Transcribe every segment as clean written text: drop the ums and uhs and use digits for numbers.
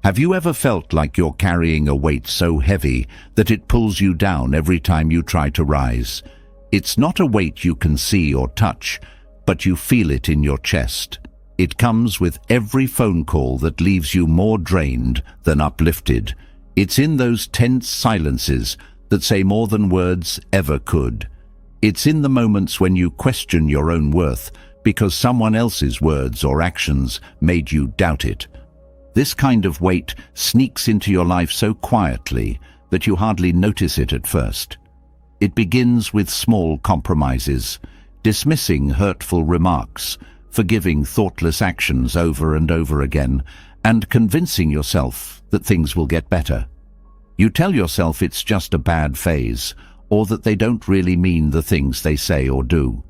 Have you ever felt like you're carrying a weight so heavy that it pulls you down every time you try to rise? It's not a weight you can see or touch, but you feel it in your chest. It comes with every phone call that leaves you more drained than uplifted. It's in those tense silences that say more than words ever could. It's in the moments when you question your own worth because someone else's words or actions made you doubt it. This kind of weight sneaks into your life so quietly that you hardly notice it at first. It begins with small compromises, dismissing hurtful remarks, forgiving thoughtless actions over and over again, and convincing yourself that things will get better. You tell yourself it's just a bad phase, or that they don't really mean the things they say or do.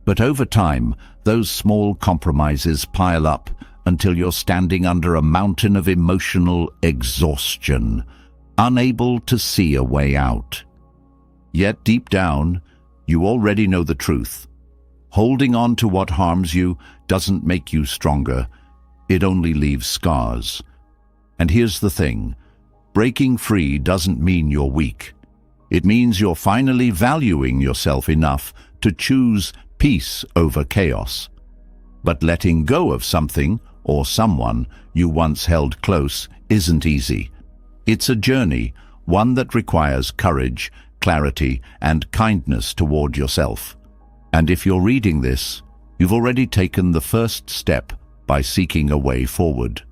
But over time, those small compromises pile up until you're standing under a mountain of emotional exhaustion, unable to see a way out. Yet deep down, you already know the truth. Holding on to what harms you doesn't make you stronger. It only leaves scars. And here's the thing. Breaking free doesn't mean you're weak. It means you're finally valuing yourself enough to choose peace over chaos. But letting go of something or someone you once held close isn't easy. It's a journey, one that requires courage, clarity, and kindness toward yourself. And if you're reading this, you've already taken the first step by seeking a way forward.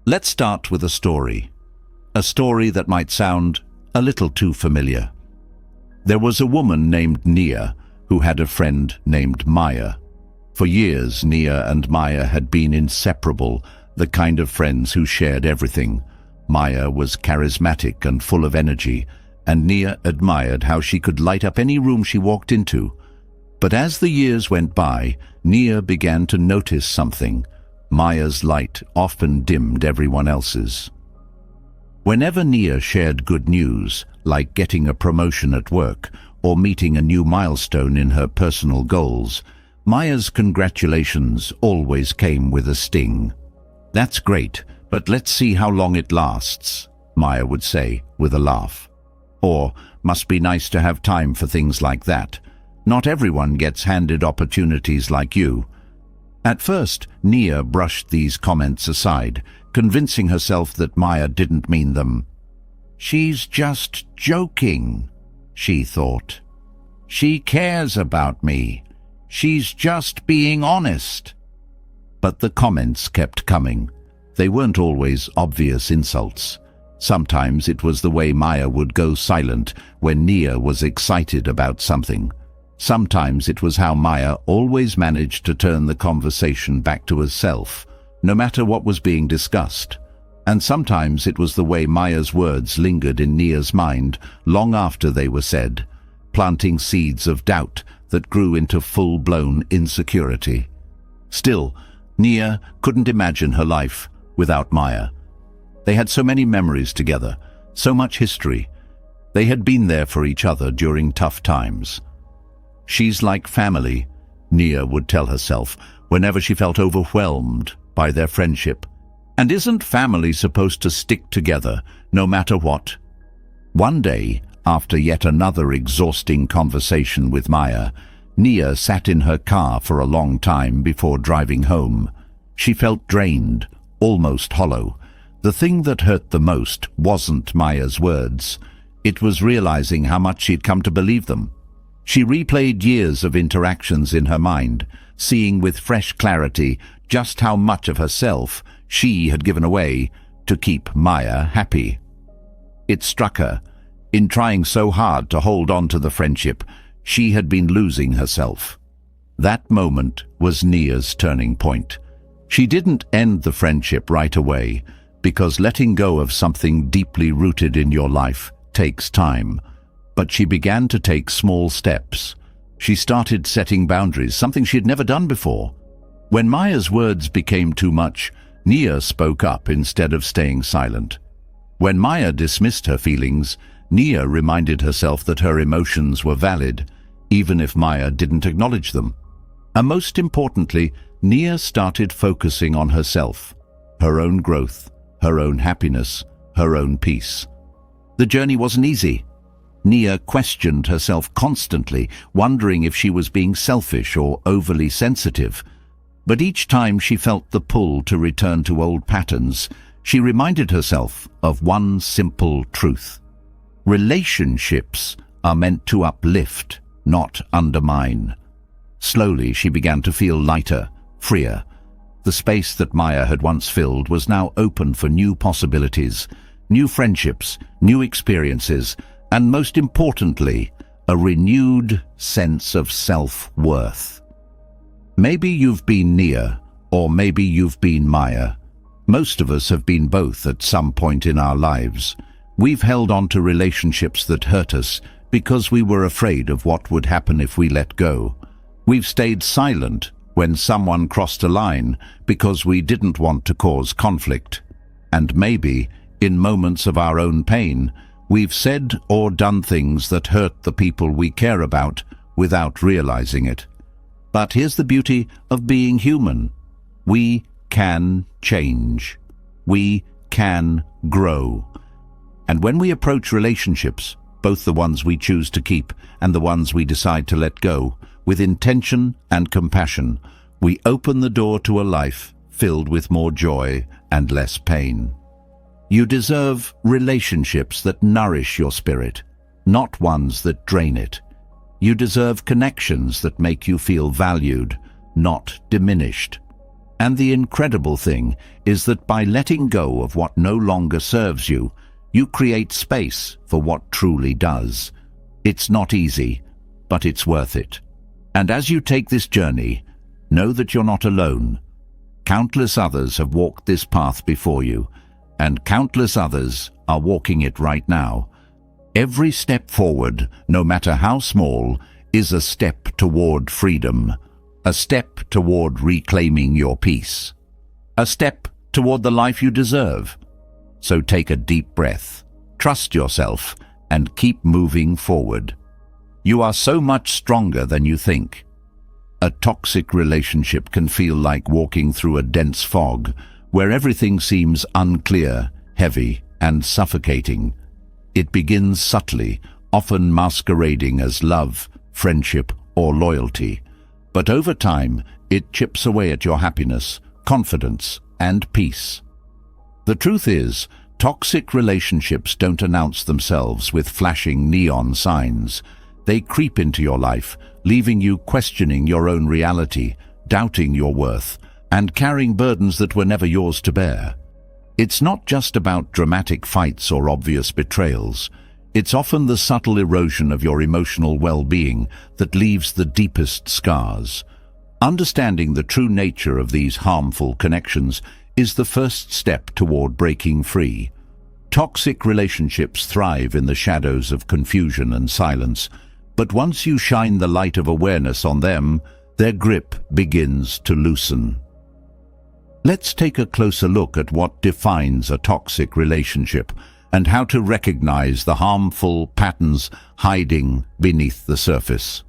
Let's start with a story that might sound a little too familiar. There was a woman named Nia who had a friend named Maya. For years, Nia and Maya had been inseparable, the kind of friends who shared everything. Maya was charismatic and full of energy, and Nia admired how she could light up any room she walked into. But as the years went by, Nia began to notice something. Maya's light often dimmed everyone else's. Whenever Nia shared good news, like getting a promotion at work or meeting a new milestone in her personal goals, Maya's congratulations always came with a sting. "That's great, but let's see how long it lasts," Maya would say with a laugh. Or, "Must be nice to have time for things like that. Not everyone gets handed opportunities like you." At first, Nia brushed these comments aside, convincing herself that Maya didn't mean them. "She's just joking," she thought. "She cares about me. She's just being honest." But the comments kept coming. They weren't always obvious insults. Sometimes it was the way Maya would go silent when Nia was excited about something. Sometimes it was how Maya always managed to turn the conversation back to herself, no matter what was being discussed. And sometimes it was the way Maya's words lingered in Nia's mind long after they were said, planting seeds of doubt that grew into full-blown insecurity. Still, Nia couldn't imagine her life without Maya. They had so many memories together, so much history. They had been there for each other during tough times. "She's like family," Nia would tell herself whenever she felt overwhelmed by their friendship. And isn't family supposed to stick together no matter what? One day, after yet another exhausting conversation with Maya, Nia sat in her car for a long time before driving home. She felt drained, almost hollow. The thing that hurt the most wasn't Maya's words. It was realizing how much she'd come to believe them. She replayed years of interactions in her mind, seeing with fresh clarity just how much of herself she had given away to keep Maya happy. It struck her. In trying so hard to hold on to the friendship, she had been losing herself. That moment was Nia's turning point. She didn't end the friendship right away, because letting go of something deeply rooted in your life takes time. But she began to take small steps. She started setting boundaries, something she'd never done before. When Maya's words became too much, Nia spoke up instead of staying silent. When Maya dismissed her feelings, Nia reminded herself that her emotions were valid, even if Maya didn't acknowledge them. And most importantly, Nia started focusing on herself, her own growth, her own happiness, her own peace. The journey wasn't easy. Nia questioned herself constantly, wondering if she was being selfish or overly sensitive. But each time she felt the pull to return to old patterns, she reminded herself of one simple truth. Relationships are meant to uplift, not undermine. Slowly she began to feel lighter, freer. The space that Maya had once filled was now open for new possibilities, new friendships, new experiences, and most importantly, a renewed sense of self-worth. Maybe you've been Nia, or maybe you've been Maya. Most of us have been both at some point in our lives. We've held on to relationships that hurt us because we were afraid of what would happen if we let go. We've stayed silent when someone crossed a line because we didn't want to cause conflict. And maybe, in moments of our own pain, we've said or done things that hurt the people we care about without realizing it. But here's the beauty of being human. We can change. We can grow. And when we approach relationships, both the ones we choose to keep and the ones we decide to let go, with intention and compassion, we open the door to a life filled with more joy and less pain. You deserve relationships that nourish your spirit, not ones that drain it. You deserve connections that make you feel valued, not diminished. And the incredible thing is that by letting go of what no longer serves you, you create space for what truly does. It's not easy, but it's worth it. And as you take this journey, know that you're not alone. Countless others have walked this path before you, and countless others are walking it right now. Every step forward, no matter how small, is a step toward freedom, a step toward reclaiming your peace, a step toward the life you deserve. So take a deep breath, trust yourself, and keep moving forward. You are so much stronger than you think. A toxic relationship can feel like walking through a dense fog, where everything seems unclear, heavy, and suffocating. It begins subtly, often masquerading as love, friendship, or loyalty. But over time, it chips away at your happiness, confidence, and peace. The truth is, toxic relationships don't announce themselves with flashing neon signs. They creep into your life, leaving you questioning your own reality, doubting your worth, and carrying burdens that were never yours to bear. It's not just about dramatic fights or obvious betrayals. It's often the subtle erosion of your emotional well-being that leaves the deepest scars. Understanding the true nature of these harmful connections is the first step toward breaking free. Toxic relationships thrive in the shadows of confusion and silence, but once you shine the light of awareness on them, their grip begins to loosen. Let's take a closer look at what defines a toxic relationship and how to recognize the harmful patterns hiding beneath the surface.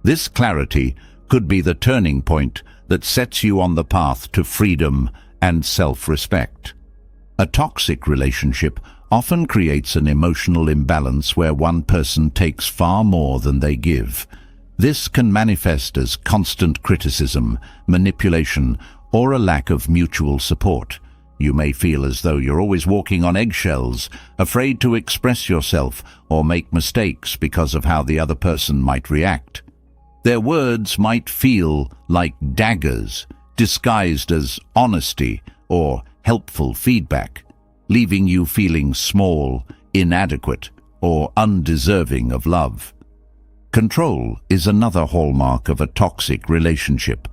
This clarity could be the turning point that sets you on the path to freedom and self-respect. A toxic relationship often creates an emotional imbalance where one person takes far more than they give. This can manifest as constant criticism, manipulation, or a lack of mutual support. You may feel as though you're always walking on eggshells, afraid to express yourself or make mistakes because of how the other person might react. Their words might feel like daggers, disguised as honesty or helpful feedback, leaving you feeling small, inadequate, or undeserving of love. Control is another hallmark of a toxic relationship.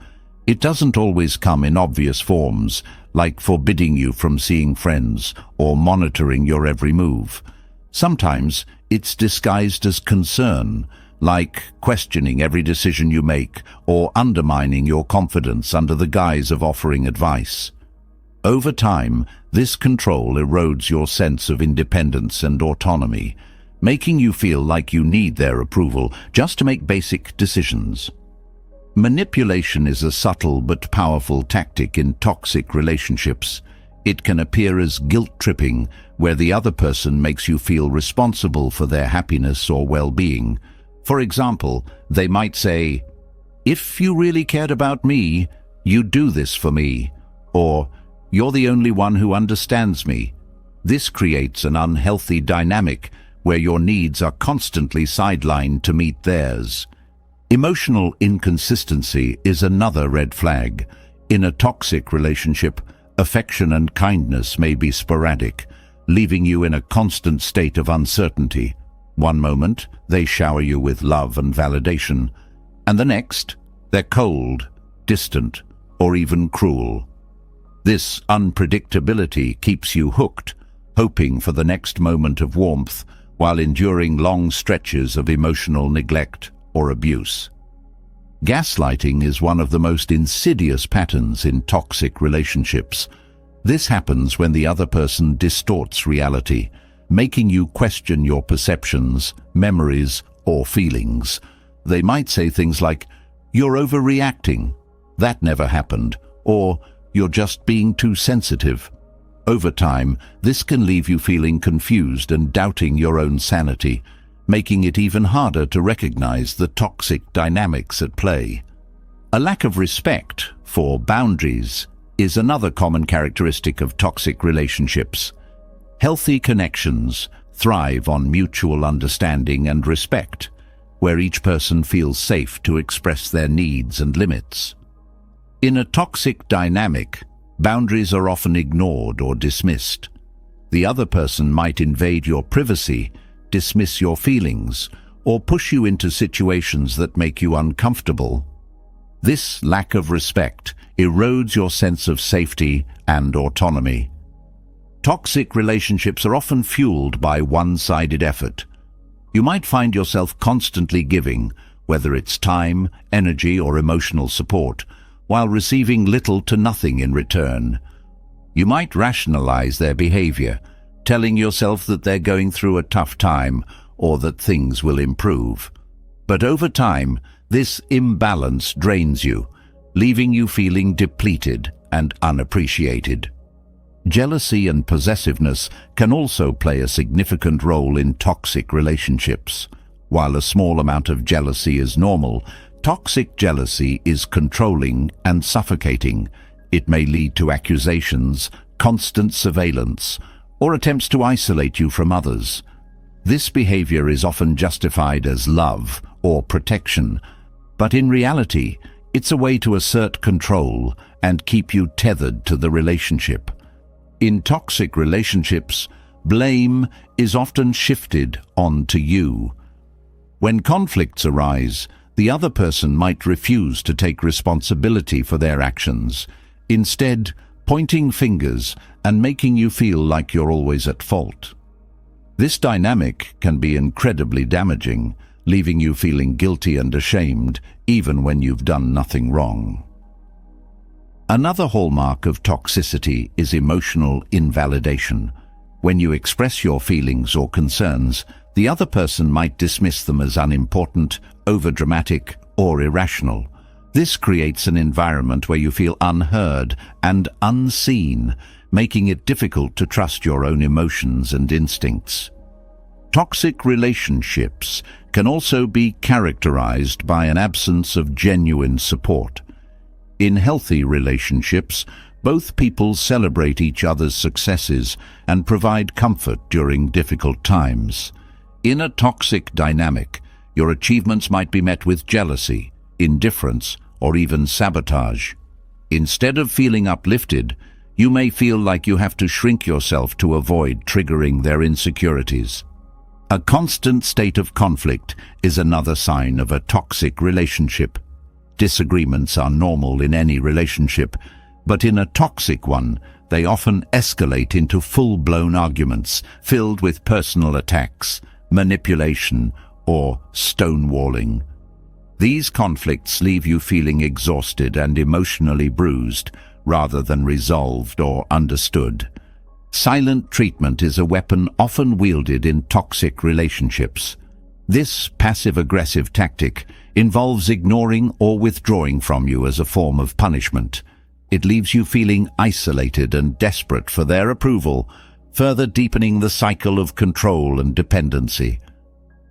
It doesn't always come in obvious forms, like forbidding you from seeing friends or monitoring your every move. Sometimes it's disguised as concern, like questioning every decision you make or undermining your confidence under the guise of offering advice. Over time, this control erodes your sense of independence and autonomy, making you feel like you need their approval just to make basic decisions. Manipulation is a subtle but powerful tactic in toxic relationships. It can appear as guilt-tripping, where the other person makes you feel responsible for their happiness or well-being. For example, they might say, "If you really cared about me, you'd do this for me," or "You're the only one who understands me." This creates an unhealthy dynamic where your needs are constantly sidelined to meet theirs. Emotional inconsistency is another red flag. In a toxic relationship, affection and kindness may be sporadic, leaving you in a constant state of uncertainty. One moment, they shower you with love and validation, and the next, they're cold, distant, or even cruel. This unpredictability keeps you hooked, hoping for the next moment of warmth while enduring long stretches of emotional neglect or abuse. Gaslighting is one of the most insidious patterns in toxic relationships. This happens when the other person distorts reality, making you question your perceptions, memories, or feelings. They might say things like, "You're overreacting," "That never happened," or "You're just being too sensitive." Over time, this can leave you feeling confused and doubting your own sanity, making it even harder to recognize the toxic dynamics at play. A lack of respect for boundaries is another common characteristic of toxic relationships. Healthy connections thrive on mutual understanding and respect, where each person feels safe to express their needs and limits. In a toxic dynamic, boundaries are often ignored or dismissed. The other person might invade your privacy, dismiss your feelings, or push you into situations that make you uncomfortable. This lack of respect erodes your sense of safety and autonomy. Toxic relationships are often fueled by one-sided effort. You might find yourself constantly giving, whether it's time, energy, or emotional support, while receiving little to nothing in return. You might rationalize their behavior, telling yourself that they're going through a tough time or that things will improve. But over time, this imbalance drains you, leaving you feeling depleted and unappreciated. Jealousy and possessiveness can also play a significant role in toxic relationships. While a small amount of jealousy is normal, toxic jealousy is controlling and suffocating. It may lead to accusations, constant surveillance, or attempts to isolate you from others. This behavior is often justified as love or protection, but in reality, it's a way to assert control and keep you tethered to the relationship. In toxic relationships, blame is often shifted onto you. When conflicts arise, the other person might refuse to take responsibility for their actions, instead pointing fingers and making you feel like you're always at fault. This dynamic can be incredibly damaging, leaving you feeling guilty and ashamed even when you've done nothing wrong. Another hallmark of toxicity is emotional invalidation. When you express your feelings or concerns, the other person might dismiss them as unimportant, overdramatic, or irrational. This creates an environment where you feel unheard and unseen, making it difficult to trust your own emotions and instincts. Toxic relationships can also be characterized by an absence of genuine support. In healthy relationships, both people celebrate each other's successes and provide comfort during difficult times. In a toxic dynamic, your achievements might be met with jealousy, indifference, or even sabotage. Instead of feeling uplifted, you may feel like you have to shrink yourself to avoid triggering their insecurities. A constant state of conflict is another sign of a toxic relationship. Disagreements are normal in any relationship, but in a toxic one, they often escalate into full-blown arguments filled with personal attacks, manipulation, or stonewalling. These conflicts leave you feeling exhausted and emotionally bruised, rather than resolved or understood. Silent treatment is a weapon often wielded in toxic relationships. This passive-aggressive tactic involves ignoring or withdrawing from you as a form of punishment. It leaves you feeling isolated and desperate for their approval, further deepening the cycle of control and dependency.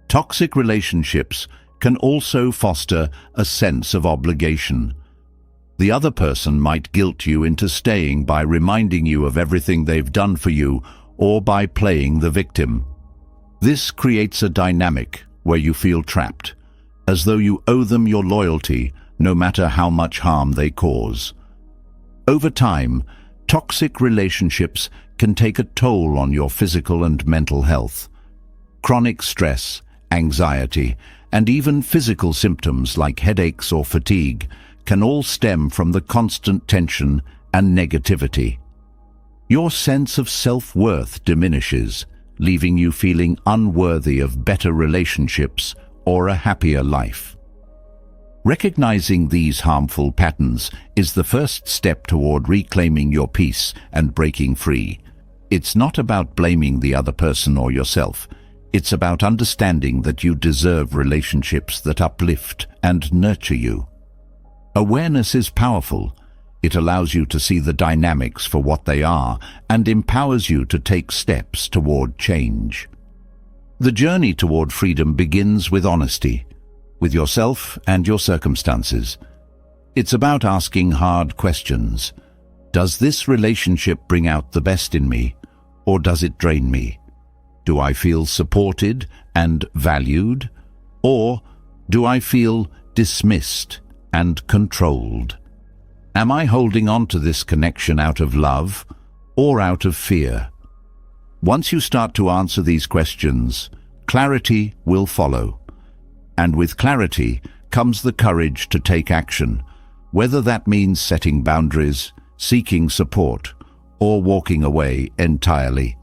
Toxic relationships can also foster a sense of obligation. The other person might guilt you into staying by reminding you of everything they've done for you or by playing the victim. This creates a dynamic where you feel trapped, as though you owe them your loyalty no matter how much harm they cause. Over time, toxic relationships can take a toll on your physical and mental health. Chronic stress, anxiety, and even physical symptoms like headaches or fatigue can all stem from the constant tension and negativity. Your sense of self-worth diminishes, leaving you feeling unworthy of better relationships or a happier life. Recognizing these harmful patterns is the first step toward reclaiming your peace and breaking free. It's not about blaming the other person or yourself. It's about understanding that you deserve relationships that uplift and nurture you. Awareness is powerful. It allows you to see the dynamics for what they are and empowers you to take steps toward change. The journey toward freedom begins with honesty, with yourself and your circumstances. It's about asking hard questions. Does this relationship bring out the best in me, or does it drain me? Do I feel supported and valued, or do I feel dismissed and controlled? Am I holding on to this connection out of love or out of fear? Once you start to answer these questions, clarity will follow. And with clarity comes the courage to take action, whether that means setting boundaries, seeking support, or walking away entirely.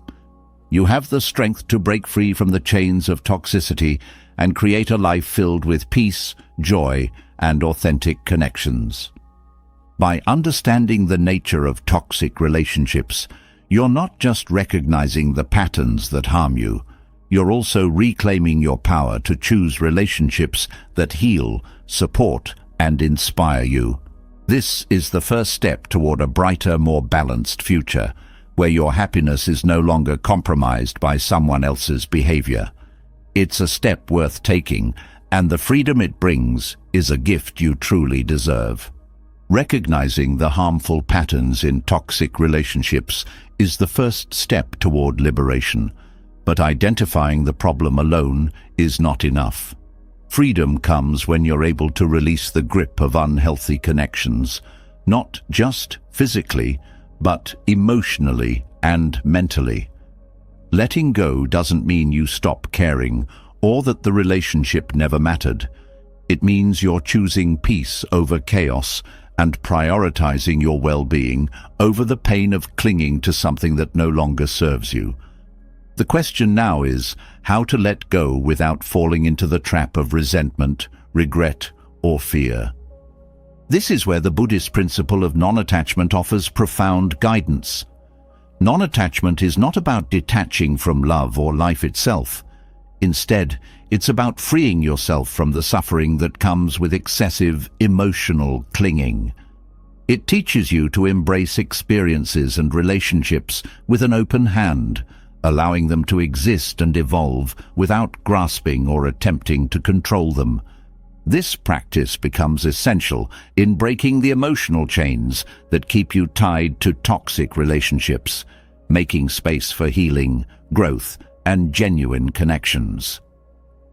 You have the strength to break free from the chains of toxicity and create a life filled with peace, joy, and authentic connections. By understanding the nature of toxic relationships, you're not just recognizing the patterns that harm you, you're also reclaiming your power to choose relationships that heal, support, and inspire you. This is the first step toward a brighter, more balanced future, where your happiness is no longer compromised by someone else's behavior. It's a step worth taking, and the freedom it brings is a gift you truly deserve. Recognizing the harmful patterns in toxic relationships is the first step toward liberation. But identifying the problem alone is not enough. Freedom comes when you're able to release the grip of unhealthy connections, not just physically, but emotionally and mentally. Letting go doesn't mean you stop caring or that the relationship never mattered. It means you're choosing peace over chaos and prioritizing your well-being over the pain of clinging to something that no longer serves you. The question now is how to let go without falling into the trap of resentment, regret, or fear. This is where the Buddhist principle of non-attachment offers profound guidance. Non-attachment is not about detaching from love or life itself. Instead, it's about freeing yourself from the suffering that comes with excessive emotional clinging. It teaches you to embrace experiences and relationships with an open hand, allowing them to exist and evolve without grasping or attempting to control them. This practice becomes essential in breaking the emotional chains that keep you tied to toxic relationships, making space for healing, growth, and genuine connections.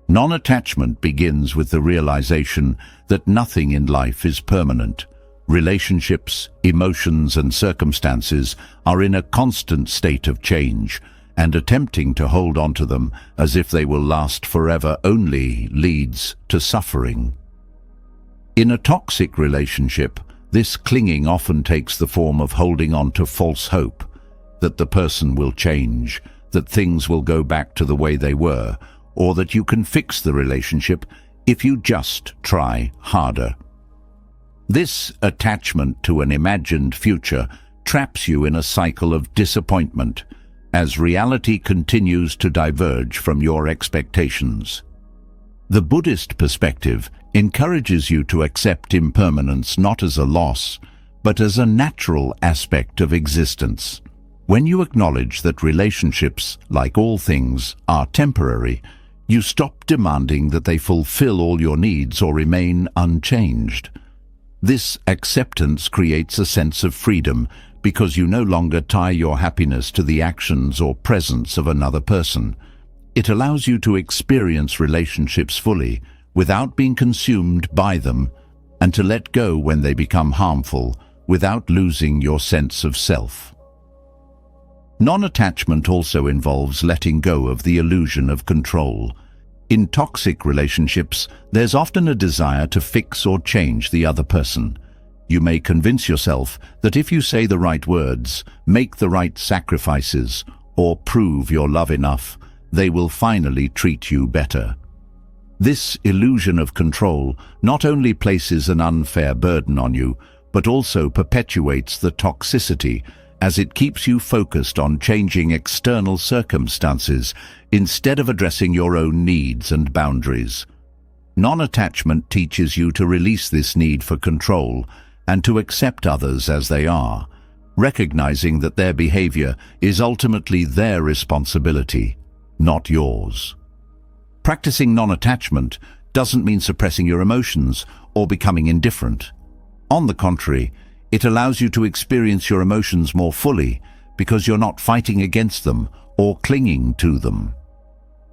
Non-attachment begins with the realization that nothing in life is permanent. Relationships, emotions, and circumstances are in a constant state of change, and attempting to hold on to them as if they will last forever only leads to suffering. In a toxic relationship, this clinging often takes the form of holding on to false hope that the person will change, that things will go back to the way they were, or that you can fix the relationship if you just try harder. This attachment to an imagined future traps you in a cycle of disappointment, as reality continues to diverge from your expectations. The Buddhist perspective encourages you to accept impermanence not as a loss, but as a natural aspect of existence. When you acknowledge that relationships, like all things, are temporary, you stop demanding that they fulfill all your needs or remain unchanged. This acceptance creates a sense of freedom because you no longer tie your happiness to the actions or presence of another person. It allows you to experience relationships fully without being consumed by them, and to let go when they become harmful without losing your sense of self. Non-attachment also involves letting go of the illusion of control. In toxic relationships, there's often a desire to fix or change the other person. You may convince yourself that if you say the right words, make the right sacrifices, or prove your love enough, they will finally treat you better. This illusion of control not only places an unfair burden on you, but also perpetuates the toxicity, as it keeps you focused on changing external circumstances instead of addressing your own needs and boundaries. Non-attachment teaches you to release this need for control and to accept others as they are, recognizing that their behavior is ultimately their responsibility, not yours. Practicing non-attachment doesn't mean suppressing your emotions or becoming indifferent. On the contrary, it allows you to experience your emotions more fully because you're not fighting against them or clinging to them.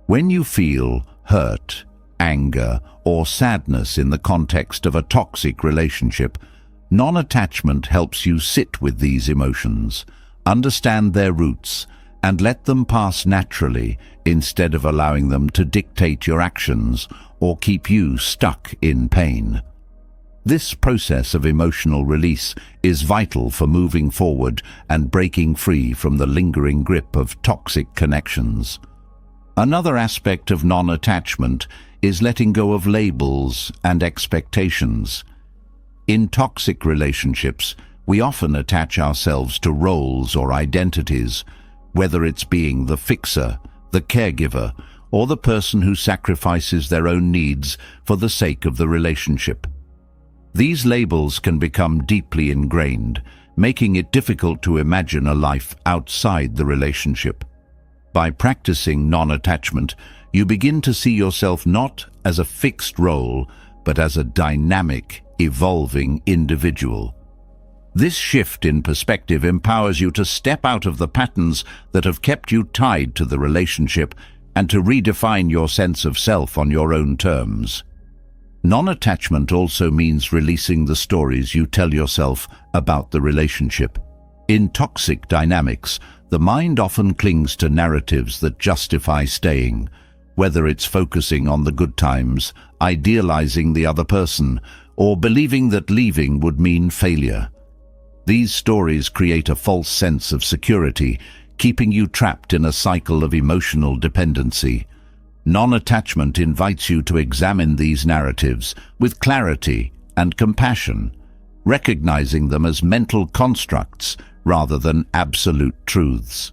When you feel hurt, anger, or sadness in the context of a toxic relationship, non-attachment helps you sit with these emotions, understand their roots, and let them pass naturally instead of allowing them to dictate your actions or keep you stuck in pain. This process of emotional release is vital for moving forward and breaking free from the lingering grip of toxic connections. Another aspect of non-attachment is letting go of labels and expectations. In toxic relationships, we often attach ourselves to roles or identities, whether it's being the fixer, the caregiver, or the person who sacrifices their own needs for the sake of the relationship. These labels can become deeply ingrained, making it difficult to imagine a life outside the relationship. By practicing non-attachment, you begin to see yourself not as a fixed role, but as a dynamic, evolving individual. This shift in perspective empowers you to step out of the patterns that have kept you tied to the relationship and to redefine your sense of self on your own terms. Non-attachment also means releasing the stories you tell yourself about the relationship. In toxic dynamics, the mind often clings to narratives that justify staying, whether it's focusing on the good times, idealizing the other person, or believing that leaving would mean failure. These stories create a false sense of security, keeping you trapped in a cycle of emotional dependency. Non-attachment invites you to examine these narratives with clarity and compassion, recognizing them as mental constructs rather than absolute truths.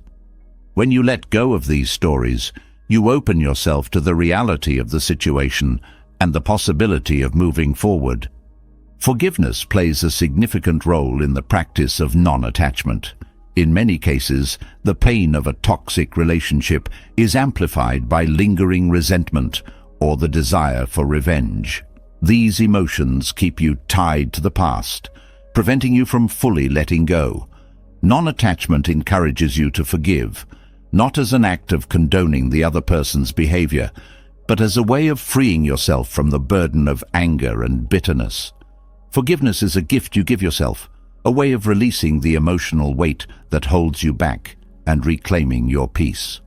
When you let go of these stories, you open yourself to the reality of the situation and the possibility of moving forward. Forgiveness plays a significant role in the practice of non-attachment. In many cases, the pain of a toxic relationship is amplified by lingering resentment or the desire for revenge. These emotions keep you tied to the past, preventing you from fully letting go. Non-attachment encourages you to forgive, not as an act of condoning the other person's behavior, but as a way of freeing yourself from the burden of anger and bitterness. Forgiveness is a gift you give yourself, a way of releasing the emotional weight that holds you back and reclaiming your peace.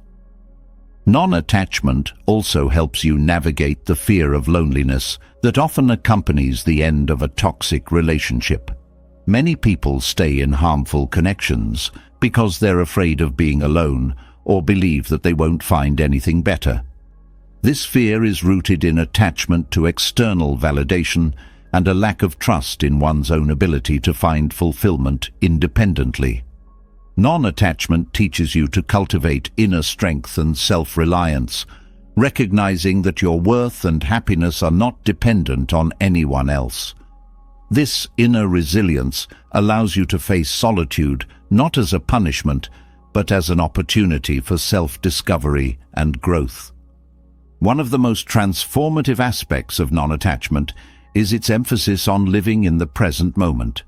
Non-attachment also helps you navigate the fear of loneliness that often accompanies the end of a toxic relationship. Many people stay in harmful connections because they're afraid of being alone or believe that they won't find anything better. This fear is rooted in attachment to external validation and a lack of trust in one's own ability to find fulfillment independently. Non-attachment teaches you to cultivate inner strength and self-reliance, recognizing that your worth and happiness are not dependent on anyone else. This inner resilience allows you to face solitude not as a punishment, but as an opportunity for self-discovery and growth. One of the most transformative aspects of non-attachment is its emphasis on living in the present moment.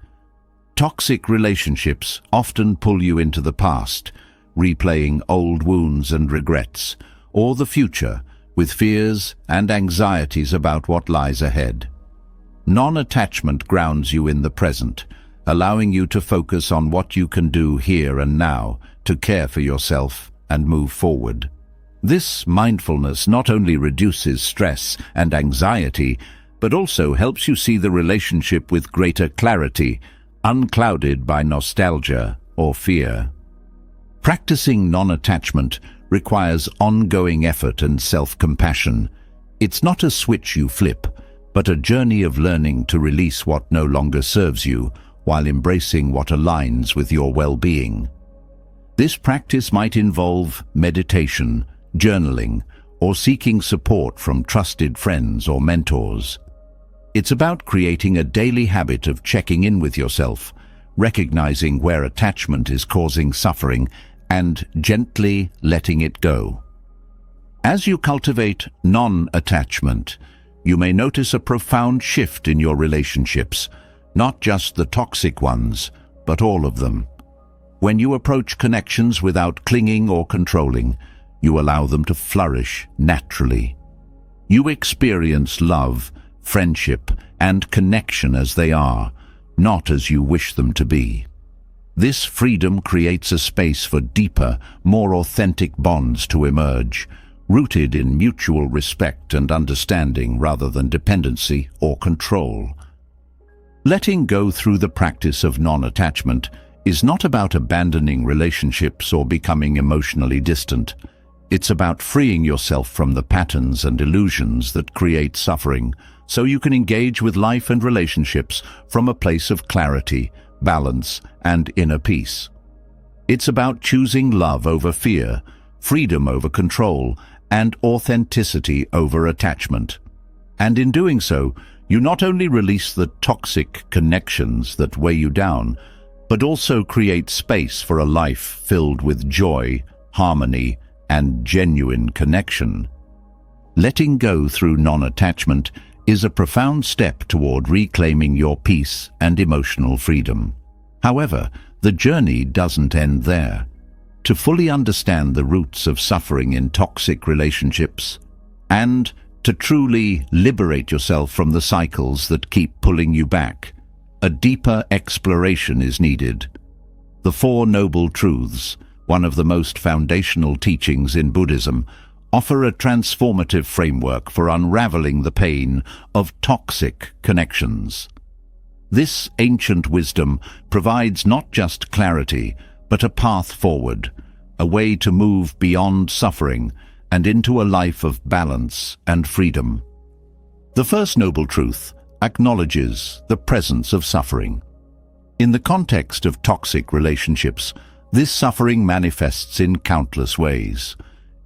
Toxic relationships often pull you into the past, replaying old wounds and regrets, or the future, with fears and anxieties about what lies ahead. Non-attachment grounds you in the present, allowing you to focus on what you can do here and now to care for yourself and move forward. This mindfulness not only reduces stress and anxiety, but also helps you see the relationship with greater clarity, unclouded by nostalgia or fear. Practicing non-attachment requires ongoing effort and self-compassion. It's not a switch you flip, but a journey of learning to release what no longer serves you while embracing what aligns with your well-being. This practice might involve meditation, journaling, or seeking support from trusted friends or mentors. It's about creating a daily habit of checking in with yourself, recognizing where attachment is causing suffering, and gently letting it go. As you cultivate non-attachment, you may notice a profound shift in your relationships, not just the toxic ones, but all of them. When you approach connections without clinging or controlling, you allow them to flourish naturally. You experience love, friendship, and connection as they are, not as you wish them to be. This freedom creates a space for deeper, more authentic bonds to emerge, rooted in mutual respect and understanding rather than dependency or control. Letting go through the practice of non-attachment is not about abandoning relationships or becoming emotionally distant. It's about freeing yourself from the patterns and illusions that create suffering, so you can engage with life and relationships from a place of clarity, balance, and inner peace. It's about choosing love over fear, freedom over control, and authenticity over attachment. And in doing so, you not only release the toxic connections that weigh you down, but also create space for a life filled with joy, harmony, and genuine connection. Letting go through non-attachment is a profound step toward reclaiming your peace and emotional freedom. However, the journey doesn't end there. To fully understand the roots of suffering in toxic relationships, and to truly liberate yourself from the cycles that keep pulling you back, a deeper exploration is needed. The Four Noble Truths, one of the most foundational teachings in Buddhism, offer a transformative framework for unraveling the pain of toxic connections. This ancient wisdom provides not just clarity, but a path forward, a way to move beyond suffering and into a life of balance and freedom. The first noble truth acknowledges the presence of suffering. In the context of toxic relationships, this suffering manifests in countless ways.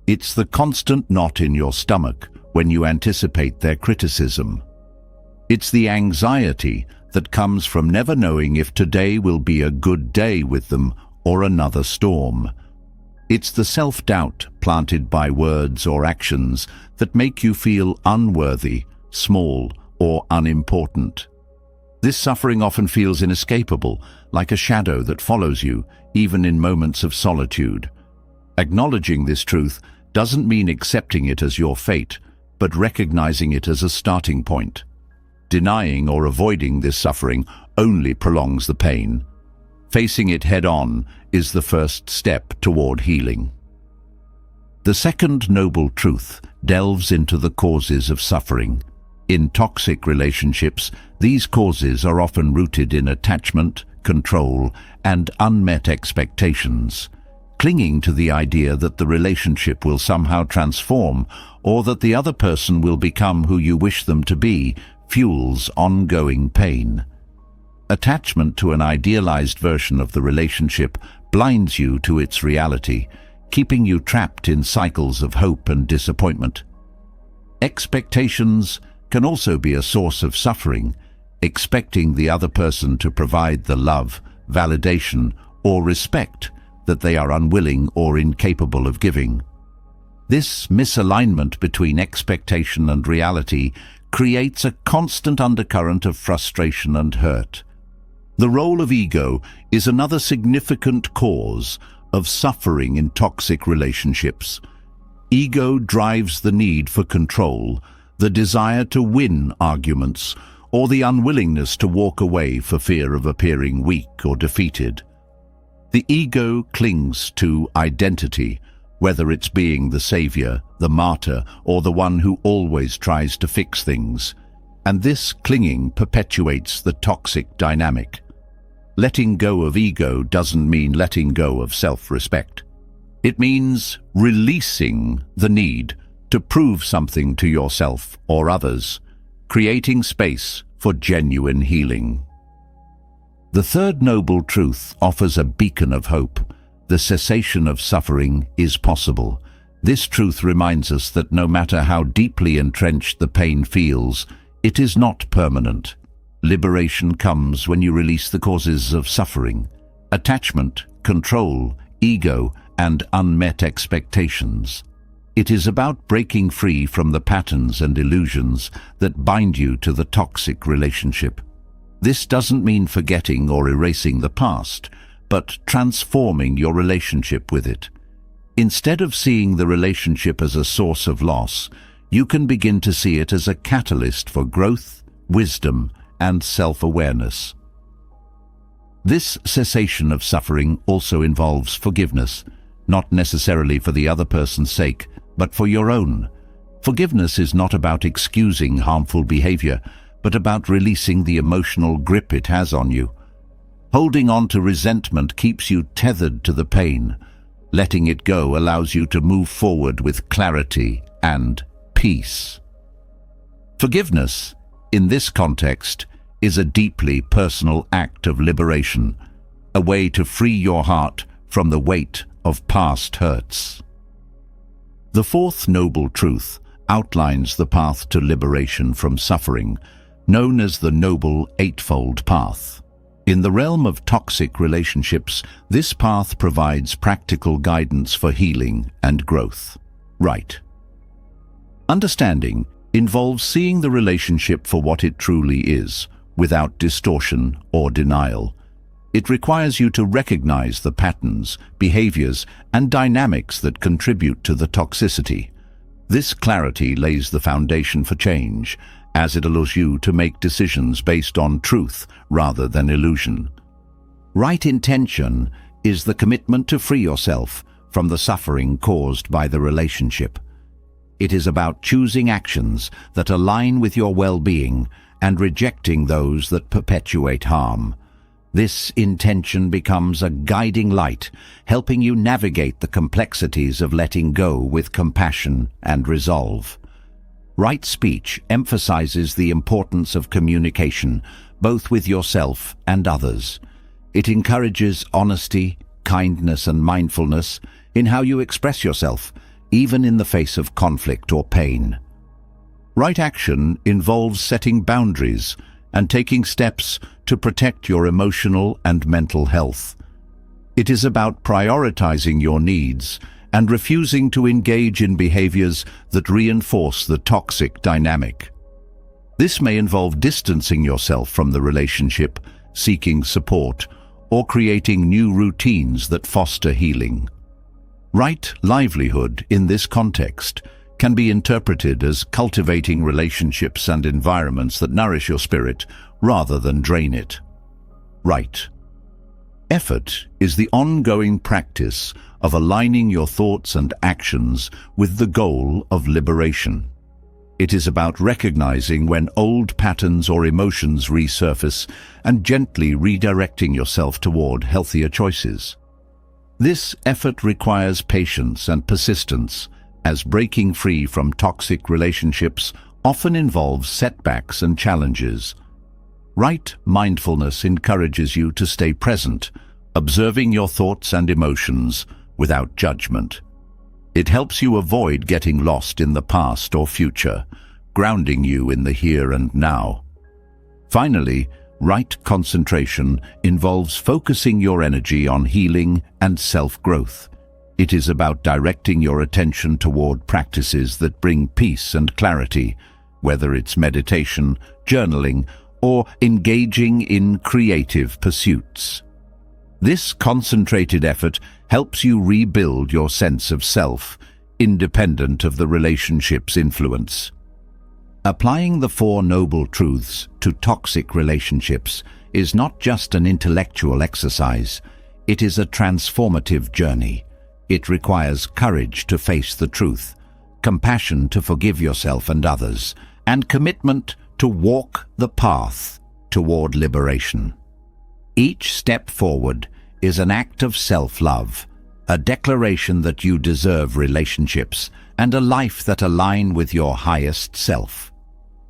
It's the constant knot in your stomach when you anticipate their criticism. It's the anxiety that comes from never knowing if today will be a good day with them or another storm. It's the self-doubt planted by words or actions that make you feel unworthy, small, or unimportant. This suffering often feels inescapable, like a shadow that follows you, even in moments of solitude. Acknowledging this truth doesn't mean accepting it as your fate, but recognizing it as a starting point. Denying or avoiding this suffering only prolongs the pain. Facing it head-on is the first step toward healing. The second noble truth delves into the causes of suffering. In toxic relationships, these causes are often rooted in attachment, control, and unmet expectations. Clinging to the idea that the relationship will somehow transform or that the other person will become who you wish them to be fuels ongoing pain. Attachment to an idealized version of the relationship blinds you to its reality, keeping you trapped in cycles of hope and disappointment. Expectations can also be a source of suffering. expecting the other person to provide the love, validation, or respect that they are unwilling or incapable of giving. This misalignment between expectation and reality creates a constant undercurrent of frustration and hurt. The role of ego is another significant cause of suffering in toxic relationships. Ego drives the need for control, the desire to win arguments, or the unwillingness to walk away for fear of appearing weak or defeated. The ego clings to identity, whether it's being the savior, the martyr, or the one who always tries to fix things. And this clinging perpetuates the toxic dynamic. Letting go of ego doesn't mean letting go of self-respect. It means releasing the need to prove something to yourself or others, creating space for genuine healing. The third noble truth offers a beacon of hope. The cessation of suffering is possible. This truth reminds us that no matter how deeply entrenched the pain feels, it is not permanent. Liberation comes when you release the causes of suffering: attachment, control, ego, and unmet expectations. It is about breaking free from the patterns and illusions that bind you to the toxic relationship. This doesn't mean forgetting or erasing the past, but transforming your relationship with it. Instead of seeing the relationship as a source of loss, you can begin to see it as a catalyst for growth, wisdom, and self-awareness. This cessation of suffering also involves forgiveness, not necessarily for the other person's sake, but for your own. Forgiveness is not about excusing harmful behavior, but about releasing the emotional grip it has on you. Holding on to resentment keeps you tethered to the pain. Letting it go allows you to move forward with clarity and peace. Forgiveness, in this context, is a deeply personal act of liberation, a way to free your heart from the weight of past hurts. The fourth noble truth outlines the path to liberation from suffering, known as the Noble Eightfold Path. In the realm of toxic relationships, this path provides practical guidance for healing and growth. Right. Understanding involves seeing the relationship for what it truly is, without distortion or denial. It requires you to recognize the patterns, behaviors, and dynamics that contribute to the toxicity. This clarity lays the foundation for change, as it allows you to make decisions based on truth rather than illusion. Right intention is the commitment to free yourself from the suffering caused by the relationship. It is about choosing actions that align with your well-being and rejecting those that perpetuate harm. This intention becomes a guiding light, helping you navigate the complexities of letting go with compassion and resolve. Right speech emphasizes the importance of communication, both with yourself and others. It encourages honesty, kindness, and mindfulness in how you express yourself, even in the face of conflict or pain. Right action involves setting boundaries and taking steps to protect your emotional and mental health. It is about prioritizing your needs and refusing to engage in behaviors that reinforce the toxic dynamic. This may involve distancing yourself from the relationship, seeking support, or creating new routines that foster healing. Right livelihood in this context can be interpreted as cultivating relationships and environments that nourish your spirit rather than drain it. Right effort is the ongoing practice of aligning your thoughts and actions with the goal of liberation. It is about recognizing when old patterns or emotions resurface and gently redirecting yourself toward healthier choices. This effort requires patience and persistence, as breaking free from toxic relationships often involves setbacks and challenges. Right mindfulness encourages you to stay present, observing your thoughts and emotions without judgment. It helps you avoid getting lost in the past or future, grounding you in the here and now. Finally, right concentration involves focusing your energy on healing and self-growth. It is about directing your attention toward practices that bring peace and clarity, whether it's meditation, journaling, or engaging in creative pursuits. This concentrated effort helps you rebuild your sense of self, independent of the relationship's influence. Applying the Four Noble Truths to toxic relationships is not just an intellectual exercise, it is a transformative journey. It requires courage to face the truth, compassion to forgive yourself and others, and commitment to walk the path toward liberation. Each step forward is an act of self-love, a declaration that you deserve relationships and a life that align with your highest self.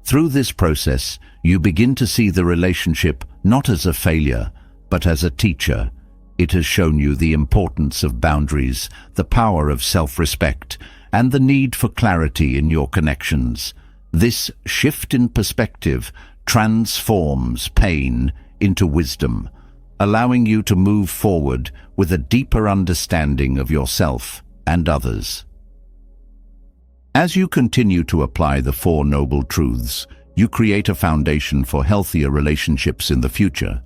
Through this process, you begin to see the relationship not as a failure, but as a teacher. It has shown you the importance of boundaries, the power of self-respect, and the need for clarity in your connections. This shift in perspective transforms pain into wisdom, allowing you to move forward with a deeper understanding of yourself and others. As you continue to apply the Four Noble Truths, you create a foundation for healthier relationships in the future.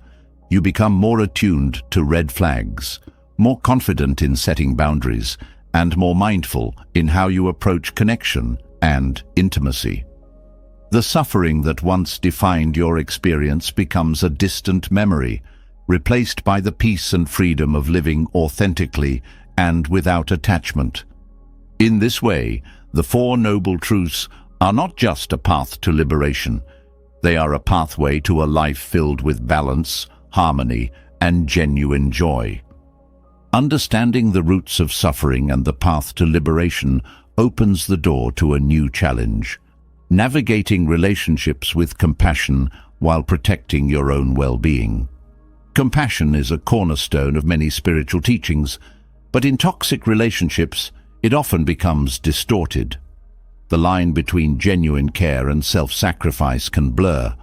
You become more attuned to red flags, more confident in setting boundaries, and more mindful in how you approach connection and intimacy. The suffering that once defined your experience becomes a distant memory, replaced by the peace and freedom of living authentically and without attachment. In this way, the Four Noble Truths are not just a path to liberation. They are a pathway to a life filled with balance, harmony, and genuine joy. Understanding the roots of suffering and the path to liberation opens the door to a new challenge: navigating relationships with compassion while protecting your own well-being. Compassion is a cornerstone of many spiritual teachings, but in toxic relationships, it often becomes distorted. The line between genuine care and self-sacrifice can blur,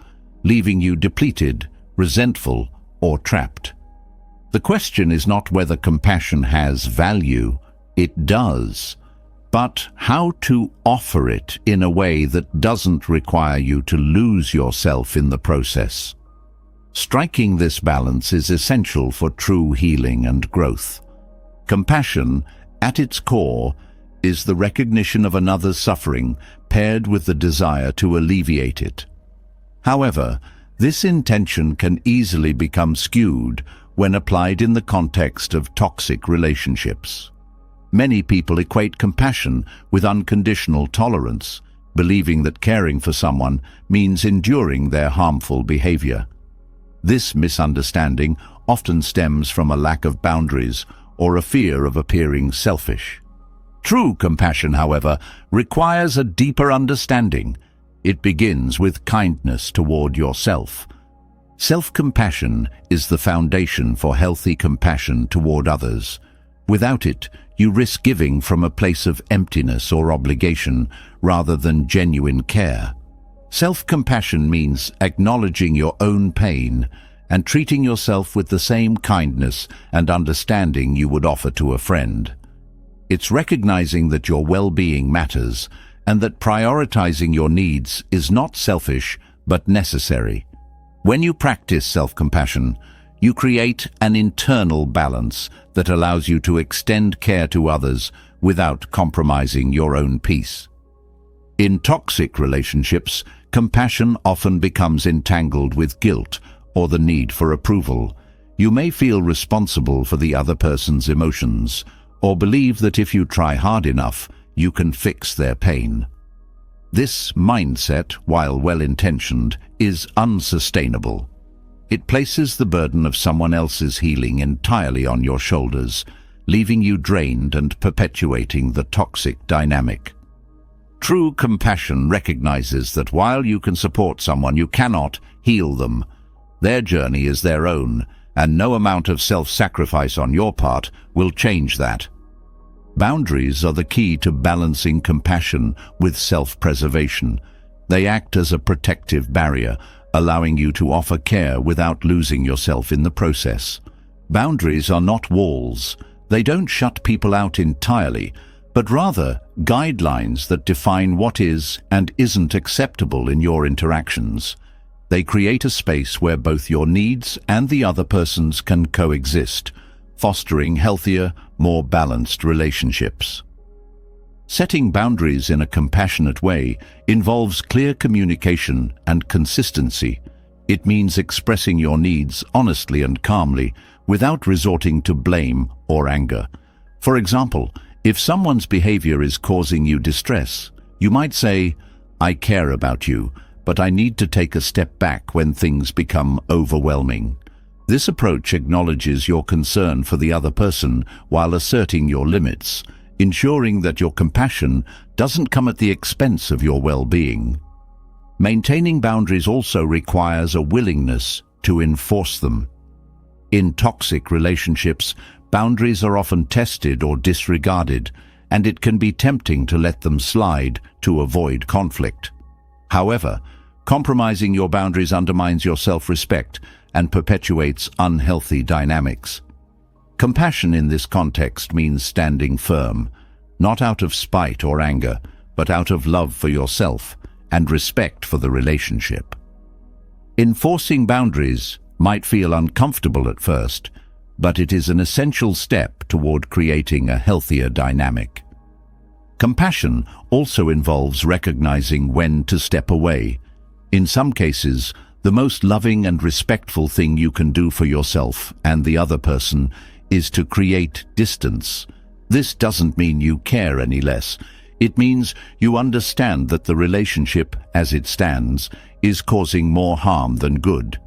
leaving you depleted, resentful, or trapped. The question is not whether compassion has value, it does, but how to offer it in a way that doesn't require you to lose yourself in the process. Striking this balance is essential for true healing and growth. Compassion, at its core, is the recognition of another's suffering paired with the desire to alleviate it. However, this intention can easily become skewed when applied in the context of toxic relationships. Many people equate compassion with unconditional tolerance, believing that caring for someone means enduring their harmful behavior. This misunderstanding often stems from a lack of boundaries or a fear of appearing selfish. True compassion, however, requires a deeper understanding. It begins with kindness toward yourself. Self-compassion is the foundation for healthy compassion toward others. Without it, you risk giving from a place of emptiness or obligation rather than genuine care. Self-compassion means acknowledging your own pain and treating yourself with the same kindness and understanding you would offer to a friend. It's recognizing that your well-being matters and that prioritizing your needs is not selfish but necessary. When you practice self-compassion, you create an internal balance that allows you to extend care to others without compromising your own peace. In toxic relationships, compassion often becomes entangled with guilt or the need for approval. You may feel responsible for the other person's emotions or believe that if you try hard enough, you can fix their pain. This mindset, while well-intentioned, is unsustainable. It places the burden of someone else's healing entirely on your shoulders, leaving you drained and perpetuating the toxic dynamic. True compassion recognizes that while you can support someone, you cannot heal them. Their journey is their own, and no amount of self-sacrifice on your part will change that. Boundaries are the key to balancing compassion with self-preservation. They act as a protective barrier, allowing you to offer care without losing yourself in the process. Boundaries are not walls. They don't shut people out entirely, but rather guidelines that define what is and isn't acceptable in your interactions. They create a space where both your needs and the other person's can coexist, fostering healthier, more balanced relationships. Setting boundaries in a compassionate way involves clear communication and consistency. It means expressing your needs honestly and calmly without resorting to blame or anger. For example, if someone's behavior is causing you distress, you might say, "I care about you, but I need to take a step back when things become overwhelming." This approach acknowledges your concern for the other person while asserting your limits, ensuring that your compassion doesn't come at the expense of your well-being. Maintaining boundaries also requires a willingness to enforce them. In toxic relationships, boundaries are often tested or disregarded, and it can be tempting to let them slide to avoid conflict. However, compromising your boundaries undermines your self-respect and perpetuates unhealthy dynamics. Compassion in this context means standing firm, not out of spite or anger, but out of love for yourself and respect for the relationship. Enforcing boundaries might feel uncomfortable at first, but it is an essential step toward creating a healthier dynamic. Compassion also involves recognizing when to step away. In some cases, the most loving and respectful thing you can do for yourself and the other person is to create distance. This doesn't mean you care any less. It means you understand that the relationship, as it stands, is causing more harm than good.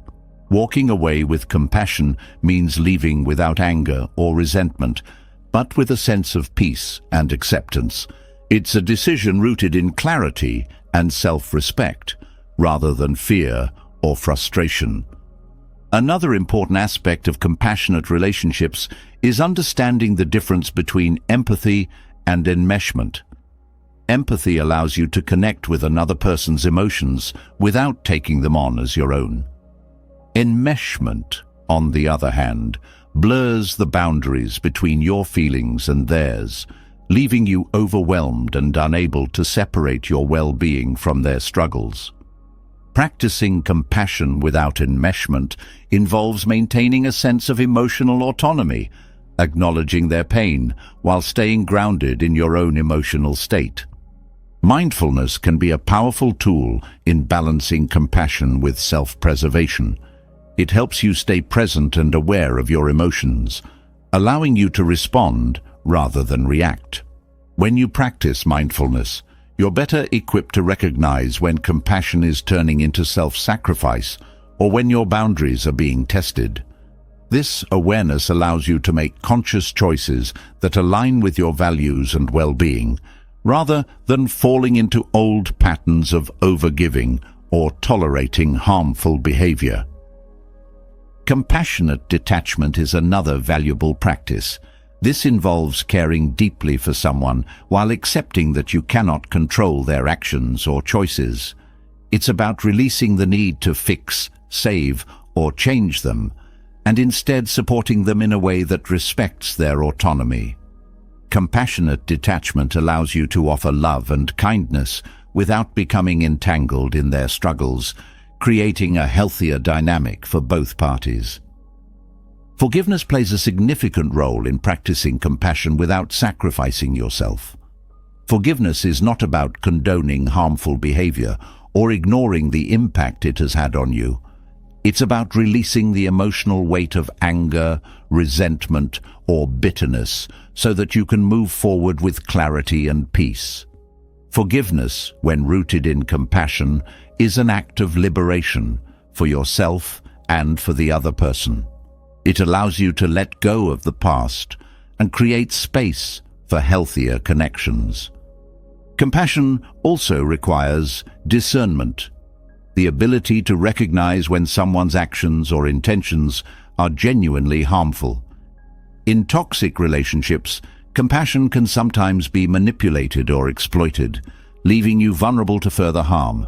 Walking away with compassion means leaving without anger or resentment, but with a sense of peace and acceptance. It's a decision rooted in clarity and self-respect, rather than fear or frustration. Another important aspect of compassionate relationships is understanding the difference between empathy and enmeshment. Empathy allows you to connect with another person's emotions without taking them on as your own. Enmeshment, on the other hand, blurs the boundaries between your feelings and theirs, leaving you overwhelmed and unable to separate your well-being from their struggles. Practicing compassion without enmeshment involves maintaining a sense of emotional autonomy, acknowledging their pain while staying grounded in your own emotional state. Mindfulness can be a powerful tool in balancing compassion with self-preservation. It helps you stay present and aware of your emotions, allowing you to respond rather than react. When you practice mindfulness, you're better equipped to recognize when compassion is turning into self-sacrifice or when your boundaries are being tested. This awareness allows you to make conscious choices that align with your values and well-being, rather than falling into old patterns of overgiving or tolerating harmful behavior. Compassionate detachment is another valuable practice. This involves caring deeply for someone while accepting that you cannot control their actions or choices. It's about releasing the need to fix, save, or change them, and instead supporting them in a way that respects their autonomy. Compassionate detachment allows you to offer love and kindness without becoming entangled in their struggles, creating a healthier dynamic for both parties. Forgiveness plays a significant role in practicing compassion without sacrificing yourself. Forgiveness is not about condoning harmful behavior or ignoring the impact it has had on you. It's about releasing the emotional weight of anger, resentment, or bitterness so that you can move forward with clarity and peace. Forgiveness, when rooted in compassion, is an act of liberation for yourself and for the other person. It allows you to let go of the past and create space for healthier connections. Compassion also requires discernment, the ability to recognize when someone's actions or intentions are genuinely harmful. In toxic relationships, compassion can sometimes be manipulated or exploited, leaving you vulnerable to further harm.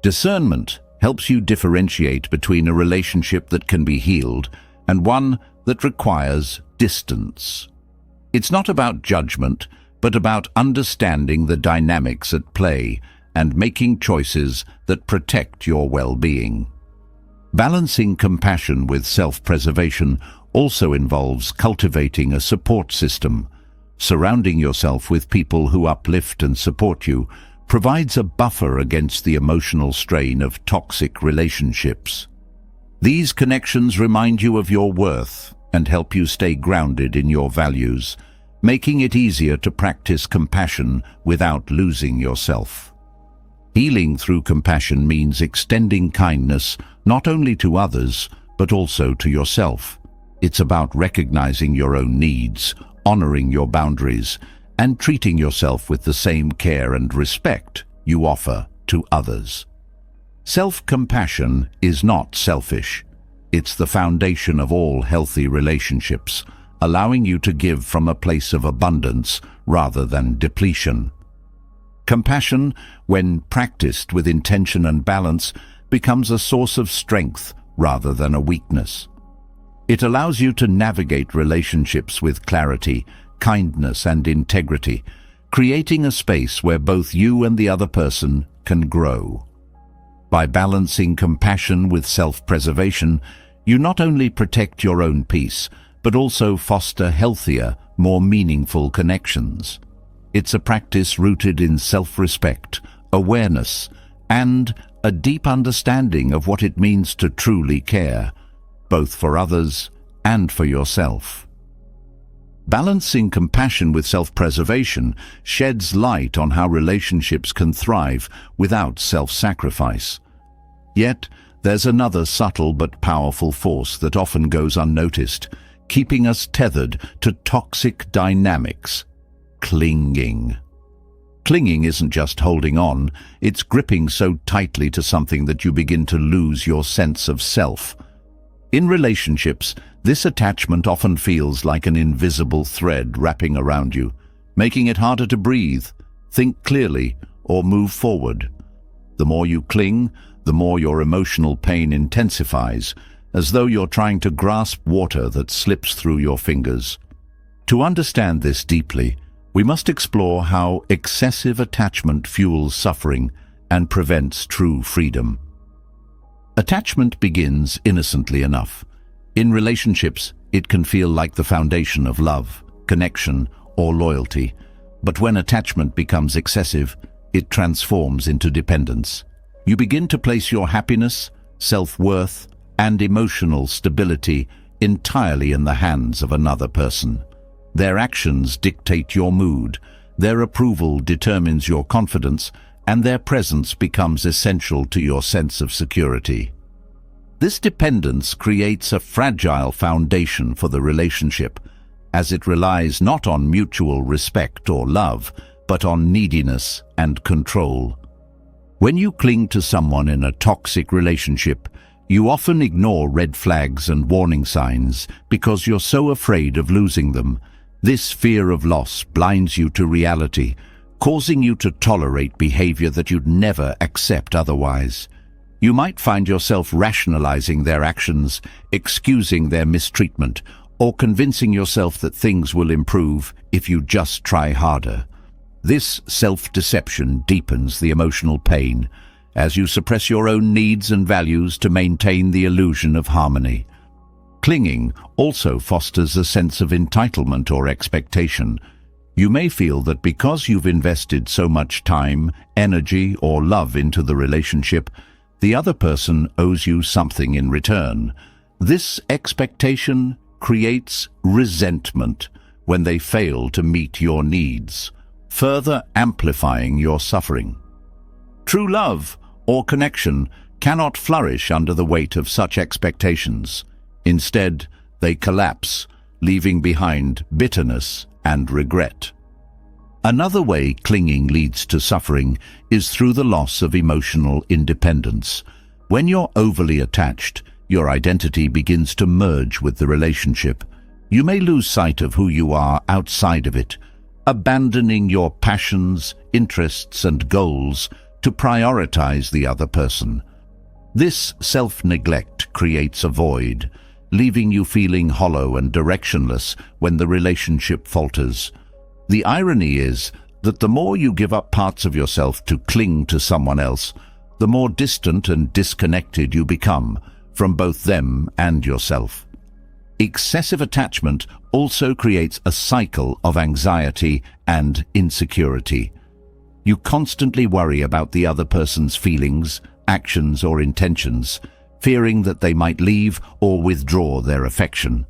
Discernment helps you differentiate between a relationship that can be healed and one that requires distance. It's not about judgment, but about understanding the dynamics at play and making choices that protect your well-being. Balancing compassion with self-preservation also involves cultivating a support system. Surrounding yourself with people who uplift and support you provides a buffer against the emotional strain of toxic relationships. These connections remind you of your worth and help you stay grounded in your values, making it easier to practice compassion without losing yourself. Healing through compassion means extending kindness not only to others, but also to yourself. It's about recognizing your own needs, honoring your boundaries, and treating yourself with the same care and respect you offer to others. Self-compassion is not selfish. It's the foundation of all healthy relationships, allowing you to give from a place of abundance rather than depletion. Compassion, when practiced with intention and balance, becomes a source of strength rather than a weakness. It allows you to navigate relationships with clarity, kindness, and integrity, creating a space where both you and the other person can grow. By balancing compassion with self-preservation, you not only protect your own peace, but also foster healthier, more meaningful connections. It's a practice rooted in self-respect, awareness, and a deep understanding of what it means to truly care, both for others and for yourself. Balancing compassion with self-preservation sheds light on how relationships can thrive without self-sacrifice. Yet, there's another subtle but powerful force that often goes unnoticed, keeping us tethered to toxic dynamics: clinging. Clinging isn't just holding on, it's gripping so tightly to something that you begin to lose your sense of self. In relationships, this attachment often feels like an invisible thread wrapping around you, making it harder to breathe, think clearly, or move forward. The more you cling, the more your emotional pain intensifies, as though you're trying to grasp water that slips through your fingers. To understand this deeply, we must explore how excessive attachment fuels suffering and prevents true freedom. Attachment begins innocently enough. In relationships, it can feel like the foundation of love, connection, or loyalty. But when attachment becomes excessive, it transforms into dependence. You begin to place your happiness, self-worth, and emotional stability entirely in the hands of another person. Their actions dictate your mood, their approval determines your confidence, and their presence becomes essential to your sense of security. This dependence creates a fragile foundation for the relationship, as it relies not on mutual respect or love, but on neediness and control. When you cling to someone in a toxic relationship, you often ignore red flags and warning signs because you're so afraid of losing them. This fear of loss blinds you to reality, causing you to tolerate behavior that you'd never accept otherwise. You might find yourself rationalizing their actions, excusing their mistreatment, or convincing yourself that things will improve if you just try harder. This self-deception deepens the emotional pain, as you suppress your own needs and values to maintain the illusion of harmony. Clinging also fosters a sense of entitlement or expectation. You may feel that because you've invested so much time, energy, or love into the relationship, the other person owes you something in return. This expectation creates resentment when they fail to meet your needs, further amplifying your suffering. True love or connection cannot flourish under the weight of such expectations. Instead, they collapse, leaving behind bitterness and regret. Another way clinging leads to suffering is through the loss of emotional independence. When you're overly attached, your identity begins to merge with the relationship. You may lose sight of who you are outside of it, abandoning your passions, interests, and goals to prioritize the other person. This self-neglect creates a void, leaving you feeling hollow and directionless when the relationship falters. The irony is that the more you give up parts of yourself to cling to someone else, the more distant and disconnected you become from both them and yourself. Excessive attachment also creates a cycle of anxiety and insecurity. You constantly worry about the other person's feelings, actions, or intentions, fearing that they might leave or withdraw their affection.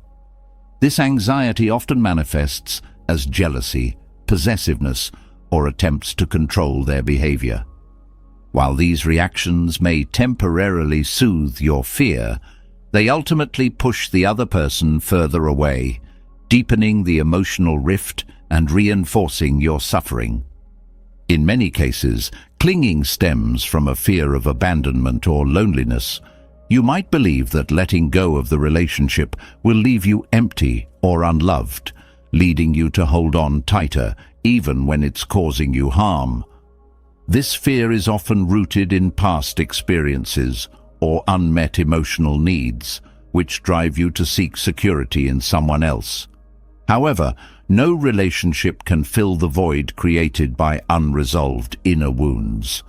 This anxiety often manifests as jealousy, possessiveness, or attempts to control their behavior. While these reactions may temporarily soothe your fear, they ultimately push the other person further away, deepening the emotional rift and reinforcing your suffering. In many cases, clinging stems from a fear of abandonment or loneliness. You might believe that letting go of the relationship will leave you empty or unloved, leading you to hold on tighter even when it's causing you harm. This fear is often rooted in past experiences or unmet emotional needs, which drive you to seek security in someone else. However, no relationship can fill the void created by unresolved inner wounds.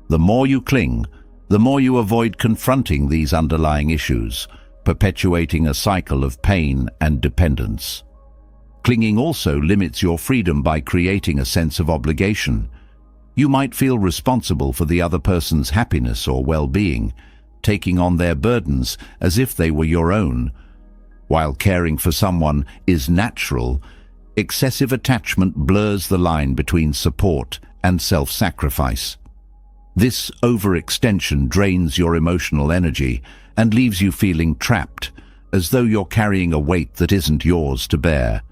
The more you cling, the more you avoid confronting these underlying issues, perpetuating a cycle of pain and dependence. Clinging also limits your freedom by creating a sense of obligation. You might feel responsible for the other person's happiness or well-being, taking on their burdens as if they were your own. While caring for someone is natural, excessive attachment blurs the line between support and self-sacrifice. This overextension drains your emotional energy and leaves you feeling trapped, as though you're carrying a weight that isn't yours to bear.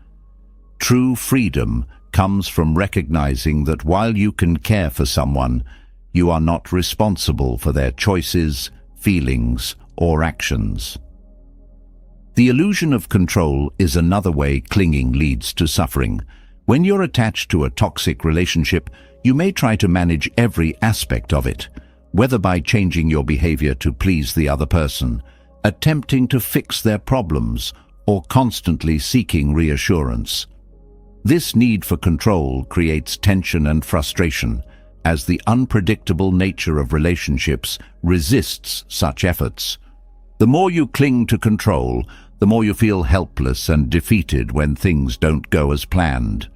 True freedom comes from recognizing that while you can care for someone, you are not responsible for their choices, feelings, or actions. The illusion of control is another way clinging leads to suffering. When you're attached to a toxic relationship, you may try to manage every aspect of it, whether by changing your behavior to please the other person, attempting to fix their problems, or constantly seeking reassurance. This need for control creates tension and frustration, as the unpredictable nature of relationships resists such efforts. The more you cling to control, the more you feel helpless and defeated when things don't go as planned.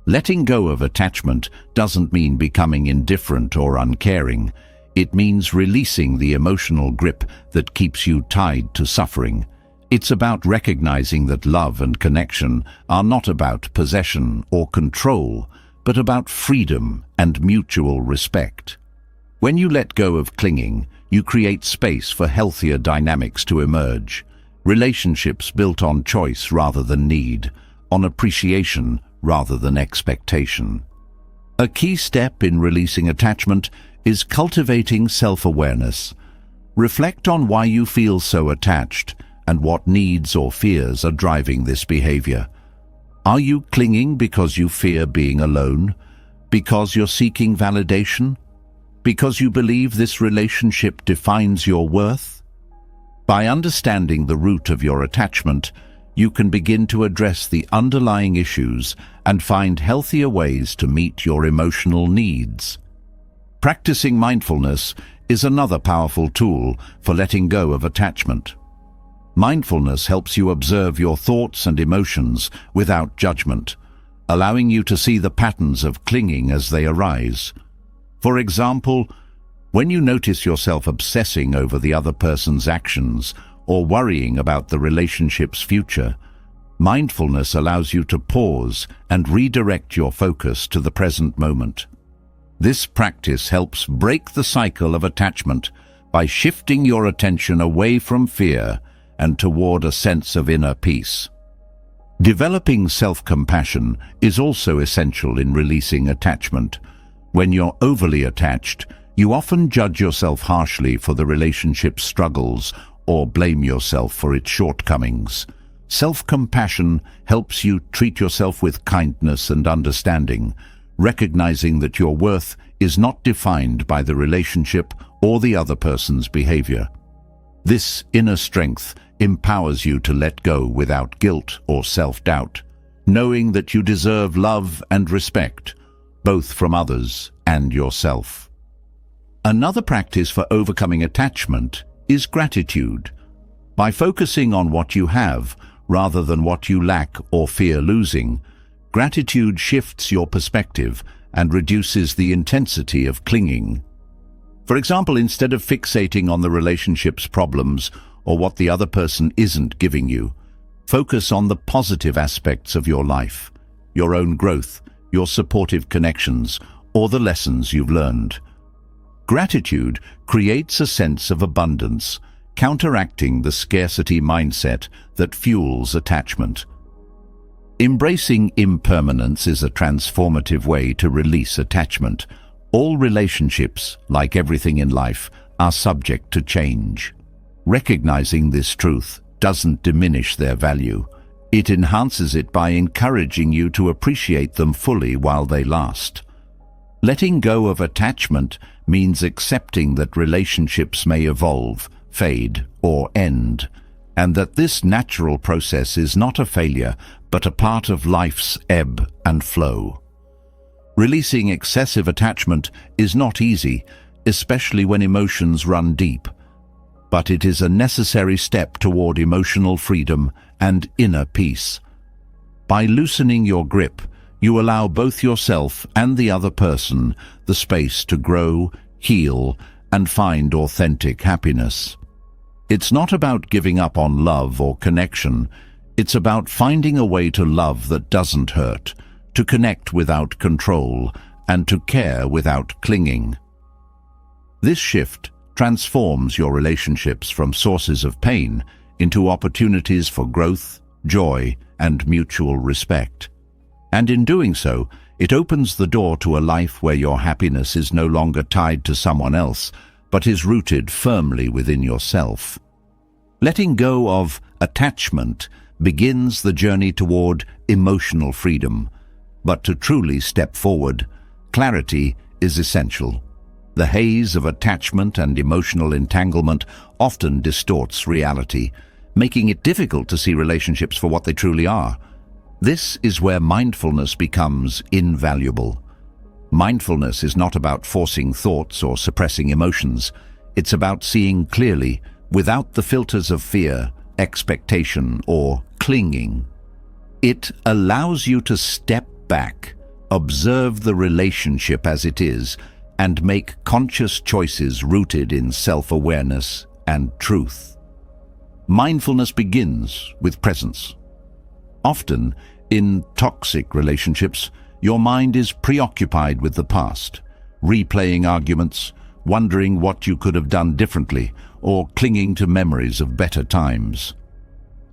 Letting go of attachment doesn't mean becoming indifferent or uncaring. It means releasing the emotional grip that keeps you tied to suffering. It's about recognizing that love and connection are not about possession or control, but about freedom and mutual respect. When you let go of clinging, you create space for healthier dynamics to emerge. Relationships built on choice rather than need, on appreciation rather than expectation. A key step in releasing attachment is cultivating self-awareness. Reflect on why you feel so attached and what needs or fears are driving this behavior. Are you clinging because you fear being alone? Because you're seeking validation? Because you believe this relationship defines your worth? By understanding the root of your attachment, you can begin to address the underlying issues and find healthier ways to meet your emotional needs. Practicing mindfulness is another powerful tool for letting go of attachment. Mindfulness helps you observe your thoughts and emotions without judgment, allowing you to see the patterns of clinging as they arise. For example, when you notice yourself obsessing over the other person's actions or worrying about the relationship's future, mindfulness allows you to pause and redirect your focus to the present moment. This practice helps break the cycle of attachment by shifting your attention away from fear and toward a sense of inner peace. Developing self-compassion is also essential in releasing attachment. When you're overly attached, you often judge yourself harshly for the relationship's struggles or blame yourself for its shortcomings. Self-compassion helps you treat yourself with kindness and understanding, recognizing that your worth is not defined by the relationship or the other person's behavior. This inner strength empowers you to let go without guilt or self-doubt, knowing that you deserve love and respect, both from others and yourself. Another practice for overcoming attachment is gratitude. By focusing on what you have rather than what you lack or fear losing, gratitude shifts your perspective and reduces the intensity of clinging. For example, instead of fixating on the relationship's problems or what the other person isn't giving you, focus on the positive aspects of your life, your own growth, your supportive connections, or the lessons you've learned. Gratitude creates a sense of abundance, counteracting the scarcity mindset that fuels attachment. Embracing impermanence is a transformative way to release attachment. All relationships, like everything in life, are subject to change. Recognizing this truth doesn't diminish their value. It enhances it by encouraging you to appreciate them fully while they last. Letting go of attachment means accepting that relationships may evolve, fade, or end, and that this natural process is not a failure, but a part of life's ebb and flow. Releasing excessive attachment is not easy, especially when emotions run deep, but it is a necessary step toward emotional freedom and inner peace. By loosening your grip, you allow both yourself and the other person the space to grow, heal, and find authentic happiness. It's not about giving up on love or connection. It's about finding a way to love that doesn't hurt, to connect without control, and to care without clinging. This shift transforms your relationships from sources of pain into opportunities for growth, joy, and mutual respect. And in doing so, it opens the door to a life where your happiness is no longer tied to someone else, but is rooted firmly within yourself. Letting go of attachment begins the journey toward emotional freedom. But to truly step forward, clarity is essential. The haze of attachment and emotional entanglement often distorts reality, making it difficult to see relationships for what they truly are. This is where mindfulness becomes invaluable. Mindfulness is not about forcing thoughts or suppressing emotions. It's about seeing clearly, without the filters of fear, expectation, or clinging. It allows you to step back, observe the relationship as it is, and make conscious choices rooted in self-awareness and truth. Mindfulness begins with presence. Often, in toxic relationships, your mind is preoccupied with the past, replaying arguments, wondering what you could have done differently, or clinging to memories of better times.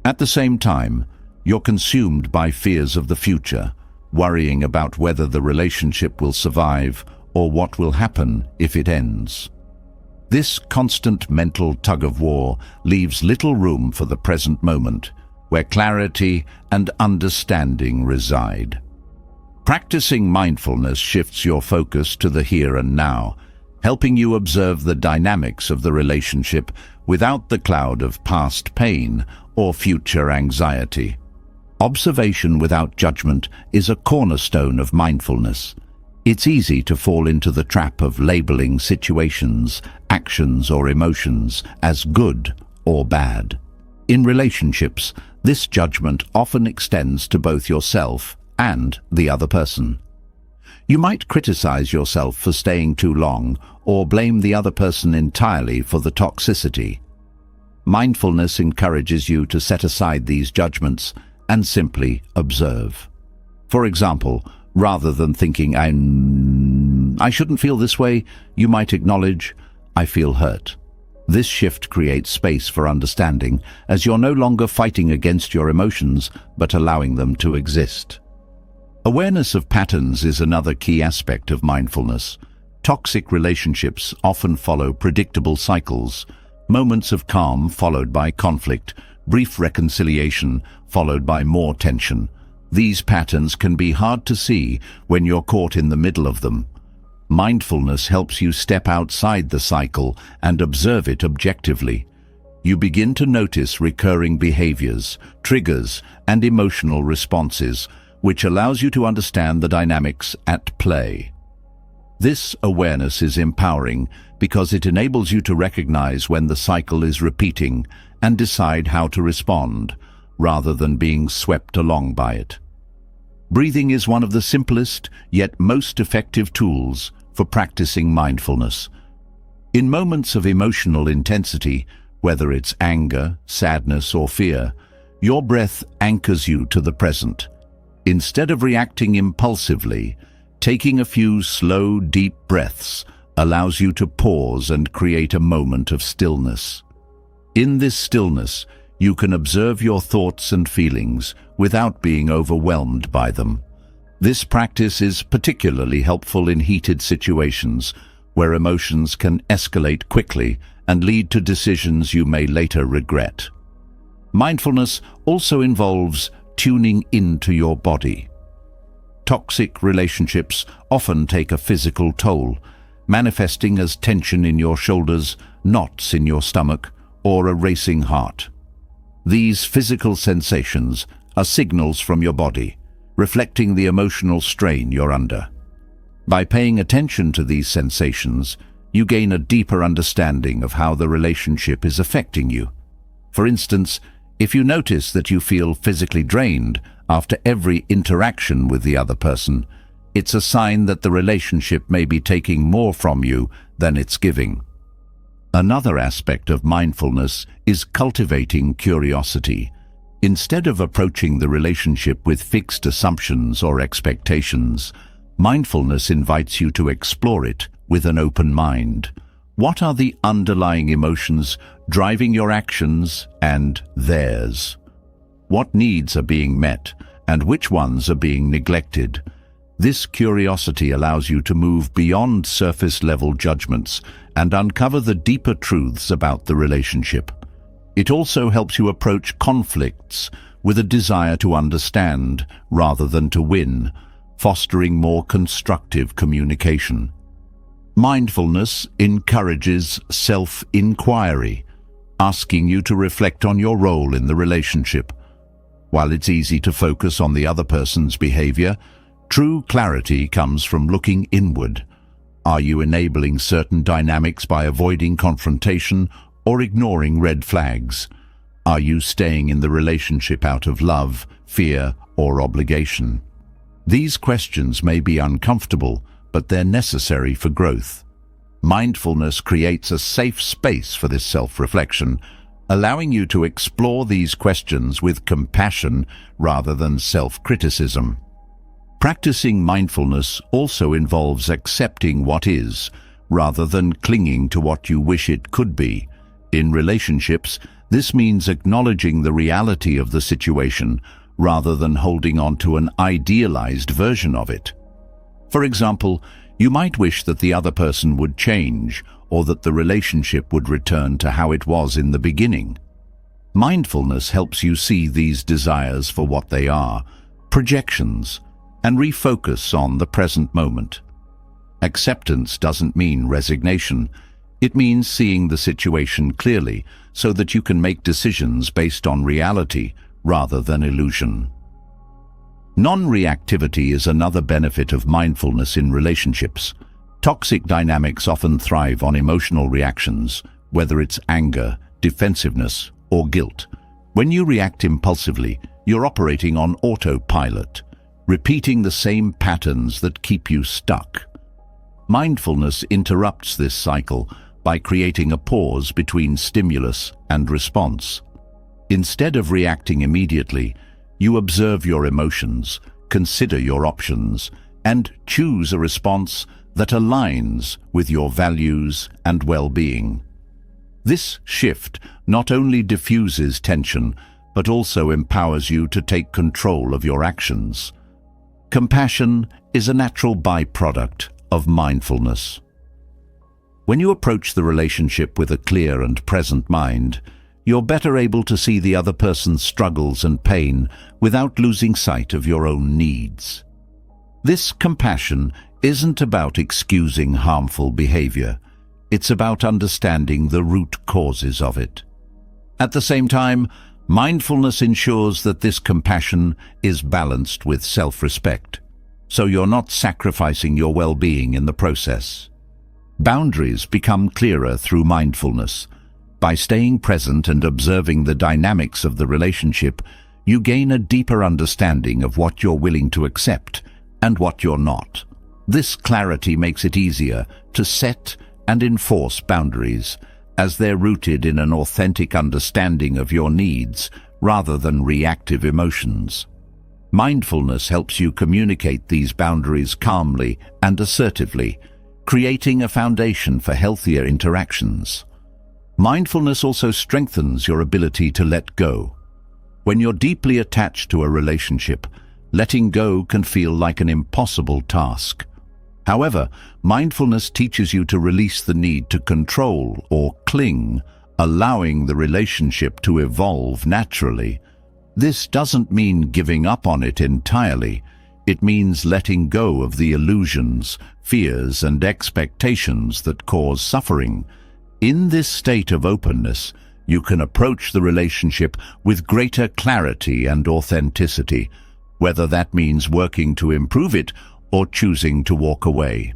At the same time, you're consumed by fears of the future, worrying about whether the relationship will survive or what will happen if it ends. This constant mental tug-of-war leaves little room for the present moment, where clarity and understanding reside. Practicing mindfulness shifts your focus to the here and now, helping you observe the dynamics of the relationship without the cloud of past pain or future anxiety. Observation without judgment is a cornerstone of mindfulness. It's easy to fall into the trap of labeling situations, actions, or emotions as good or bad. In relationships, this judgment often extends to both yourself and the other person. You might criticize yourself for staying too long or blame the other person entirely for the toxicity. Mindfulness encourages you to set aside these judgments and simply observe. For example, rather than thinking, I shouldn't feel this way, you might acknowledge, I feel hurt. This shift creates space for understanding, as you're no longer fighting against your emotions, but allowing them to exist. Awareness of patterns is another key aspect of mindfulness. Toxic relationships often follow predictable cycles, moments of calm followed by conflict, brief reconciliation followed by more tension. These patterns can be hard to see when you're caught in the middle of them. Mindfulness helps you step outside the cycle and observe it objectively. You begin to notice recurring behaviors, triggers, and emotional responses, which allows you to understand the dynamics at play. This awareness is empowering because it enables you to recognize when the cycle is repeating and decide how to respond, rather than being swept along by it. Breathing is one of the simplest yet most effective tools for practicing mindfulness. In moments of emotional intensity, whether it's anger, sadness, or fear, your breath anchors you to the present. Instead of reacting impulsively, taking a few slow, deep breaths allows you to pause and create a moment of stillness. In this stillness, you can observe your thoughts and feelings without being overwhelmed by them. This practice is particularly helpful in heated situations where emotions can escalate quickly and lead to decisions you may later regret. Mindfulness also involves tuning into your body. Toxic relationships often take a physical toll, manifesting as tension in your shoulders, knots in your stomach, or a racing heart. These physical sensations are signals from your body, reflecting the emotional strain you're under. By paying attention to these sensations, you gain a deeper understanding of how the relationship is affecting you. For instance, if you notice that you feel physically drained after every interaction with the other person, it's a sign that the relationship may be taking more from you than it's giving. Another aspect of mindfulness is cultivating curiosity. Instead of approaching the relationship with fixed assumptions or expectations, mindfulness invites you to explore it with an open mind. What are the underlying emotions driving your actions and theirs? What needs are being met and which ones are being neglected? This curiosity allows you to move beyond surface-level judgments and uncover the deeper truths about the relationship. It also helps you approach conflicts with a desire to understand rather than to win, fostering more constructive communication. Mindfulness encourages self-inquiry, asking you to reflect on your role in the relationship. While it's easy to focus on the other person's behavior, true clarity comes from looking inward. Are you enabling certain dynamics by avoiding confrontation or ignoring red flags? Are you staying in the relationship out of love, fear, or obligation? These questions may be uncomfortable, but they're necessary for growth. Mindfulness creates a safe space for this self-reflection, allowing you to explore these questions with compassion rather than self-criticism. Practicing mindfulness also involves accepting what is, rather than clinging to what you wish it could be. In relationships, this means acknowledging the reality of the situation, rather than holding on to an idealized version of it. For example, you might wish that the other person would change, or that the relationship would return to how it was in the beginning. Mindfulness helps you see these desires for what they are, projections, and refocus on the present moment. Acceptance doesn't mean resignation. It means seeing the situation clearly so that you can make decisions based on reality rather than illusion. Non-reactivity is another benefit of mindfulness in relationships. Toxic dynamics often thrive on emotional reactions, whether it's anger, defensiveness, or guilt. When you react impulsively, you're operating on autopilot, repeating the same patterns that keep you stuck. Mindfulness interrupts this cycle by creating a pause between stimulus and response. Instead of reacting immediately, you observe your emotions, consider your options, and choose a response that aligns with your values and well-being. This shift not only diffuses tension, but also empowers you to take control of your actions. Compassion is a natural byproduct of mindfulness. When you approach the relationship with a clear and present mind, you're better able to see the other person's struggles and pain without losing sight of your own needs. This compassion isn't about excusing harmful behavior. It's about understanding the root causes of it. At the same time, mindfulness ensures that this compassion is balanced with self-respect, so you're not sacrificing your well-being in the process. Boundaries become clearer through mindfulness. By staying present and observing the dynamics of the relationship, you gain a deeper understanding of what you're willing to accept and what you're not. This clarity makes it easier to set and enforce boundaries, as they're rooted in an authentic understanding of your needs rather than reactive emotions. Mindfulness helps you communicate these boundaries calmly and assertively, creating a foundation for healthier interactions. Mindfulness also strengthens your ability to let go. When you're deeply attached to a relationship, letting go can feel like an impossible task. However, mindfulness teaches you to release the need to control or cling, allowing the relationship to evolve naturally. This doesn't mean giving up on it entirely. It means letting go of the illusions, fears, and expectations that cause suffering. In this state of openness, you can approach the relationship with greater clarity and authenticity, whether that means working to improve it or choosing to walk away.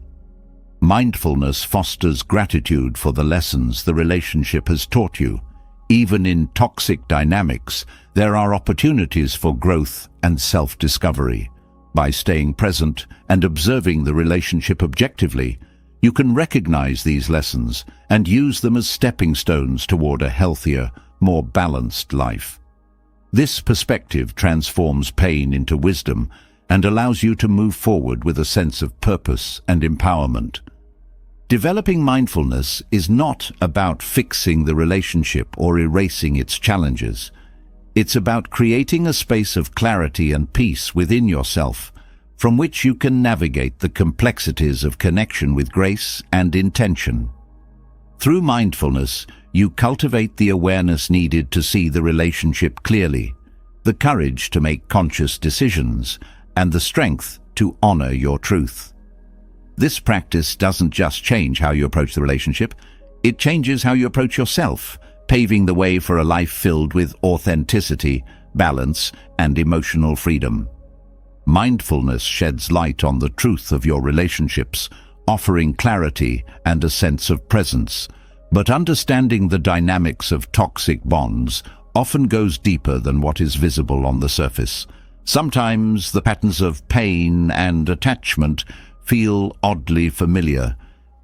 Mindfulness fosters gratitude for the lessons the relationship has taught you. Even in toxic dynamics, there are opportunities for growth and self-discovery. By staying present and observing the relationship objectively, you can recognize these lessons and use them as stepping stones toward a healthier, more balanced life. This perspective transforms pain into wisdom and allows you to move forward with a sense of purpose and empowerment. Developing mindfulness is not about fixing the relationship or erasing its challenges. It's about creating a space of clarity and peace within yourself, from which you can navigate the complexities of connection with grace and intention. Through mindfulness, you cultivate the awareness needed to see the relationship clearly, the courage to make conscious decisions, and the strength to honor your truth. This practice doesn't just change how you approach the relationship, it changes how you approach yourself, paving the way for a life filled with authenticity, balance, and emotional freedom. Mindfulness sheds light on the truth of your relationships, offering clarity and a sense of presence. But understanding the dynamics of toxic bonds often goes deeper than what is visible on the surface. Sometimes the patterns of pain and attachment feel oddly familiar,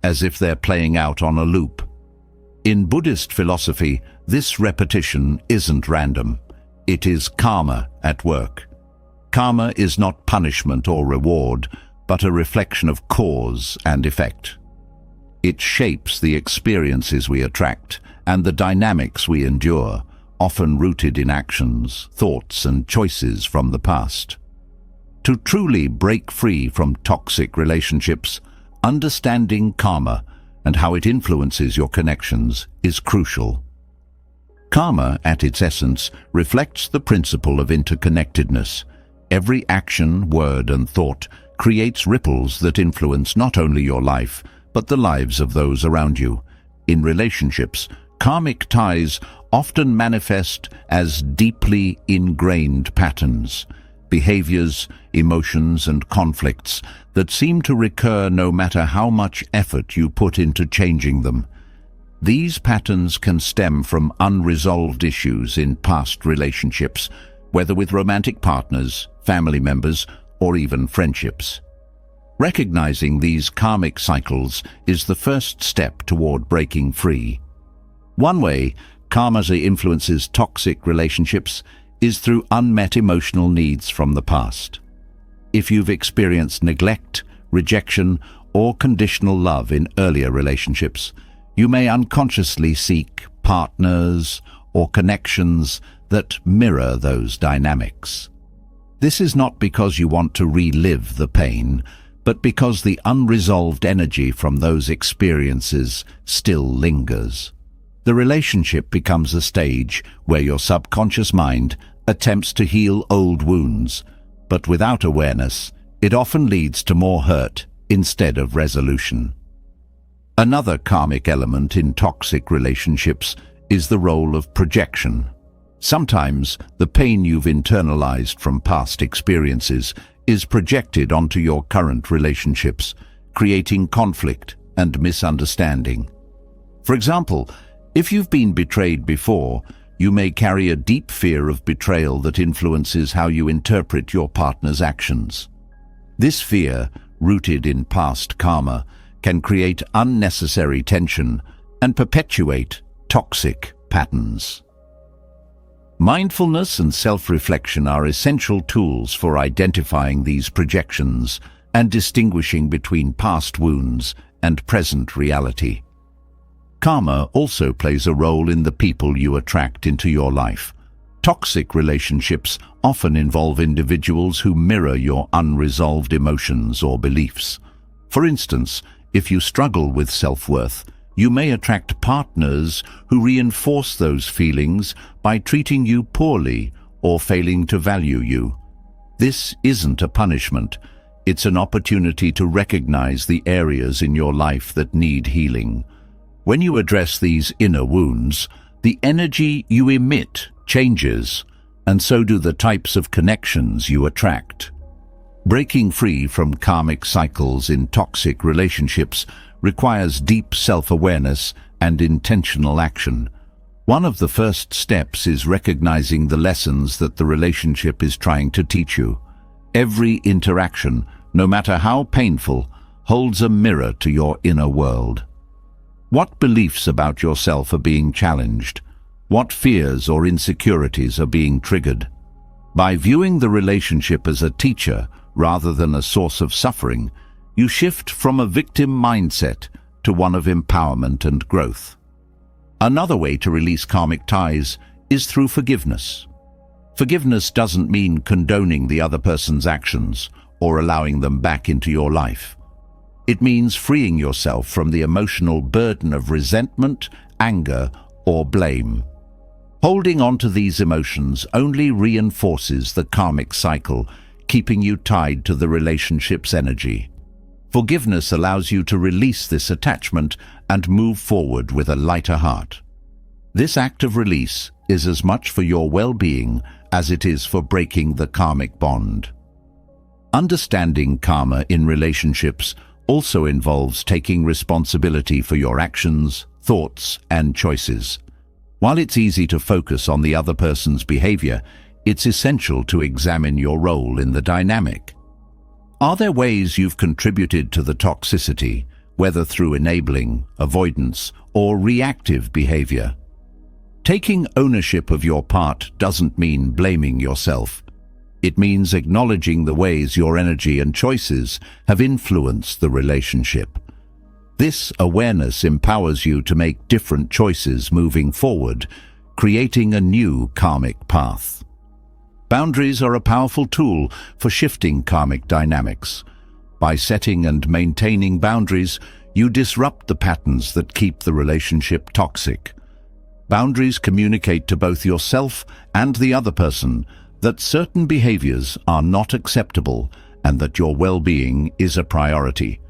as if they're playing out on a loop. In Buddhist philosophy, this repetition isn't random. It is karma at work. Karma is not punishment or reward, but a reflection of cause and effect. It shapes the experiences we attract and the dynamics we endure, often rooted in actions, thoughts, and choices from the past. To truly break free from toxic relationships, understanding karma and how it influences your connections is crucial. Karma, at its essence, reflects the principle of interconnectedness. Every action, word, and thought creates ripples that influence not only your life, but the lives of those around you. In relationships, karmic ties often manifest as deeply ingrained patterns, behaviors, emotions, and conflicts that seem to recur no matter how much effort you put into changing them. These patterns can stem from unresolved issues in past relationships, whether with romantic partners, family members, or even friendships. Recognizing these karmic cycles is the first step toward breaking free. One way karma influences toxic relationships is through unmet emotional needs from the past. If you've experienced neglect, rejection, or conditional love in earlier relationships, you may unconsciously seek partners or connections that mirror those dynamics. This is not because you want to relive the pain, but because the unresolved energy from those experiences still lingers. The relationship becomes a stage where your subconscious mind attempts to heal old wounds, but without awareness, it often leads to more hurt instead of resolution. Another karmic element in toxic relationships is the role of projection. Sometimes the pain you've internalized from past experiences is projected onto your current relationships, creating conflict and misunderstanding. For example, if you've been betrayed before, you may carry a deep fear of betrayal that influences how you interpret your partner's actions. This fear, rooted in past karma, can create unnecessary tension and perpetuate toxic patterns. Mindfulness and self-reflection are essential tools for identifying these projections and distinguishing between past wounds and present reality. Karma also plays a role in the people you attract into your life. Toxic relationships often involve individuals who mirror your unresolved emotions or beliefs. For instance, if you struggle with self-worth, you may attract partners who reinforce those feelings by treating you poorly or failing to value you. This isn't a punishment. It's an opportunity to recognize the areas in your life that need healing. When you address these inner wounds, the energy you emit changes, and so do the types of connections you attract. Breaking free from karmic cycles in toxic relationships requires deep self-awareness and intentional action. One of the first steps is recognizing the lessons that the relationship is trying to teach you. Every interaction, no matter how painful, holds a mirror to your inner world. What beliefs about yourself are being challenged? What fears or insecurities are being triggered? By viewing the relationship as a teacher rather than a source of suffering, you shift from a victim mindset to one of empowerment and growth. Another way to release karmic ties is through forgiveness. Forgiveness doesn't mean condoning the other person's actions or allowing them back into your life. It means freeing yourself from the emotional burden of resentment, anger, or blame. Holding on to these emotions only reinforces the karmic cycle, keeping you tied to the relationship's energy. Forgiveness allows you to release this attachment and move forward with a lighter heart. This act of release is as much for your well-being as it is for breaking the karmic bond. Understanding karma in relationships also involves taking responsibility for your actions, thoughts, and choices. While it's easy to focus on the other person's behavior, it's essential to examine your role in the dynamic. Are there ways you've contributed to the toxicity, whether through enabling, avoidance, or reactive behavior? Taking ownership of your part doesn't mean blaming yourself. It means acknowledging the ways your energy and choices have influenced the relationship. This awareness empowers you to make different choices moving forward, creating a new karmic path. Boundaries are a powerful tool for shifting karmic dynamics. By setting and maintaining boundaries, you disrupt the patterns that keep the relationship toxic. Boundaries communicate to both yourself and the other person that certain behaviors are not acceptable and that your well-being is a priority.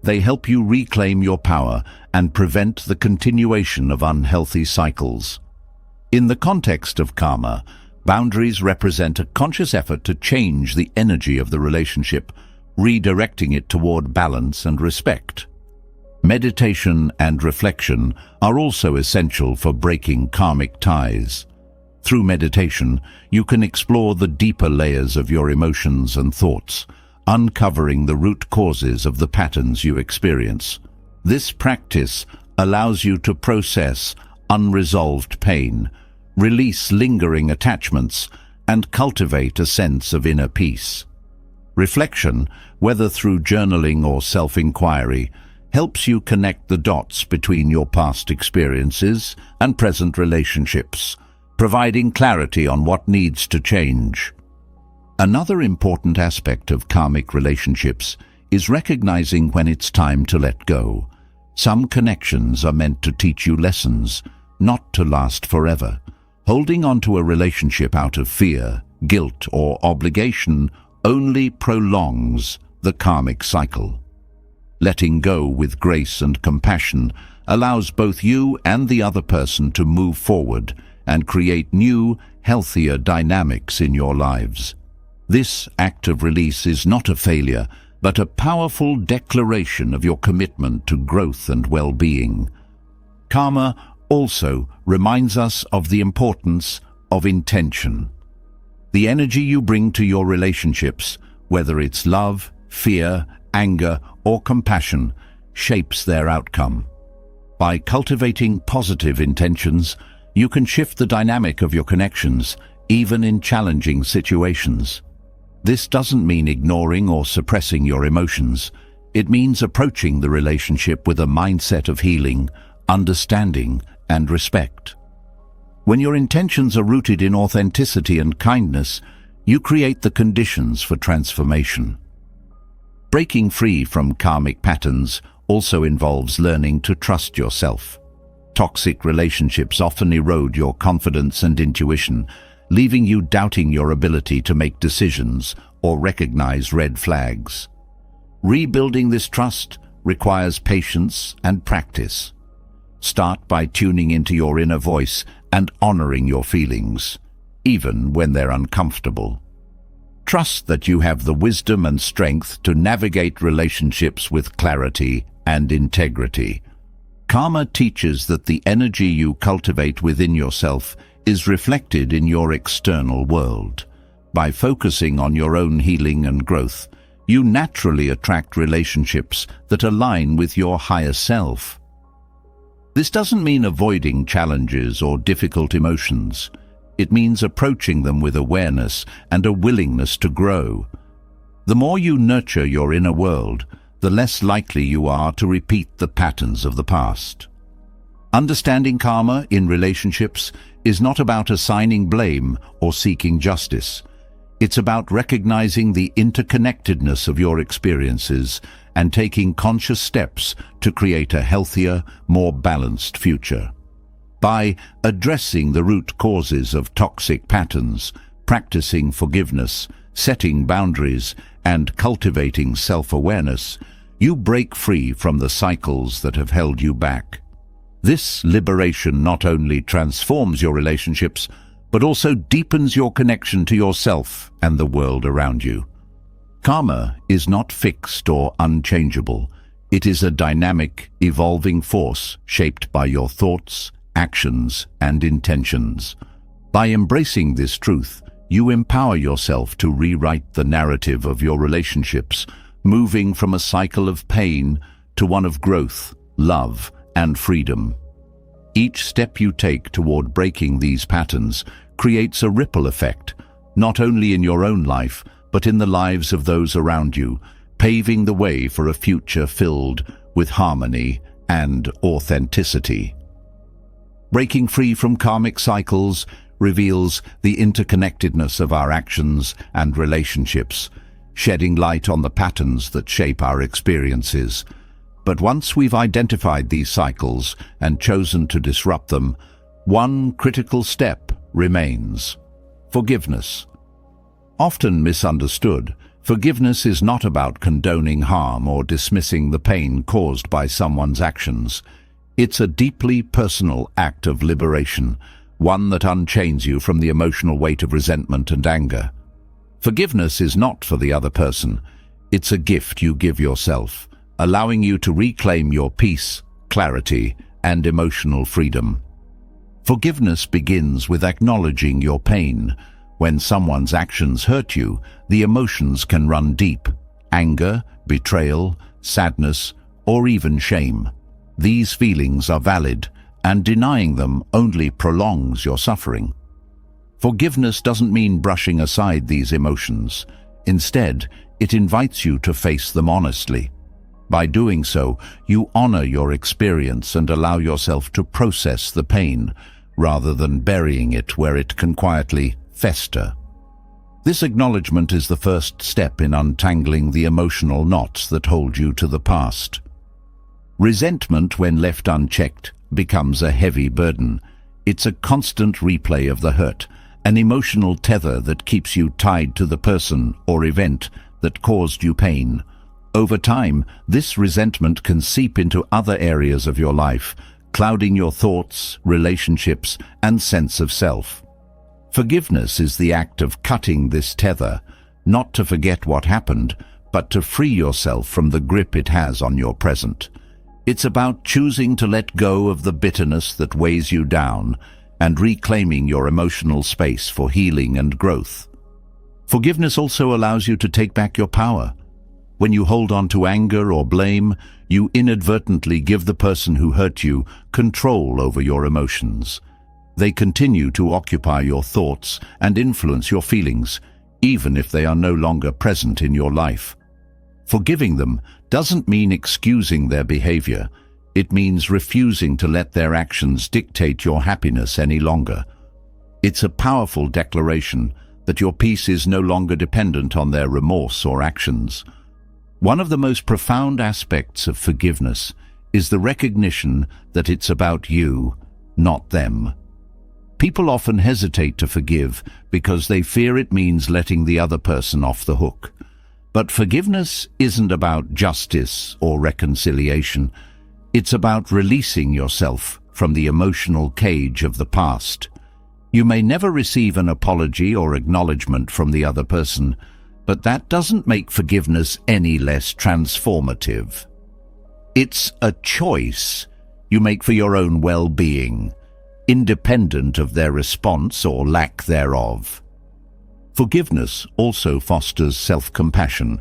They help you reclaim your power and prevent the continuation of unhealthy cycles. In the context of karma, boundaries represent a conscious effort to change the energy of the relationship, redirecting it toward balance and respect. Meditation and reflection are also essential for breaking karmic ties. Through meditation, you can explore the deeper layers of your emotions and thoughts, uncovering the root causes of the patterns you experience. This practice allows you to process unresolved pain, release lingering attachments, and cultivate a sense of inner peace. Reflection, whether through journaling or self-inquiry, helps you connect the dots between your past experiences and present relationships, providing clarity on what needs to change. Another important aspect of karmic relationships is recognizing when it's time to let go. Some connections are meant to teach you lessons, not to last forever. Holding on to a relationship out of fear, guilt, or obligation only prolongs the karmic cycle. Letting go with grace and compassion allows both you and the other person to move forward and create new, healthier dynamics in your lives. This act of release is not a failure, but a powerful declaration of your commitment to growth and well-being. Karma also reminds us of the importance of intention. The energy you bring to your relationships, whether it's love, fear, anger, or compassion, shapes their outcome. By cultivating positive intentions, you can shift the dynamic of your connections, even in challenging situations. This doesn't mean ignoring or suppressing your emotions. It means approaching the relationship with a mindset of healing, understanding, and respect. When your intentions are rooted in authenticity and kindness, you create the conditions for transformation. Breaking free from karmic patterns also involves learning to trust yourself. Toxic relationships often erode your confidence and intuition, leaving you doubting your ability to make decisions or recognize red flags. Rebuilding this trust requires patience and practice. Start by tuning into your inner voice and honoring your feelings, even when they're uncomfortable. Trust that you have the wisdom and strength to navigate relationships with clarity and integrity. Karma teaches that the energy you cultivate within yourself is reflected in your external world. By focusing on your own healing and growth, you naturally attract relationships that align with your higher self. This doesn't mean avoiding challenges or difficult emotions. It means approaching them with awareness and a willingness to grow. The more you nurture your inner world, the less likely you are to repeat the patterns of the past. Understanding karma in relationships is not about assigning blame or seeking justice. It's about recognizing the interconnectedness of your experiences and taking conscious steps to create a healthier, more balanced future. By addressing the root causes of toxic patterns, practicing forgiveness, setting boundaries, and cultivating self-awareness, you break free from the cycles that have held you back. This liberation not only transforms your relationships, but also deepens your connection to yourself and the world around you. Karma is not fixed or unchangeable. It is a dynamic, evolving force shaped by your thoughts, actions, and intentions. By embracing this truth, you empower yourself to rewrite the narrative of your relationships, moving from a cycle of pain to one of growth, love, and freedom. Each step you take toward breaking these patterns creates a ripple effect, not only in your own life, but in the lives of those around you, paving the way for a future filled with harmony and authenticity. Breaking free from karmic cycles reveals the interconnectedness of our actions and relationships, shedding light on the patterns that shape our experiences. But once we've identified these cycles and chosen to disrupt them, one critical step remains: forgiveness. Often misunderstood, forgiveness is not about condoning harm or dismissing the pain caused by someone's actions. It's a deeply personal act of liberation, one that unchains you from the emotional weight of resentment and anger. Forgiveness is not for the other person. It's a gift you give yourself, allowing you to reclaim your peace, clarity, and emotional freedom. Forgiveness begins with acknowledging your pain. When someone's actions hurt you, the emotions can run deep: anger, betrayal, sadness, or even shame. These feelings are valid, and denying them only prolongs your suffering. Forgiveness doesn't mean brushing aside these emotions. Instead, it invites you to face them honestly. By doing so, you honor your experience and allow yourself to process the pain, rather than burying it where it can quietly fester. This acknowledgement is the first step in untangling the emotional knots that hold you to the past. Resentment, when left unchecked, becomes a heavy burden. It's a constant replay of the hurt, an emotional tether that keeps you tied to the person or event that caused you pain. Over time, this resentment can seep into other areas of your life, clouding your thoughts, relationships, and sense of self. Forgiveness is the act of cutting this tether, not to forget what happened, but to free yourself from the grip it has on your present. It's about choosing to let go of the bitterness that weighs you down and reclaiming your emotional space for healing and growth. Forgiveness also allows you to take back your power. When you hold on to anger or blame, you inadvertently give the person who hurt you control over your emotions. They continue to occupy your thoughts and influence your feelings, even if they are no longer present in your life. Forgiving them doesn't mean excusing their behavior. It means refusing to let their actions dictate your happiness any longer. It's a powerful declaration that your peace is no longer dependent on their remorse or actions. One of the most profound aspects of forgiveness is the recognition that it's about you, not them. People often hesitate to forgive because they fear it means letting the other person off the hook. But forgiveness isn't about justice or reconciliation. It's about releasing yourself from the emotional cage of the past. You may never receive an apology or acknowledgement from the other person, but that doesn't make forgiveness any less transformative. It's a choice you make for your own well-being, independent of their response or lack thereof. Forgiveness also fosters self-compassion.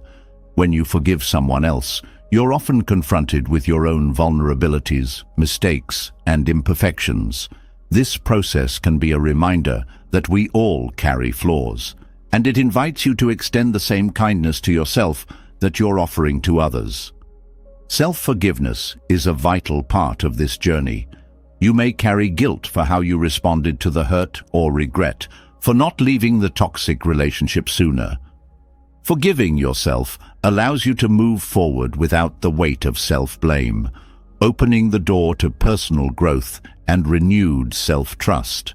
When you forgive someone else, you're often confronted with your own vulnerabilities, mistakes, and imperfections. This process can be a reminder that we all carry flaws, and it invites you to extend the same kindness to yourself that you're offering to others. Self-forgiveness is a vital part of this journey. You may carry guilt for how you responded to the hurt or regret for not leaving the toxic relationship sooner. Forgiving yourself allows you to move forward without the weight of self-blame, opening the door to personal growth and renewed self-trust.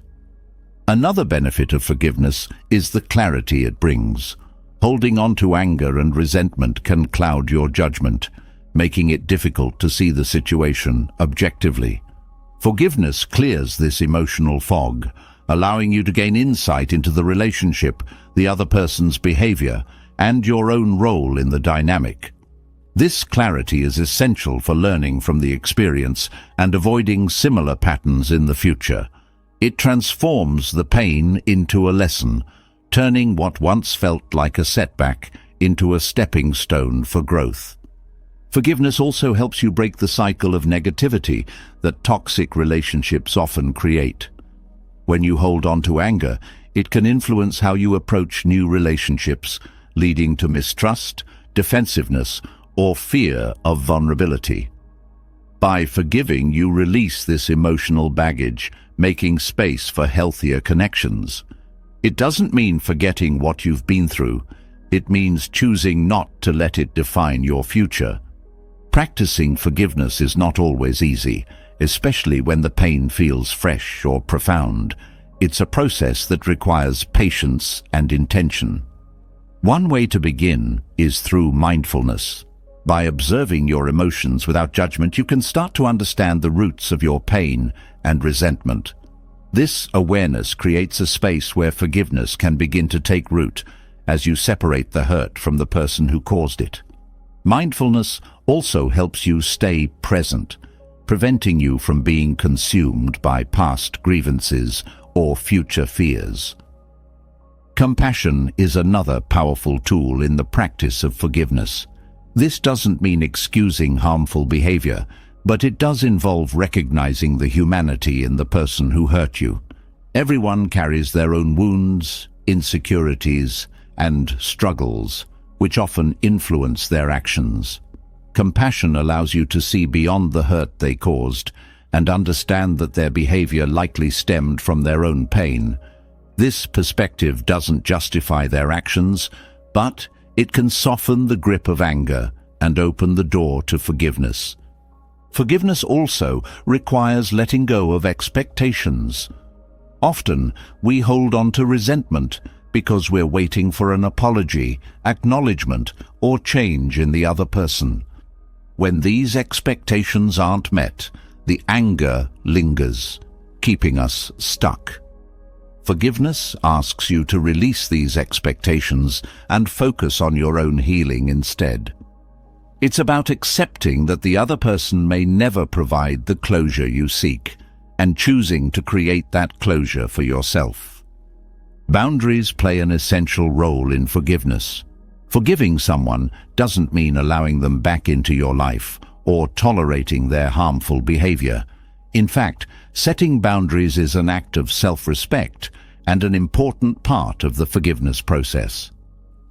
Another benefit of forgiveness is the clarity it brings. Holding on to anger and resentment can cloud your judgment, making it difficult to see the situation objectively. Forgiveness clears this emotional fog, allowing you to gain insight into the relationship, the other person's behavior, and your own role in the dynamic. This clarity is essential for learning from the experience and avoiding similar patterns in the future. It transforms the pain into a lesson, turning what once felt like a setback into a stepping stone for growth. Forgiveness also helps you break the cycle of negativity that toxic relationships often create. When you hold on to anger, it can influence how you approach new relationships, leading to mistrust, defensiveness, or fear of vulnerability. By forgiving, you release this emotional baggage, making space for healthier connections. It doesn't mean forgetting what you've been through. It means choosing not to let it define your future. Practicing forgiveness is not always easy, especially when the pain feels fresh or profound. It's a process that requires patience and intention. One way to begin is through mindfulness. By observing your emotions without judgment, you can start to understand the roots of your pain and resentment. This awareness creates a space where forgiveness can begin to take root as you separate the hurt from the person who caused it. Mindfulness also helps you stay present, preventing you from being consumed by past grievances or future fears. Compassion is another powerful tool in the practice of forgiveness. This doesn't mean excusing harmful behavior, but it does involve recognizing the humanity in the person who hurt you. Everyone carries their own wounds, insecurities, and struggles, which often influence their actions. Compassion allows you to see beyond the hurt they caused and understand that their behavior likely stemmed from their own pain. This perspective doesn't justify their actions, but it can soften the grip of anger and open the door to forgiveness. Forgiveness also requires letting go of expectations. Often, we hold on to resentment because we're waiting for an apology, acknowledgement, or change in the other person. When these expectations aren't met, the anger lingers, keeping us stuck. Forgiveness asks you to release these expectations and focus on your own healing instead. It's about accepting that the other person may never provide the closure you seek, and choosing to create that closure for yourself. Boundaries play an essential role in forgiveness. Forgiving someone doesn't mean allowing them back into your life or tolerating their harmful behavior. In fact, setting boundaries is an act of self-respect and an important part of the forgiveness process.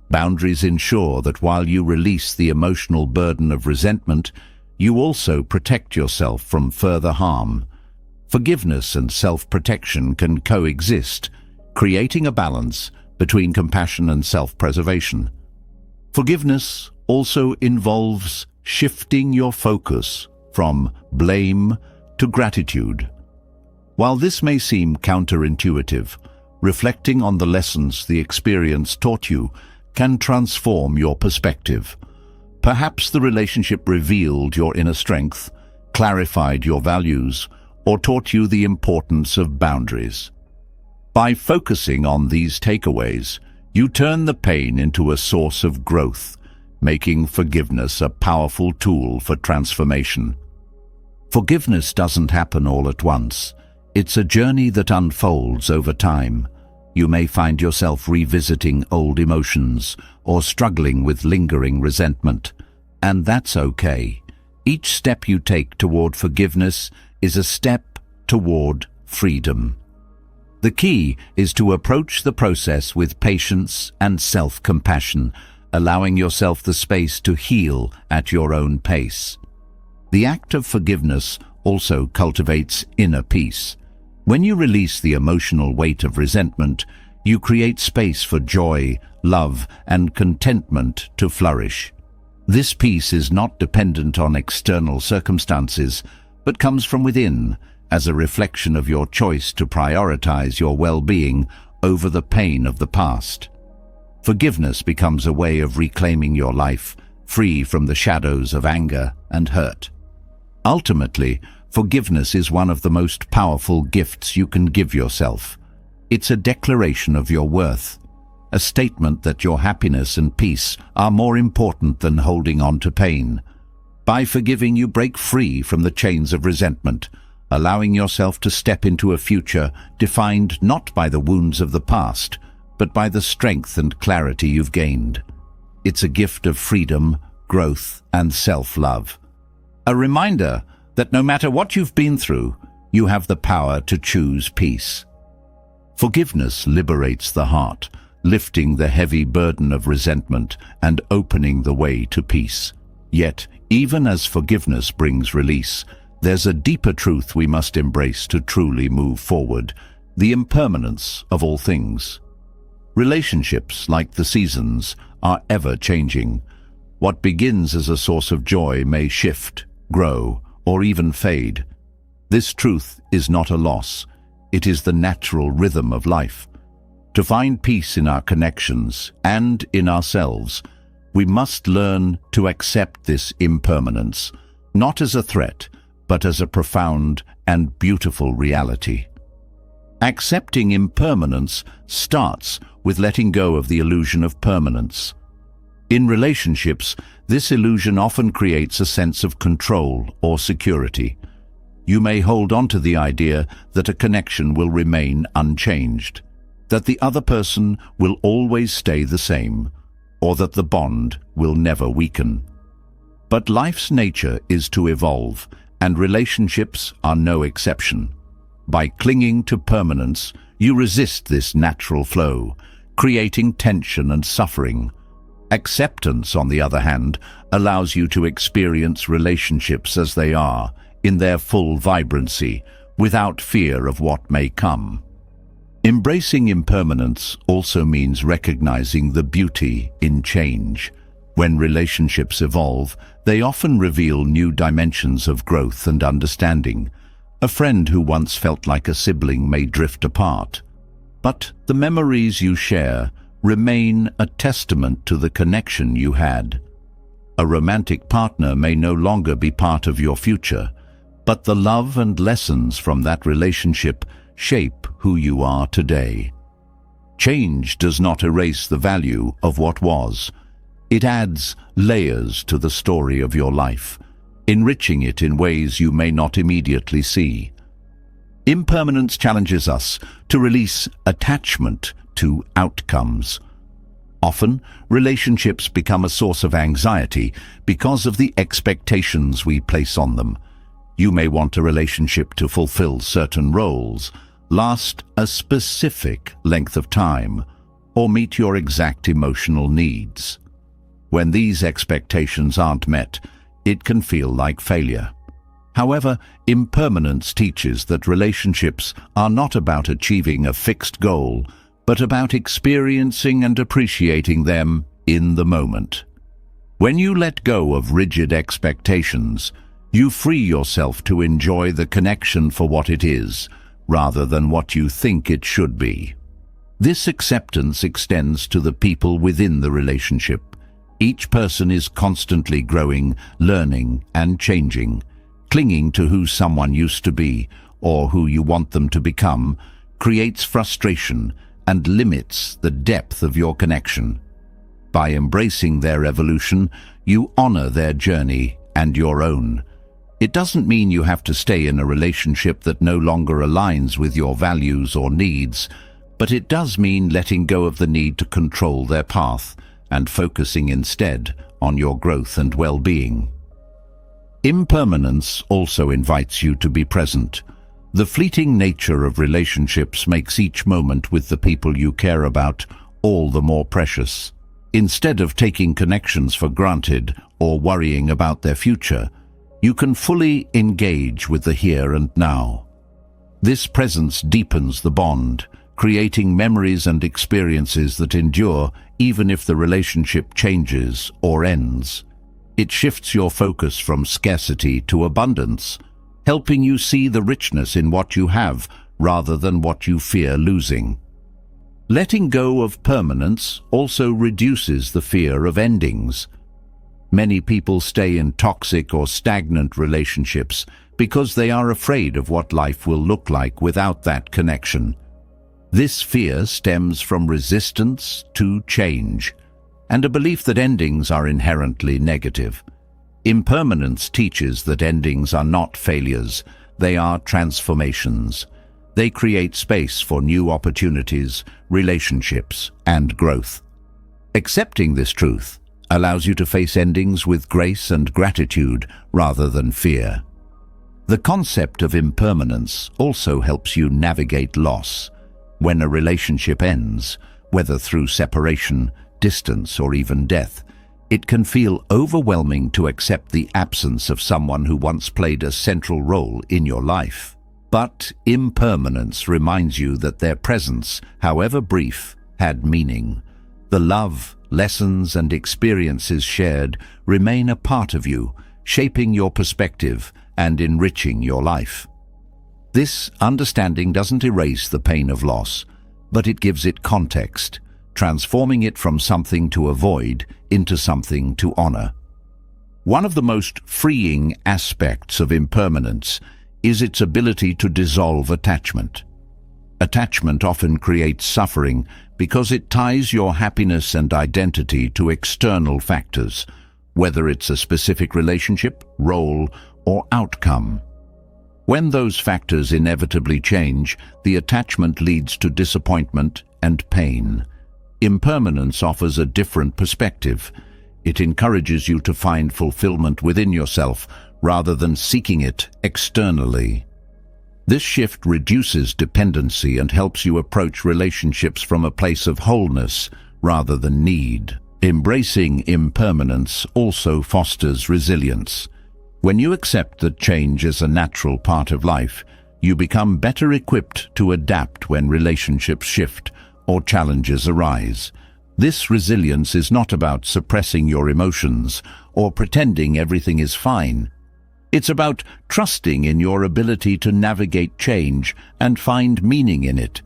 Boundaries ensure that while you release the emotional burden of resentment, you also protect yourself from further harm. Forgiveness and self-protection can coexist, creating a balance between compassion and self-preservation. Forgiveness also involves shifting your focus from blame to gratitude. While this may seem counterintuitive, reflecting on the lessons the experience taught you can transform your perspective. Perhaps the relationship revealed your inner strength, clarified your values, or taught you the importance of boundaries. By focusing on these takeaways, you turn the pain into a source of growth, making forgiveness a powerful tool for transformation. Forgiveness doesn't happen all at once. It's a journey that unfolds over time. You may find yourself revisiting old emotions or struggling with lingering resentment, and that's okay. Each step you take toward forgiveness is a step toward freedom. The key is to approach the process with patience and self-compassion, allowing yourself the space to heal at your own pace. The act of forgiveness also cultivates inner peace. When you release the emotional weight of resentment, you create space for joy, love, and contentment to flourish. This peace is not dependent on external circumstances, but comes from within, as a reflection of your choice to prioritize your well-being over the pain of the past. Forgiveness becomes a way of reclaiming your life, free from the shadows of anger and hurt. Ultimately, forgiveness is one of the most powerful gifts you can give yourself. It's a declaration of your worth, a statement that your happiness and peace are more important than holding on to pain. By forgiving, you break free from the chains of resentment, allowing yourself to step into a future defined not by the wounds of the past, but by the strength and clarity you've gained. It's a gift of freedom, growth, and self-love. A reminder that no matter what you've been through, you have the power to choose peace. Forgiveness liberates the heart, lifting the heavy burden of resentment and opening the way to peace. Yet, even as forgiveness brings release, there's a deeper truth we must embrace to truly move forward: the impermanence of all things. Relationships, like the seasons, are ever-changing. What begins as a source of joy may shift, grow, or even fade. This truth is not a loss. It is the natural rhythm of life. To find peace in our connections and in ourselves, we must learn to accept this impermanence, not as a threat, but as a profound and beautiful reality. Accepting impermanence starts with letting go of the illusion of permanence. In relationships, this illusion often creates a sense of control or security. You may hold on to the idea that a connection will remain unchanged, that the other person will always stay the same, or that the bond will never weaken. But life's nature is to evolve, and relationships are no exception. By clinging to permanence, you resist this natural flow, creating tension and suffering. Acceptance, on the other hand, allows you to experience relationships as they are, in their full vibrancy, without fear of what may come. Embracing impermanence also means recognizing the beauty in change. When relationships evolve, they often reveal new dimensions of growth and understanding. A friend who once felt like a sibling may drift apart. but the memories you share remain a testament to the connection you had. A romantic partner may no longer be part of your future, but the love and lessons from that relationship shape who you are today. Change does not erase the value of what was. It adds layers to the story of your life, enriching it in ways you may not immediately see. Impermanence challenges us to release attachment to outcomes. Often, relationships become a source of anxiety because of the expectations we place on them. You may want a relationship to fulfill certain roles, last a specific length of time, or meet your exact emotional needs. When these expectations aren't met, it can feel like failure. However, impermanence teaches that relationships are not about achieving a fixed goal, but about experiencing and appreciating them in the moment. When you let go of rigid expectations, you free yourself to enjoy the connection for what it is, rather than what you think it should be. This acceptance extends to the people within the relationship. Each person is constantly growing, learning, and changing. Clinging to who someone used to be, or who you want them to become, creates frustration and limits the depth of your connection. By embracing their evolution, you honor their journey and your own. It doesn't mean you have to stay in a relationship that no longer aligns with your values or needs, but it does mean letting go of the need to control their path and focusing instead on your growth and well-being. Impermanence also invites you to be present. The fleeting nature of relationships makes each moment with the people you care about all the more precious. Instead of taking connections for granted or worrying about their future, you can fully engage with the here and now. This presence deepens the bond, creating memories and experiences that endure even if the relationship changes or ends. It shifts your focus from scarcity to abundance, helping you see the richness in what you have rather than what you fear losing. Letting go of permanence also reduces the fear of endings. Many people stay in toxic or stagnant relationships because they are afraid of what life will look like without that connection. This fear stems from resistance to change and a belief that endings are inherently negative. Impermanence teaches that endings are not failures, they are transformations. They create space for new opportunities, relationships, and growth. Accepting this truth allows you to face endings with grace and gratitude rather than fear. The concept of impermanence also helps you navigate loss. When a relationship ends, whether through separation, distance, or even death, it can feel overwhelming to accept the absence of someone who once played a central role in your life. But impermanence reminds you that their presence, however brief, had meaning. The love, lessons, and experiences shared remain a part of you, shaping your perspective and enriching your life. This understanding doesn't erase the pain of loss, but it gives it context, transforming it from something to avoid into something to honor. One of the most freeing aspects of impermanence is its ability to dissolve attachment. Attachment often creates suffering because it ties your happiness and identity to external factors, whether it's a specific relationship, role, or outcome. When those factors inevitably change, the attachment leads to disappointment and pain. Impermanence offers a different perspective. It encourages you to find fulfillment within yourself rather than seeking it externally. This shift reduces dependency and helps you approach relationships from a place of wholeness rather than need. Embracing impermanence also fosters resilience. When you accept that change is a natural part of life, you become better equipped to adapt when relationships shift or challenges arise. This resilience is not about suppressing your emotions or pretending everything is fine. It's about trusting in your ability to navigate change and find meaning in it.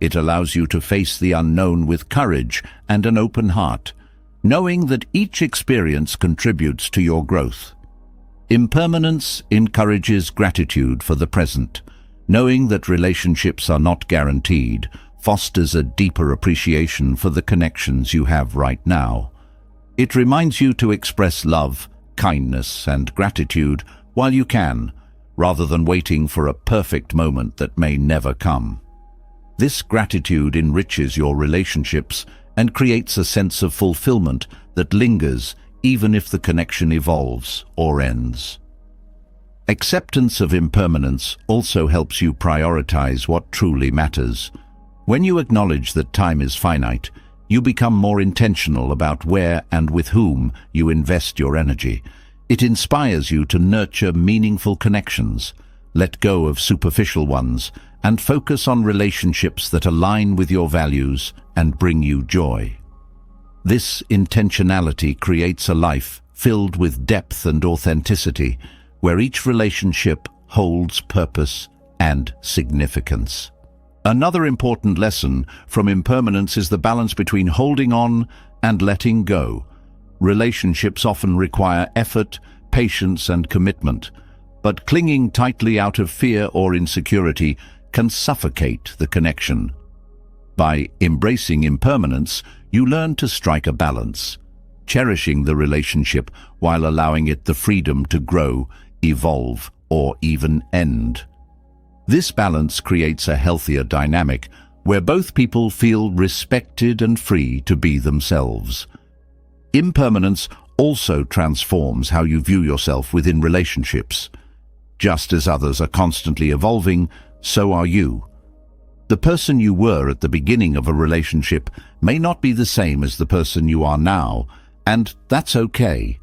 It allows you to face the unknown with courage and an open heart, knowing that each experience contributes to your growth. Impermanence encourages gratitude for the present. Knowing that relationships are not guaranteed fosters a deeper appreciation for the connections you have right now. It reminds you to express love, kindness, and gratitude while you can, rather than waiting for a perfect moment that may never come. This gratitude enriches your relationships and creates a sense of fulfillment that lingers even if the connection evolves or ends. Acceptance of impermanence also helps you prioritize what truly matters. When you acknowledge that time is finite, you become more intentional about where and with whom you invest your energy. It inspires you to nurture meaningful connections, let go of superficial ones, and focus on relationships that align with your values and bring you joy. This intentionality creates a life filled with depth and authenticity, where each relationship holds purpose and significance. Another important lesson from impermanence is the balance between holding on and letting go. Relationships often require effort, patience, and commitment, but clinging tightly out of fear or insecurity can suffocate the connection. By embracing impermanence, you learn to strike a balance, cherishing the relationship while allowing it the freedom to grow, evolve, or even end. This balance creates a healthier dynamic where both people feel respected and free to be themselves. Impermanence also transforms how you view yourself within relationships. Just as others are constantly evolving, so are you. The person you were at the beginning of a relationship may not be the same as the person you are now, and that's okay.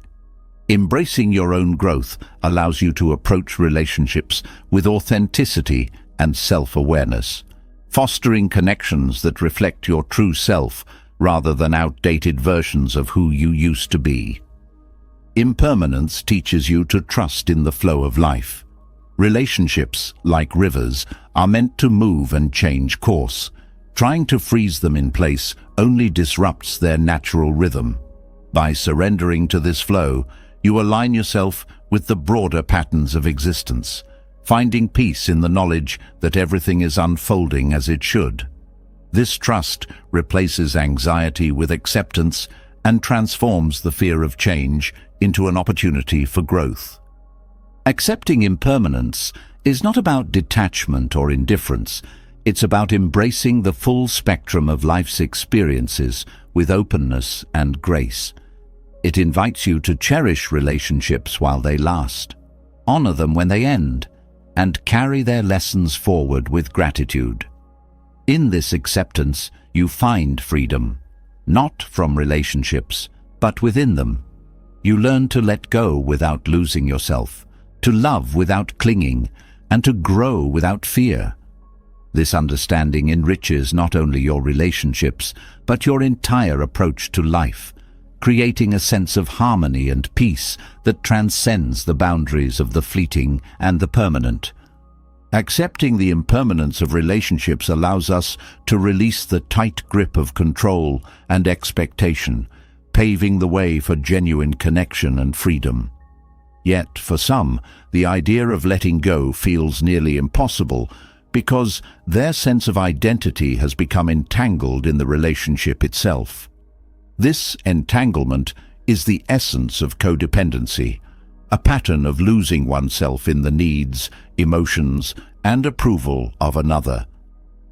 Embracing your own growth allows you to approach relationships with authenticity and self-awareness, fostering connections that reflect your true self rather than outdated versions of who you used to be. Impermanence teaches you to trust in the flow of life. Relationships, like rivers, are meant to move and change course. Trying to freeze them in place only disrupts their natural rhythm. By surrendering to this flow, you align yourself with the broader patterns of existence, finding peace in the knowledge that everything is unfolding as it should. This trust replaces anxiety with acceptance and transforms the fear of change into an opportunity for growth. Accepting impermanence is not about detachment or indifference. It's about embracing the full spectrum of life's experiences with openness and grace. It invites you to cherish relationships while they last, honor them when they end, and carry their lessons forward with gratitude. In this acceptance, you find freedom, not from relationships, but within them. You learn to let go without losing yourself, to love without clinging, and to grow without fear. This understanding enriches not only your relationships, but your entire approach to life, creating a sense of harmony and peace that transcends the boundaries of the fleeting and the permanent. Accepting the impermanence of relationships allows us to release the tight grip of control and expectation, paving the way for genuine connection and freedom. Yet, for some, the idea of letting go feels nearly impossible because their sense of identity has become entangled in the relationship itself. This entanglement is the essence of codependency, a pattern of losing oneself in the needs, emotions, and approval of another.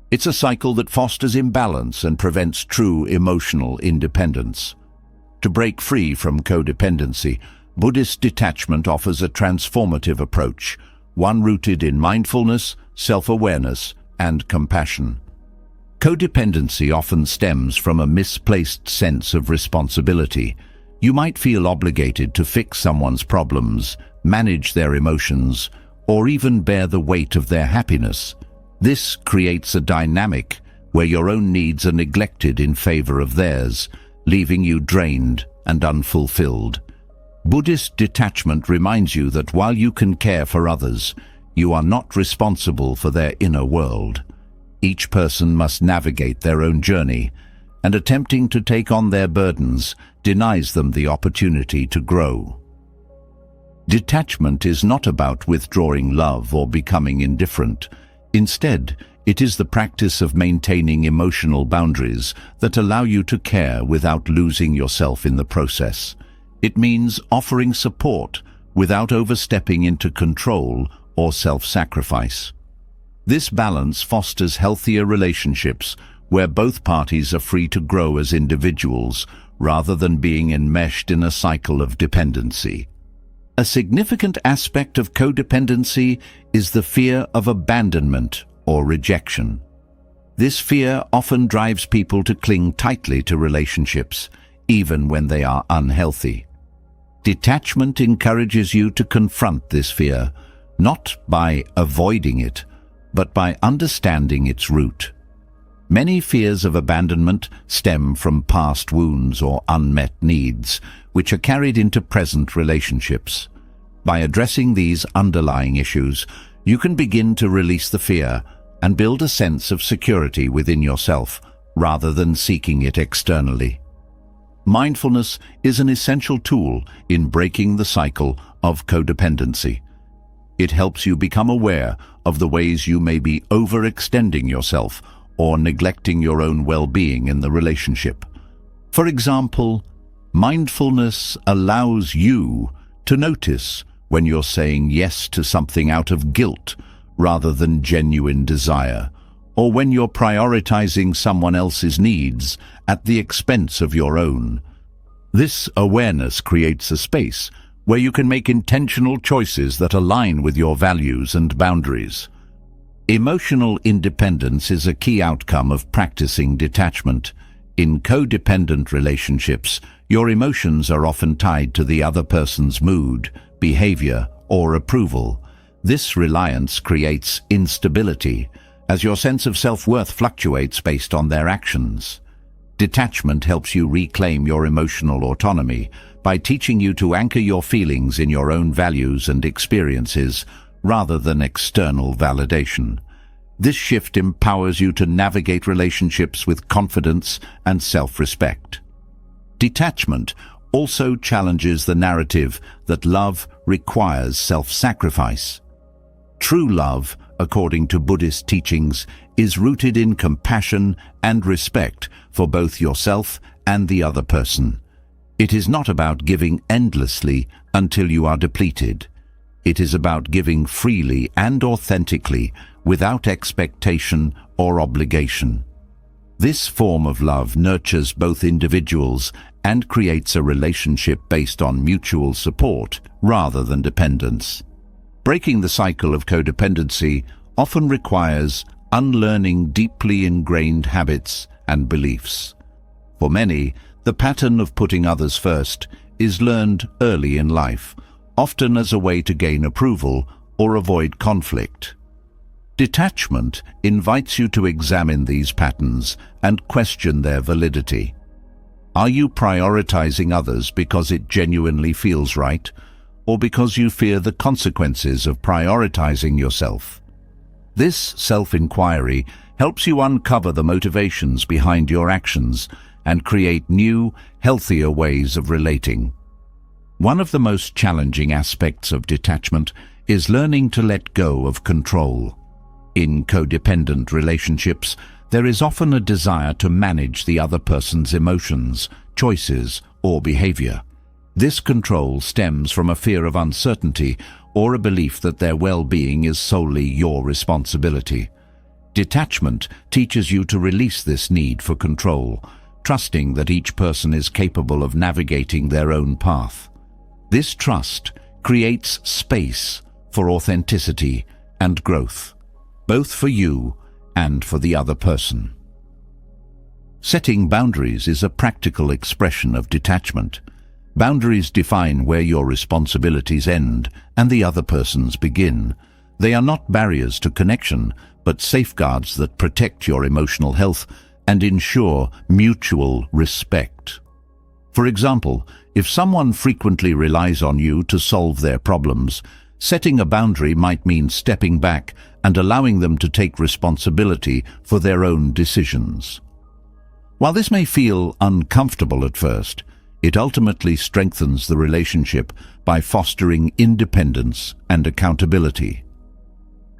It's a cycle that fosters imbalance and prevents true emotional independence. To break free from codependency, Buddhist detachment offers a transformative approach, one rooted in mindfulness, self-awareness, and compassion. Codependency often stems from a misplaced sense of responsibility. You might feel obligated to fix someone's problems, manage their emotions, or even bear the weight of their happiness. This creates a dynamic where your own needs are neglected in favor of theirs, leaving you drained and unfulfilled. Buddhist detachment reminds you that while you can care for others, you are not responsible for their inner world. Each person must navigate their own journey, and attempting to take on their burdens denies them the opportunity to grow. Detachment is not about withdrawing love or becoming indifferent. Instead, it is the practice of maintaining emotional boundaries that allow you to care without losing yourself in the process. It means offering support without overstepping into control or self-sacrifice. This balance fosters healthier relationships where both parties are free to grow as individuals rather than being enmeshed in a cycle of dependency. A significant aspect of codependency is the fear of abandonment or rejection. This fear often drives people to cling tightly to relationships, even when they are unhealthy. Detachment encourages you to confront this fear, not by avoiding it, but by understanding its root. Many fears of abandonment stem from past wounds or unmet needs, which are carried into present relationships. By addressing these underlying issues, you can begin to release the fear and build a sense of security within yourself, rather than seeking it externally. Mindfulness is an essential tool in breaking the cycle of codependency. It helps you become aware of the ways you may be overextending yourself or neglecting your own well-being in the relationship. For example, mindfulness allows you to notice when you're saying yes to something out of guilt rather than genuine desire, or when you're prioritizing someone else's needs at the expense of your own. This awareness creates a space where you can make intentional choices that align with your values and boundaries. Emotional independence is a key outcome of practicing detachment. In codependent relationships, your emotions are often tied to the other person's mood, behavior, or approval. This reliance creates instability, as your sense of self-worth fluctuates based on their actions. Detachment helps you reclaim your emotional autonomy by teaching you to anchor your feelings in your own values and experiences rather than external validation. This shift empowers you to navigate relationships with confidence and self-respect. Detachment also challenges the narrative that love requires self-sacrifice. True love, according to Buddhist teachings, is rooted in compassion and respect for both yourself and the other person. It is not about giving endlessly until you are depleted. It is about giving freely and authentically without expectation or obligation. This form of love nurtures both individuals and creates a relationship based on mutual support rather than dependence. Breaking the cycle of codependency often requires unlearning deeply ingrained habits and beliefs. For many, the pattern of putting others first is learned early in life, often as a way to gain approval or avoid conflict. Detachment invites you to examine these patterns and question their validity. Are you prioritizing others because it genuinely feels right, or because you fear the consequences of prioritizing yourself? This self-inquiry helps you uncover the motivations behind your actions and create new, healthier ways of relating. One of the most challenging aspects of detachment is learning to let go of control. In codependent relationships, there is often a desire to manage the other person's emotions, choices, or behavior. This control stems from a fear of uncertainty or a belief that their well-being is solely your responsibility. Detachment teaches you to release this need for control, trusting that each person is capable of navigating their own path. This trust creates space for authenticity and growth, both for you and for the other person. Setting boundaries is a practical expression of detachment. Boundaries define where your responsibilities end and the other person's begin. They are not barriers to connection, but safeguards that protect your emotional health and ensure mutual respect. For example, if someone frequently relies on you to solve their problems, Setting a boundary might mean stepping back and allowing them to take responsibility for their own decisions. While this may feel uncomfortable at first, it ultimately strengthens the relationship by fostering independence and accountability.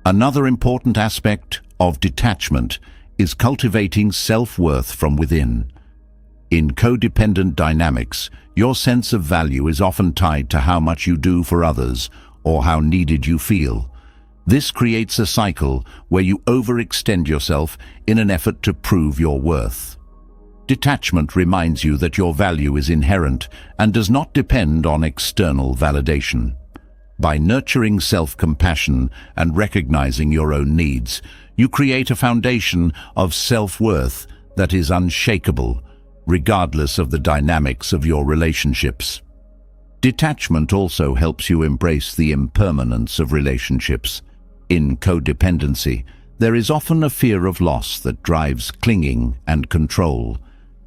Another important aspect of detachment is cultivating self-worth from within. In codependent dynamics, your sense of value is often tied to how much you do for others or how needed you feel. This creates a cycle where you overextend yourself in an effort to prove your worth. Detachment reminds you that your value is inherent and does not depend on external validation. By nurturing self-compassion and recognizing your own needs, you create a foundation of self-worth that is unshakable, regardless of the dynamics of your relationships. Detachment also helps you embrace the impermanence of relationships. In codependency, there is often a fear of loss that drives clinging and control.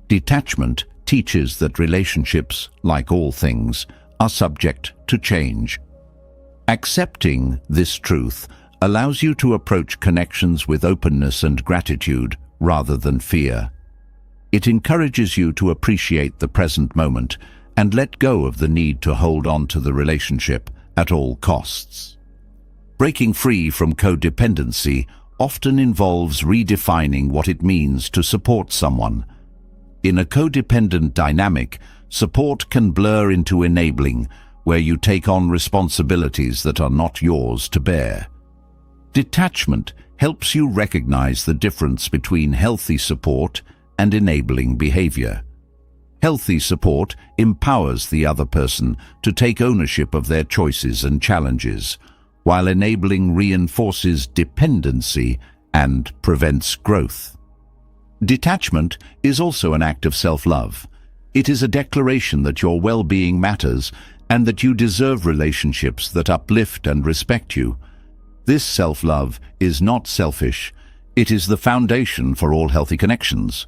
Detachment teaches that relationships, like all things, are subject to change. Accepting this truth allows you to approach connections with openness and gratitude rather than fear. It encourages you to appreciate the present moment and let go of the need to hold on to the relationship at all costs. Breaking free from codependency often involves redefining what it means to support someone. In a codependent dynamic, support can blur into enabling, where you take on responsibilities that are not yours to bear. Detachment helps you recognize the difference between healthy support and enabling behavior. Healthy support empowers the other person to take ownership of their choices and challenges, while enabling reinforces dependency and prevents growth. Detachment is also an act of self-love. It is a declaration that your well-being matters and that you deserve relationships that uplift and respect you. This self-love is not selfish. It is the foundation for all healthy connections.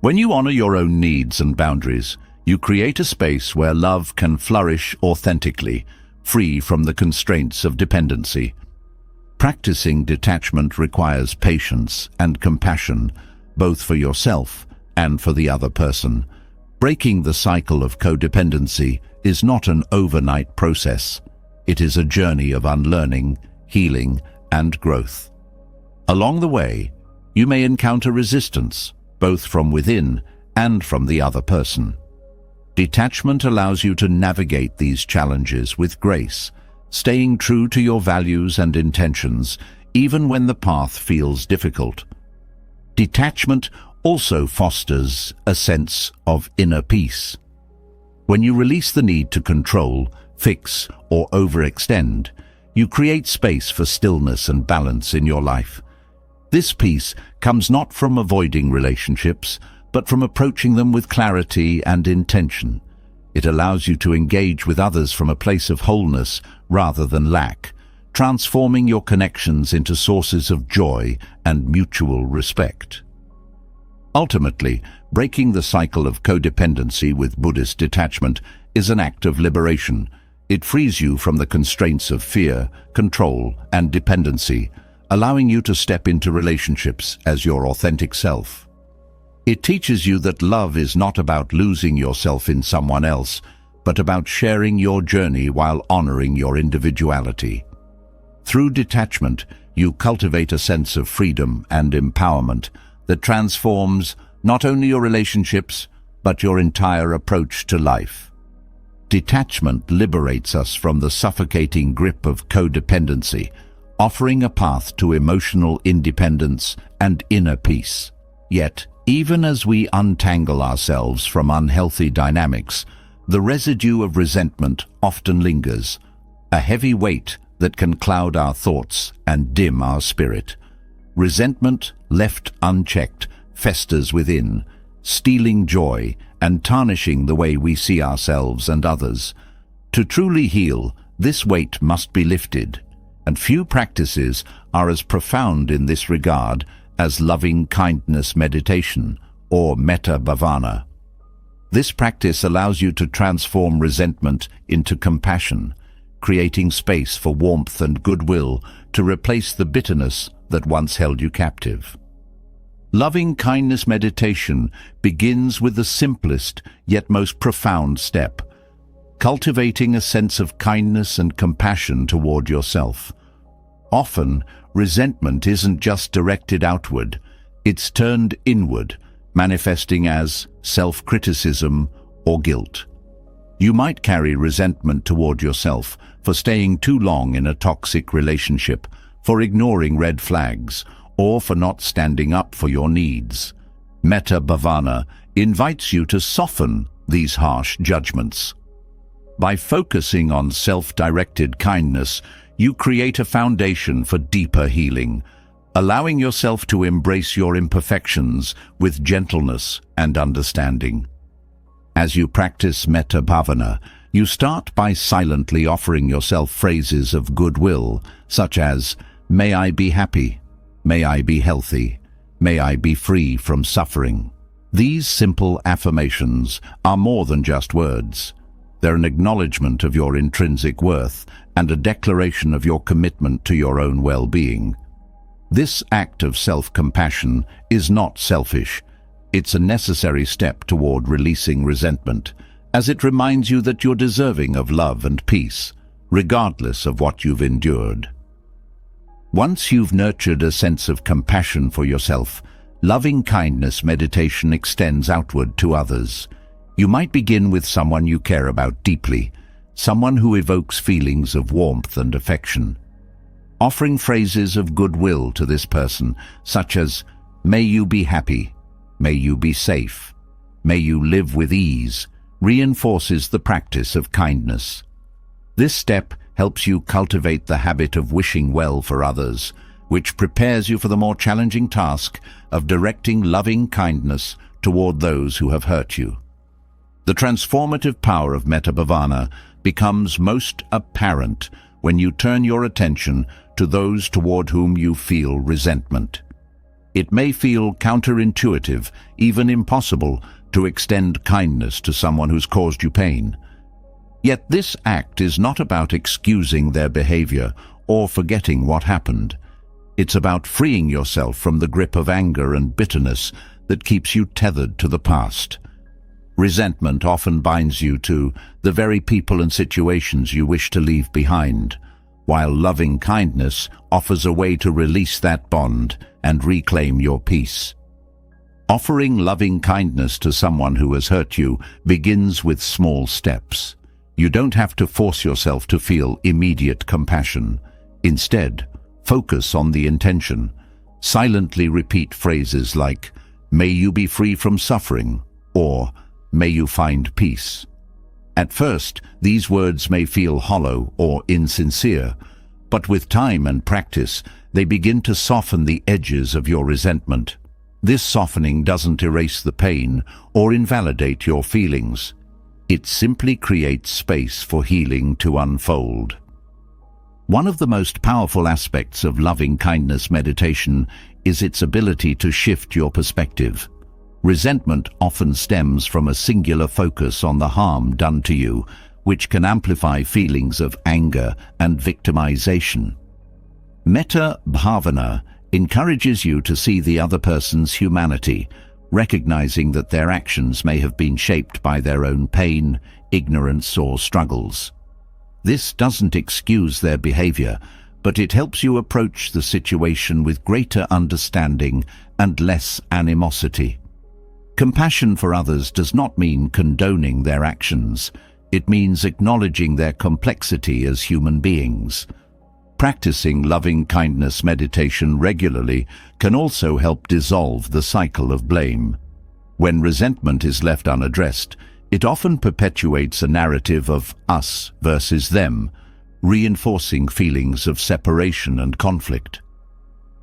When you honor your own needs and boundaries, you create a space where love can flourish authentically, free from the constraints of dependency. Practicing detachment requires patience and compassion, both for yourself and for the other person. Breaking the cycle of codependency is not an overnight process. It is a journey of unlearning, healing, and growth. Along the way, you may encounter resistance, both from within and from the other person. Detachment allows you to navigate these challenges with grace, staying true to your values and intentions, even when the path feels difficult. Detachment also fosters a sense of inner peace. When you release the need to control, fix, or overextend, you create space for stillness and balance in your life. This peace comes not from avoiding relationships, but from approaching them with clarity and intention. It allows you to engage with others from a place of wholeness rather than lack, transforming your connections into sources of joy and mutual respect. Ultimately, breaking the cycle of codependency with Buddhist detachment is an act of liberation. It frees you from the constraints of fear, control, and dependency, allowing you to step into relationships as your authentic self. It teaches you that love is not about losing yourself in someone else, but about sharing your journey while honoring your individuality. Through detachment, you cultivate a sense of freedom and empowerment that transforms not only your relationships, but your entire approach to life. Detachment liberates us from the suffocating grip of codependency, offering a path to emotional independence and inner peace. Yet, even as we untangle ourselves from unhealthy dynamics, the residue of resentment often lingers, a heavy weight that can cloud our thoughts and dim our spirit. Resentment, left unchecked, festers within, stealing joy and tarnishing the way we see ourselves and others. To truly heal, this weight must be lifted, and few practices are as profound in this regard as loving kindness meditation or metta bhavana. This practice allows you to transform resentment into compassion, creating space for warmth and goodwill to replace the bitterness that once held you captive. Loving kindness meditation begins with the simplest yet most profound step: cultivating a sense of kindness and compassion toward yourself. Often, resentment isn't just directed outward, it's turned inward, manifesting as self-criticism or guilt. You might carry resentment toward yourself for staying too long in a toxic relationship, for ignoring red flags, or for not standing up for your needs. Metta Bhavana invites you to soften these harsh judgments. By focusing on self-directed kindness, you create a foundation for deeper healing, allowing yourself to embrace your imperfections with gentleness and understanding. As you practice Metta Bhavana, you start by silently offering yourself phrases of goodwill, such as, "May I be happy," "May I be healthy," "May I be free from suffering." These simple affirmations are more than just words. They're an acknowledgement of your intrinsic worth and a declaration of your commitment to your own well-being. This act of self-compassion is not selfish. It's a necessary step toward releasing resentment, as it reminds you that you're deserving of love and peace, regardless of what you've endured. Once you've nurtured a sense of compassion for yourself, loving kindness meditation extends outward to others. You might begin with someone you care about deeply, someone who evokes feelings of warmth and affection. Offering phrases of goodwill to this person, such as, "May you be happy," "May you be safe," "May you live with ease," reinforces the practice of kindness. This step helps you cultivate the habit of wishing well for others, which prepares you for the more challenging task of directing loving kindness toward those who have hurt you. The transformative power of Metta Bhavana becomes most apparent when you turn your attention to those toward whom you feel resentment. It may feel counterintuitive, even impossible, to extend kindness to someone who's caused you pain. Yet this act is not about excusing their behavior or forgetting what happened. It's about freeing yourself from the grip of anger and bitterness that keeps you tethered to the past. Resentment often binds you to the very people and situations you wish to leave behind, while loving kindness offers a way to release that bond and reclaim your peace. Offering loving kindness to someone who has hurt you begins with small steps. You don't have to force yourself to feel immediate compassion. Instead, focus on the intention. Silently repeat phrases like, "May you be free from suffering," or "May you find peace." At first, these words may feel hollow or insincere, but with time and practice, they begin to soften the edges of your resentment. This softening doesn't erase the pain or invalidate your feelings. It simply creates space for healing to unfold. One of the most powerful aspects of loving kindness meditation is its ability to shift your perspective. Resentment often stems from a singular focus on the harm done to you, which can amplify feelings of anger and victimization. Metta Bhavana encourages you to see the other person's humanity, recognizing that their actions may have been shaped by their own pain, ignorance, or struggles. This doesn't excuse their behavior, but it helps you approach the situation with greater understanding and less animosity. Compassion for others does not mean condoning their actions. It means acknowledging their complexity as human beings. Practicing loving kindness meditation regularly can also help dissolve the cycle of blame. When resentment is left unaddressed, it often perpetuates a narrative of us versus them, reinforcing feelings of separation and conflict.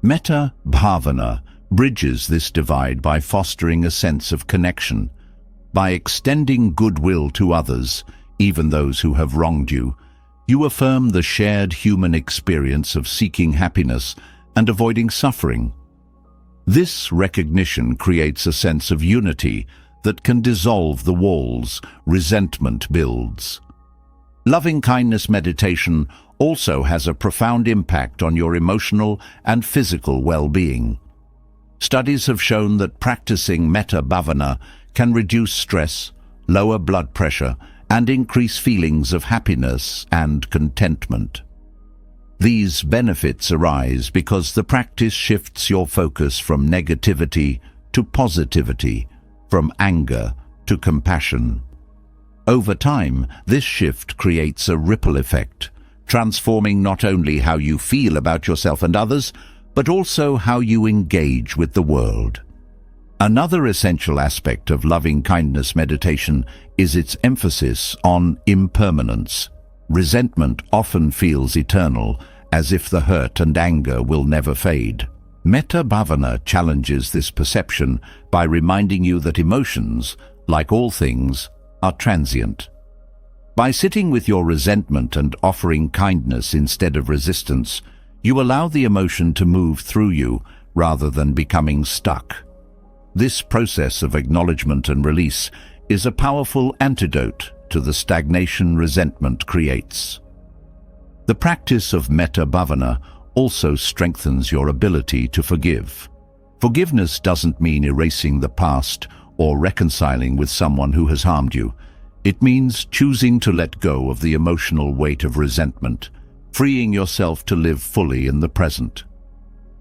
Metta Bhavana bridges this divide by fostering a sense of connection. By extending goodwill to others, even those who have wronged you, you affirm the shared human experience of seeking happiness and avoiding suffering. This recognition creates a sense of unity that can dissolve the walls resentment builds. Loving-kindness meditation also has a profound impact on your emotional and physical well-being. Studies have shown that practicing metta bhavana can reduce stress, lower blood pressure, and increase feelings of happiness and contentment. These benefits arise because the practice shifts your focus from negativity to positivity, from anger to compassion. Over time, this shift creates a ripple effect, transforming not only how you feel about yourself and others, but also how you engage with the world. Another essential aspect of loving-kindness meditation is its emphasis on impermanence. Resentment often feels eternal, as if the hurt and anger will never fade. Metta bhavana challenges this perception by reminding you that emotions, like all things, are transient. By sitting with your resentment and offering kindness instead of resistance, you allow the emotion to move through you rather than becoming stuck. This process of acknowledgement and release is a powerful antidote to the stagnation resentment creates. The practice of metta bhavana also strengthens your ability to forgive. Forgiveness doesn't mean erasing the past or reconciling with someone who has harmed you. It means choosing to let go of the emotional weight of resentment, freeing yourself to live fully in the present.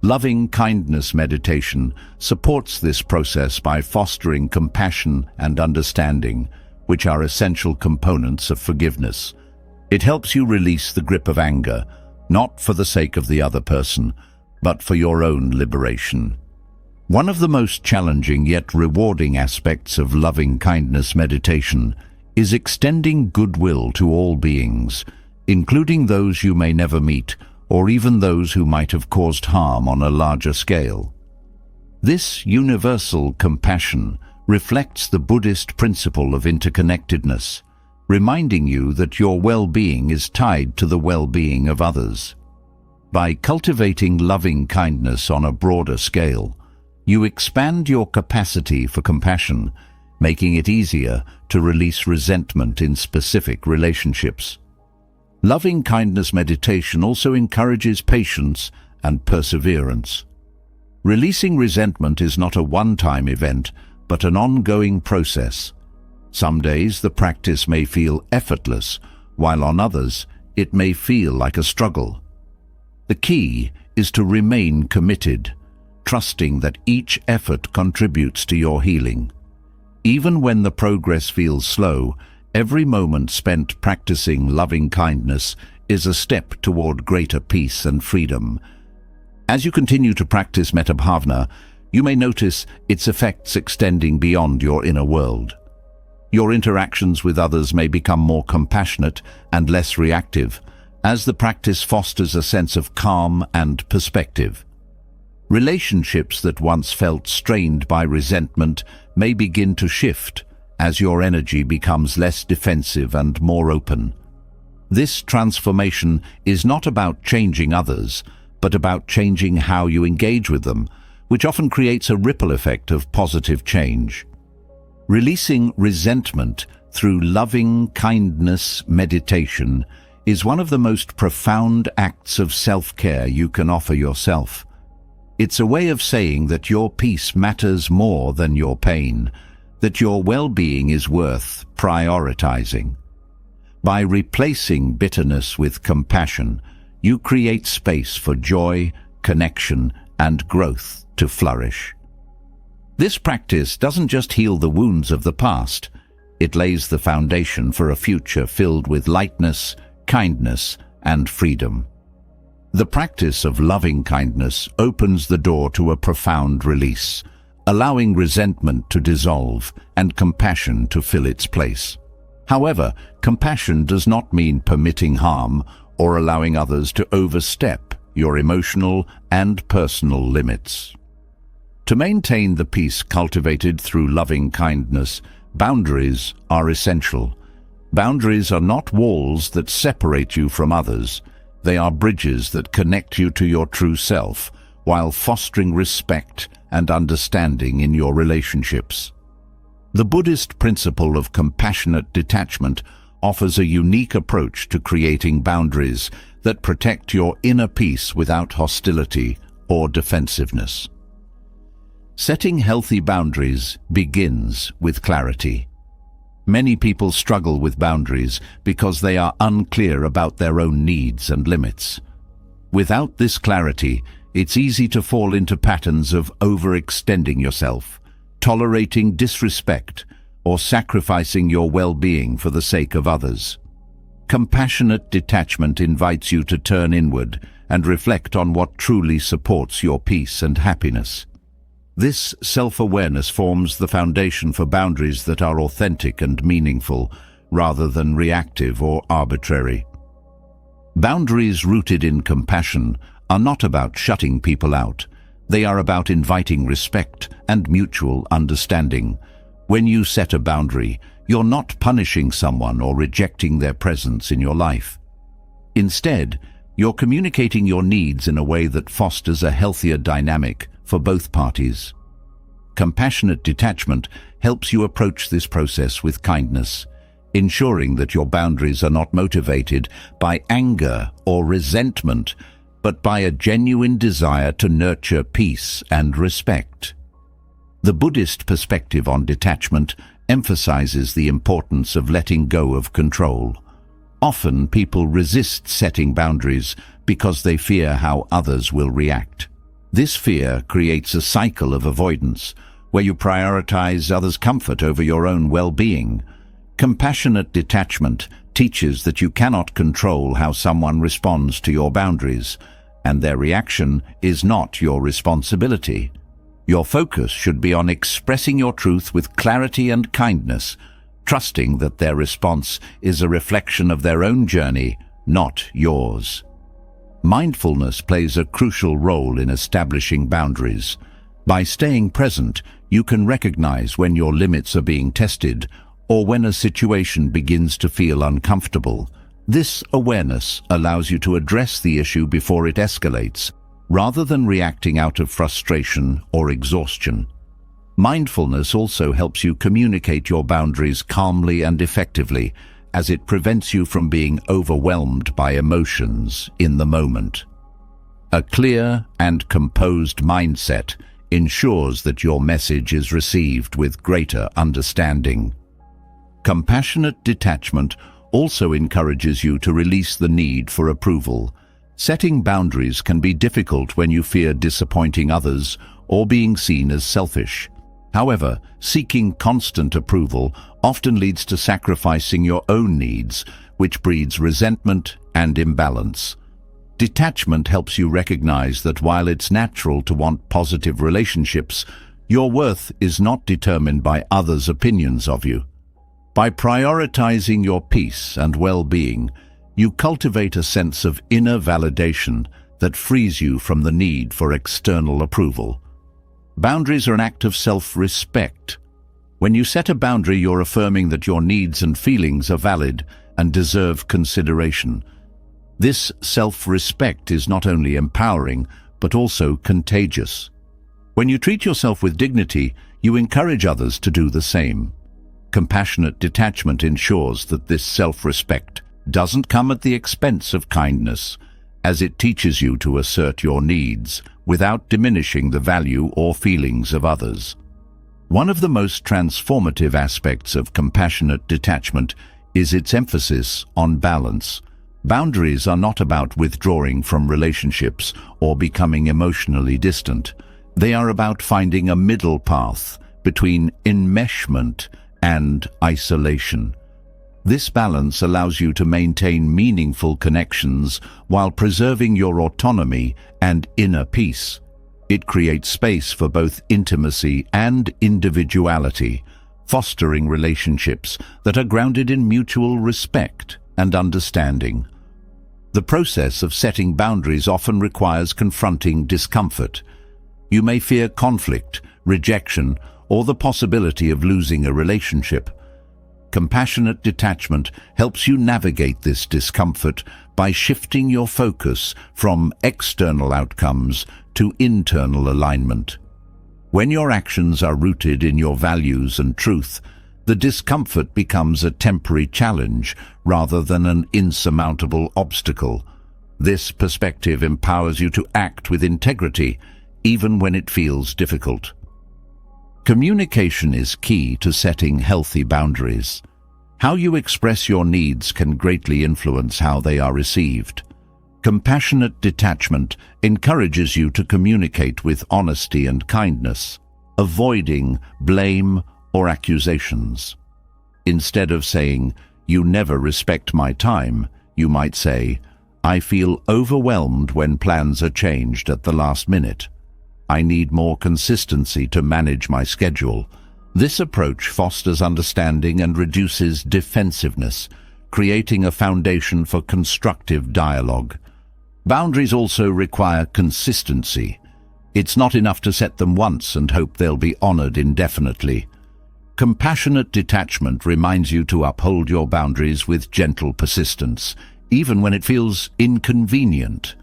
Loving-kindness meditation supports this process by fostering compassion and understanding, which are essential components of forgiveness. It helps you release the grip of anger, not for the sake of the other person, but for your own liberation. One of the most challenging yet rewarding aspects of loving-kindness meditation is extending goodwill to all beings, including those you may never meet or even those who might have caused harm on a larger scale. This universal compassion reflects the Buddhist principle of interconnectedness, reminding you that your well-being is tied to the well-being of others. By cultivating loving kindness on a broader scale, you expand your capacity for compassion, making it easier to release resentment in specific relationships. Loving-kindness meditation also encourages patience and perseverance. Releasing resentment is not a one-time event, but an ongoing process. Some days the practice may feel effortless, while on others it may feel like a struggle. The key is to remain committed, trusting that each effort contributes to your healing. Even when the progress feels slow, every moment spent practicing loving kindness is a step toward greater peace and freedom. As you continue to practice metta bhavana, you may notice its effects extending beyond your inner world. Your interactions with others may become more compassionate and less reactive, as the practice fosters a sense of calm and perspective. Relationships that once felt strained by resentment may begin to shift as your energy becomes less defensive and more open. This transformation is not about changing others, but about changing how you engage with them, which often creates a ripple effect of positive change. Releasing resentment through loving kindness meditation is one of the most profound acts of self-care you can offer yourself. It's a way of saying that your peace matters more than your pain, that your well-being is worth prioritizing. By replacing bitterness with compassion, you create space for joy, connection, and growth to flourish. This practice doesn't just heal the wounds of the past, it lays the foundation for a future filled with lightness, kindness, and freedom. The practice of loving kindness opens the door to a profound release, allowing resentment to dissolve and compassion to fill its place. However, compassion does not mean permitting harm or allowing others to overstep your emotional and personal limits. To maintain the peace cultivated through loving kindness, boundaries are essential. Boundaries are not walls that separate you from others. They are bridges that connect you to your true self, while fostering respect and understanding in your relationships. The Buddhist principle of compassionate detachment offers a unique approach to creating boundaries that protect your inner peace without hostility or defensiveness. Setting healthy boundaries begins with clarity. Many people struggle with boundaries because they are unclear about their own needs and limits. Without this clarity, it's easy to fall into patterns of overextending yourself, tolerating disrespect, or sacrificing your well-being for the sake of others. Compassionate detachment invites you to turn inward and reflect on what truly supports your peace and happiness. This self-awareness forms the foundation for boundaries that are authentic and meaningful, rather than reactive or arbitrary. Boundaries rooted in compassion are not about shutting people out. They are about inviting respect and mutual understanding. When you set a boundary, you're not punishing someone or rejecting their presence in your life. Instead, you're communicating your needs in a way that fosters a healthier dynamic for both parties. Compassionate detachment helps you approach this process with kindness, ensuring that your boundaries are not motivated by anger or resentment, but by a genuine desire to nurture peace and respect. The Buddhist perspective on detachment emphasizes the importance of letting go of control. Often people resist setting boundaries because they fear how others will react. This fear creates a cycle of avoidance, where you prioritize others' comfort over your own well-being. Compassionate detachment teaches that you cannot control how someone responds to your boundaries, and their reaction is not your responsibility. Your focus should be on expressing your truth with clarity and kindness, trusting that their response is a reflection of their own journey, not yours. Mindfulness plays a crucial role in establishing boundaries. By staying present, you can recognize when your limits are being tested or when a situation begins to feel uncomfortable. This awareness allows you to address the issue before it escalates, rather than reacting out of frustration or exhaustion. Mindfulness also helps you communicate your boundaries calmly and effectively, as it prevents you from being overwhelmed by emotions in the moment. A clear and composed mindset ensures that your message is received with greater understanding. Compassionate detachment also encourages you to release the need for approval. Setting boundaries can be difficult when you fear disappointing others or being seen as selfish. However, seeking constant approval often leads to sacrificing your own needs, which breeds resentment and imbalance. Detachment helps you recognize that while it's natural to want positive relationships, your worth is not determined by others' opinions of you. By prioritizing your peace and well-being, you cultivate a sense of inner validation that frees you from the need for external approval. Boundaries are an act of self-respect. When you set a boundary, you're affirming that your needs and feelings are valid and deserve consideration. This self-respect is not only empowering, but also contagious. When you treat yourself with dignity, you encourage others to do the same. Compassionate detachment ensures that this self-respect doesn't come at the expense of kindness, as it teaches you to assert your needs without diminishing the value or feelings of others. One of the most transformative aspects of compassionate detachment is its emphasis on balance. Boundaries are not about withdrawing from relationships or becoming emotionally distant. They are about finding a middle path between enmeshment and isolation. This balance allows you to maintain meaningful connections while preserving your autonomy and inner peace. It creates space for both intimacy and individuality, fostering relationships that are grounded in mutual respect and understanding. The process of setting boundaries often requires confronting discomfort. You may fear conflict, rejection, or the possibility of losing a relationship. Compassionate detachment helps you navigate this discomfort by shifting your focus from external outcomes to internal alignment. When your actions are rooted in your values and truth, The discomfort becomes a temporary challenge rather than an insurmountable obstacle. This perspective empowers you to act with integrity, even when it feels difficult. Communication is key to setting healthy boundaries. How you express your needs can greatly influence how they are received. Compassionate detachment encourages you to communicate with honesty and kindness, avoiding blame or accusations. Instead of saying, "You never respect my time," you might say, "I feel overwhelmed when plans are changed at the last minute. I need more consistency to manage my schedule." This approach fosters understanding and reduces defensiveness, creating a foundation for constructive dialogue. Boundaries also require consistency. It's not enough to set them once and hope they'll be honored indefinitely. Compassionate detachment reminds you to uphold your boundaries with gentle persistence, even when it feels inconvenient.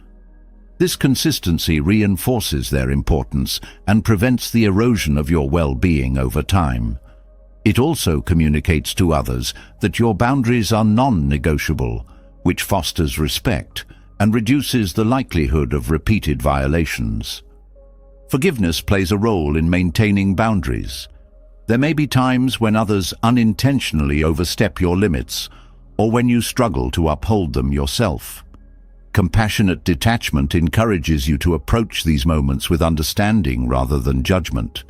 This consistency reinforces their importance and prevents the erosion of your well-being over time. It also communicates to others that your boundaries are non-negotiable, which fosters respect and reduces the likelihood of repeated violations. Forgiveness plays a role in maintaining boundaries. There may be times when others unintentionally overstep your limits, or when you struggle to uphold them yourself. Compassionate detachment encourages you to approach these moments with understanding rather than judgment.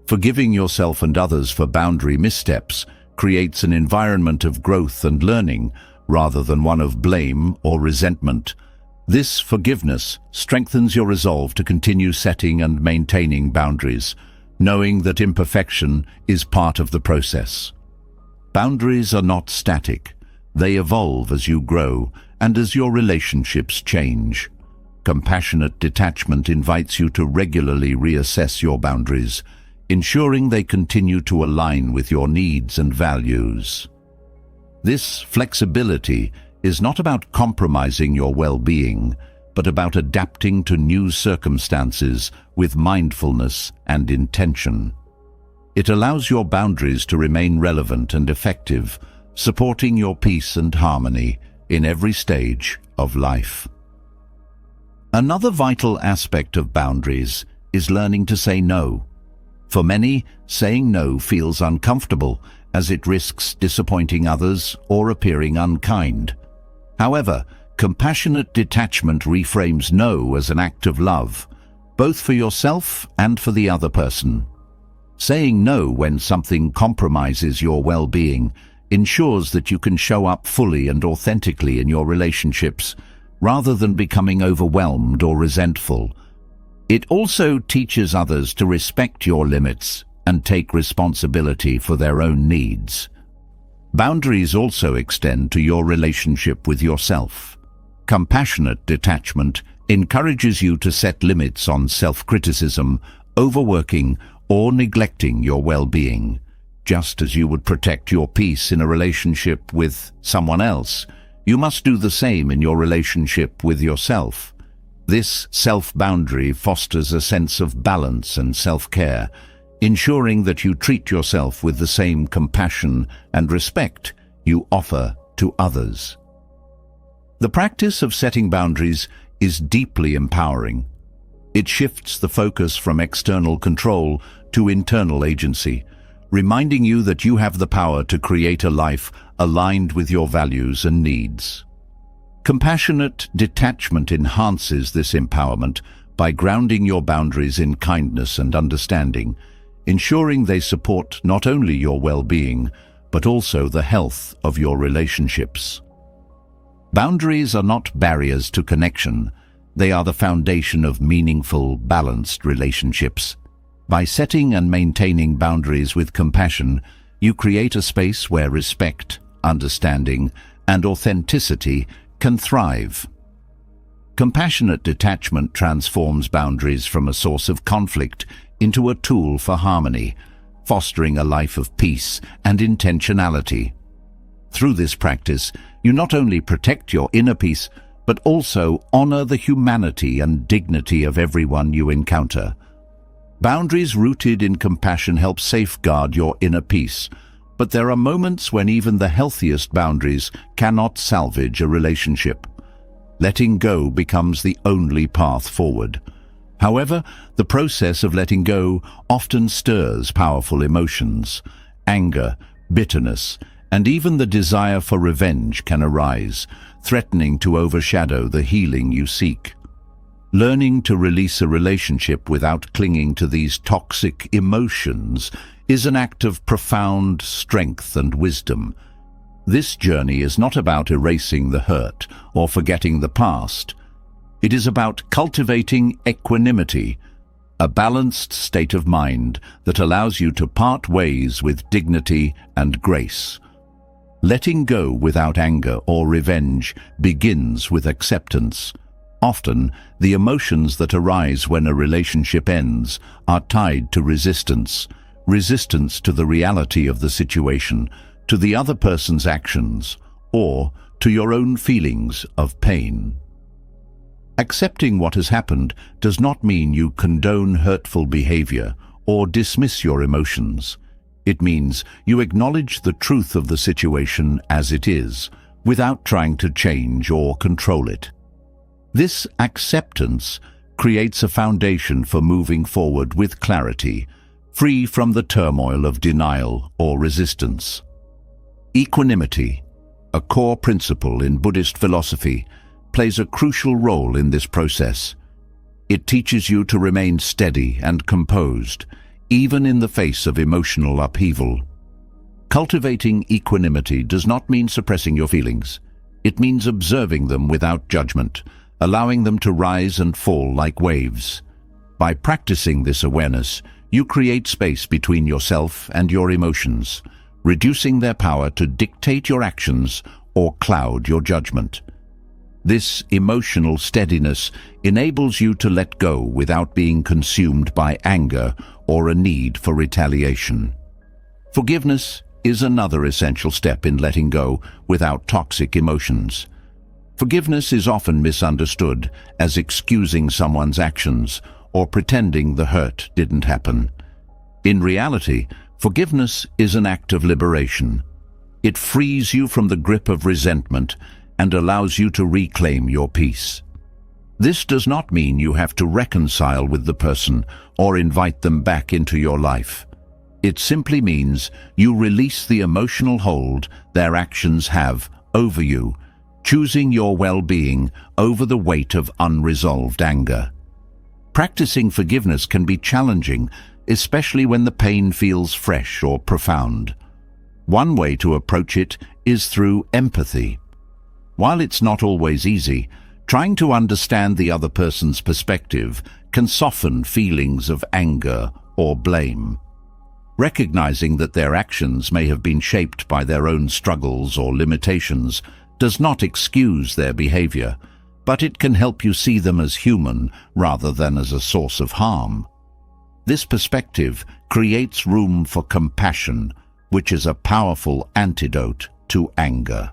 Forgiving yourself and others for boundary missteps creates an environment of growth and learning rather than one of blame or resentment. This forgiveness strengthens your resolve to continue setting and maintaining boundaries, knowing that imperfection is part of the process. Boundaries are not static. They evolve as you grow and as your relationships change. Compassionate detachment invites you to regularly reassess your boundaries, ensuring they continue to align with your needs and values. This flexibility is not about compromising your well-being, but about adapting to new circumstances with mindfulness and intention. It allows your boundaries to remain relevant and effective, supporting your peace and harmony in every stage of life. Another vital aspect of boundaries is learning to say no. For many, saying no feels uncomfortable as it risks disappointing others or appearing unkind. However, compassionate detachment reframes no as an act of love, both for yourself and for the other person. Saying no when something compromises your well-being ensures that you can show up fully and authentically in your relationships, rather than becoming overwhelmed or resentful. It also teaches others to respect your limits and take responsibility for their own needs. Boundaries also extend to your relationship with yourself. Compassionate detachment encourages you to set limits on self-criticism, overworking, or neglecting your well-being. Just as you would protect your peace in a relationship with someone else, you must do the same in your relationship with yourself. This self-boundary fosters a sense of balance and self-care, ensuring that you treat yourself with the same compassion and respect you offer to others. The practice of setting boundaries is deeply empowering. It shifts the focus from external control to internal agency, reminding you that you have the power to create a life aligned with your values and needs. Compassionate detachment enhances this empowerment by grounding your boundaries in kindness and understanding, ensuring they support not only your well-being, but also the health of your relationships. Boundaries are not barriers to connection. They are the foundation of meaningful, balanced relationships. By setting and maintaining boundaries with compassion, you create a space where respect, understanding, and authenticity can thrive. Compassionate detachment transforms boundaries from a source of conflict into a tool for harmony, fostering a life of peace and intentionality. Through this practice, you not only protect your inner peace, but also honor the humanity and dignity of everyone you encounter. Boundaries rooted in compassion help safeguard your inner peace, But there are moments when even the healthiest boundaries cannot salvage a relationship. Letting go becomes the only path forward. However, the process of letting go often stirs powerful emotions. Anger, bitterness, and even the desire for revenge can arise, threatening to overshadow the healing you seek. Learning to release a relationship without clinging to these toxic emotions is an act of profound strength and wisdom. This journey is not about erasing the hurt or forgetting the past. It is about cultivating equanimity, a balanced state of mind that allows you to part ways with dignity and grace. Letting go without anger or revenge begins with acceptance. Often, the emotions that arise when a relationship ends are tied to resistance to the reality of the situation, to the other person's actions, or to your own feelings of pain. Accepting what has happened does not mean you condone hurtful behavior or dismiss your emotions. It means you acknowledge the truth of the situation as it is, without trying to change or control it. This acceptance creates a foundation for moving forward with clarity, free from the turmoil of denial or resistance. Equanimity, a core principle in Buddhist philosophy, plays a crucial role in this process. It teaches you to remain steady and composed, even in the face of emotional upheaval. Cultivating equanimity does not mean suppressing your feelings. It means observing them without judgment, allowing them to rise and fall like waves. By practicing this awareness, you create space between yourself and your emotions, reducing their power to dictate your actions or cloud your judgment. This emotional steadiness enables you to let go without being consumed by anger or a need for retaliation. Forgiveness is another essential step in letting go without toxic emotions. Forgiveness is often misunderstood as excusing someone's actions or pretending the hurt didn't happen. In reality, forgiveness is an act of liberation. It frees you from the grip of resentment and allows you to reclaim your peace. This does not mean you have to reconcile with the person or invite them back into your life. It simply means you release the emotional hold their actions have over you, choosing your well-being over the weight of unresolved anger. Practicing forgiveness can be challenging, especially when the pain feels fresh or profound. One way to approach it is through empathy. While it's not always easy, trying to understand the other person's perspective can soften feelings of anger or blame. Recognizing that their actions may have been shaped by their own struggles or limitations does not excuse their behavior, but it can help you see them as human rather than as a source of harm. This perspective creates room for compassion, which is a powerful antidote to anger.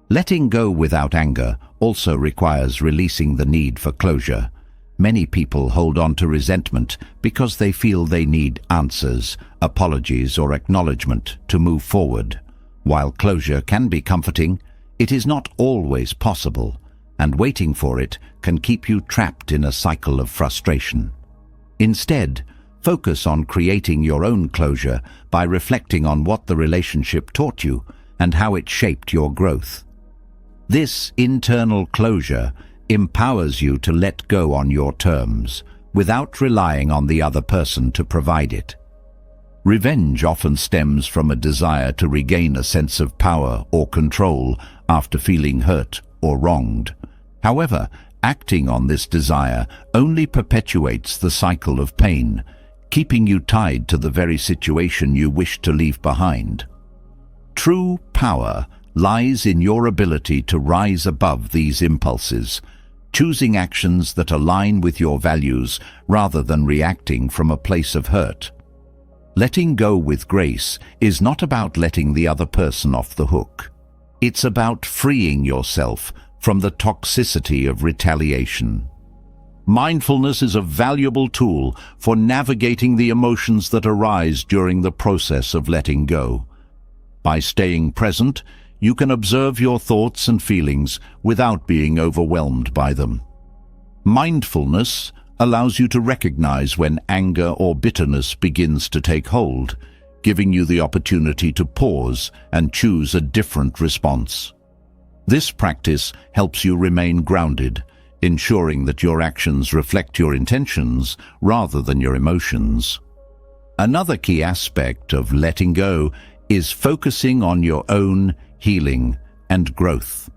Letting go without anger also requires releasing the need for closure. Many people hold on to resentment because they feel they need answers, apologies, or acknowledgement to move forward. While closure can be comforting, it is not always possible, and waiting for it can keep you trapped in a cycle of frustration. Instead, focus on creating your own closure by reflecting on what the relationship taught you and how it shaped your growth. This internal closure empowers you to let go on your terms, without relying on the other person to provide it. Revenge often stems from a desire to regain a sense of power or control after feeling hurt or wronged. However, acting on this desire only perpetuates the cycle of pain, keeping you tied to the very situation you wish to leave behind. True power lies in your ability to rise above these impulses, choosing actions that align with your values rather than reacting from a place of hurt. Letting go with grace is not about letting the other person off the hook. It's about freeing yourself from the toxicity of retaliation. Mindfulness is a valuable tool for navigating the emotions that arise during the process of letting go. By staying present, you can observe your thoughts and feelings without being overwhelmed by them. Mindfulness allows you to recognize when anger or bitterness begins to take hold, giving you the opportunity to pause and choose a different response. This practice helps you remain grounded, ensuring that your actions reflect your intentions rather than your emotions. Another key aspect of letting go is focusing on your own healing and growth.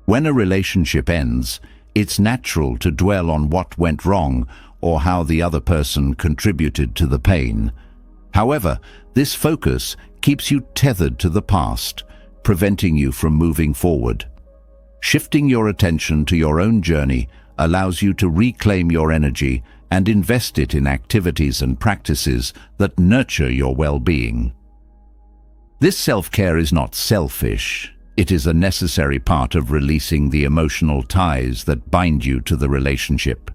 When a relationship ends, it's natural to dwell on what went wrong or how the other person contributed to the pain. However, this focus keeps you tethered to the past, preventing you from moving forward. Shifting your attention to your own journey allows you to reclaim your energy and invest it in activities and practices that nurture your well-being. This self-care is not selfish. It is a necessary part of releasing the emotional ties that bind you to the relationship.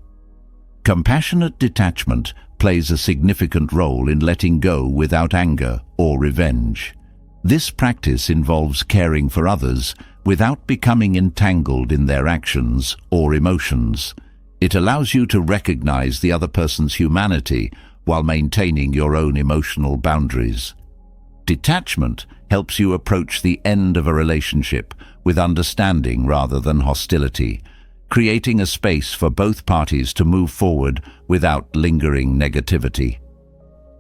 Compassionate detachment plays a significant role in letting go without anger or revenge. This practice involves caring for others without becoming entangled in their actions or emotions. It allows you to recognize the other person's humanity while maintaining your own emotional boundaries. Detachment helps you approach the end of a relationship with understanding rather than hostility, creating a space for both parties to move forward without lingering negativity.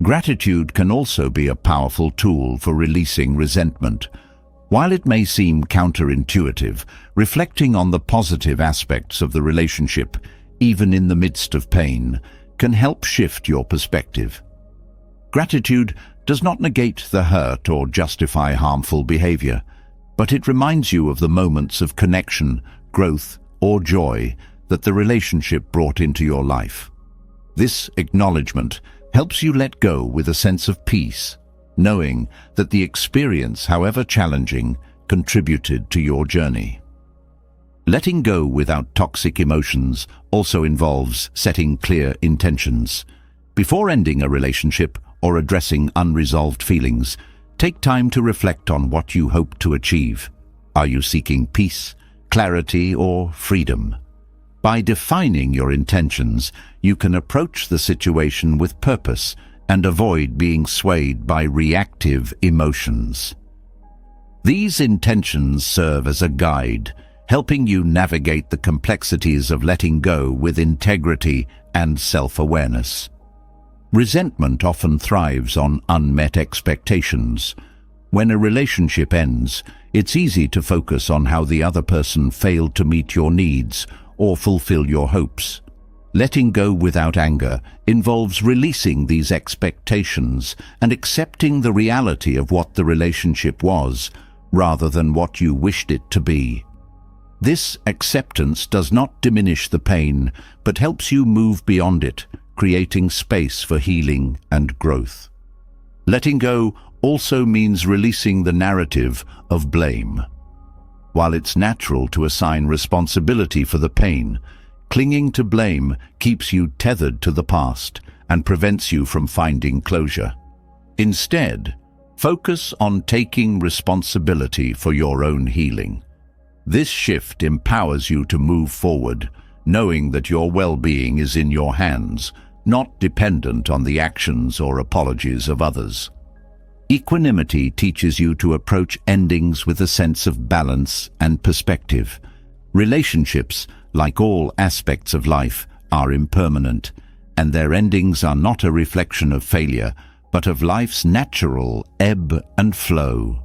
Gratitude can also be a powerful tool for releasing resentment. While it may seem counterintuitive, reflecting on the positive aspects of the relationship, even in the midst of pain, can help shift your perspective. Gratitude does not negate the hurt or justify harmful behavior, but it reminds you of the moments of connection, growth, or joy that the relationship brought into your life. This acknowledgement helps you let go with a sense of peace, knowing that the experience, however challenging, contributed to your journey. Letting go without toxic emotions also involves setting clear intentions. Before ending a relationship or addressing unresolved feelings, take time to reflect on what you hope to achieve. Are you seeking peace, clarity, or freedom? By defining your intentions, you can approach the situation with purpose and avoid being swayed by reactive emotions. These intentions serve as a guide, helping you navigate the complexities of letting go with integrity and self-awareness. Resentment often thrives on unmet expectations. When a relationship ends, it's easy to focus on how the other person failed to meet your needs or fulfill your hopes. Letting go without anger involves releasing these expectations and accepting the reality of what the relationship was, rather than what you wished it to be. This acceptance does not diminish the pain, but helps you move beyond it, creating space for healing and growth. Letting go also means releasing the narrative of blame. While it's natural to assign responsibility for the pain, clinging to blame keeps you tethered to the past and prevents you from finding closure. Instead, focus on taking responsibility for your own healing. This shift empowers you to move forward, knowing that your well-being is in your hands, not dependent on the actions or apologies of others. Equanimity teaches you to approach endings with a sense of balance and perspective. Relationships, like all aspects of life, are impermanent, and their endings are not a reflection of failure, but of life's natural ebb and flow.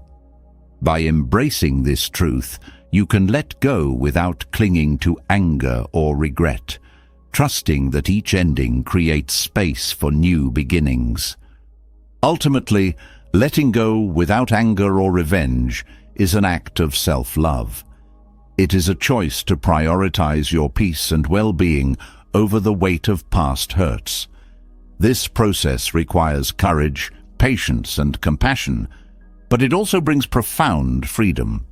By embracing this truth, you can let go without clinging to anger or regret, trusting that each ending creates space for new beginnings. Ultimately, letting go without anger or revenge is an act of self-love. It is a choice to prioritize your peace and well-being over the weight of past hurts. This process requires courage, patience, and compassion, but it also brings profound freedom.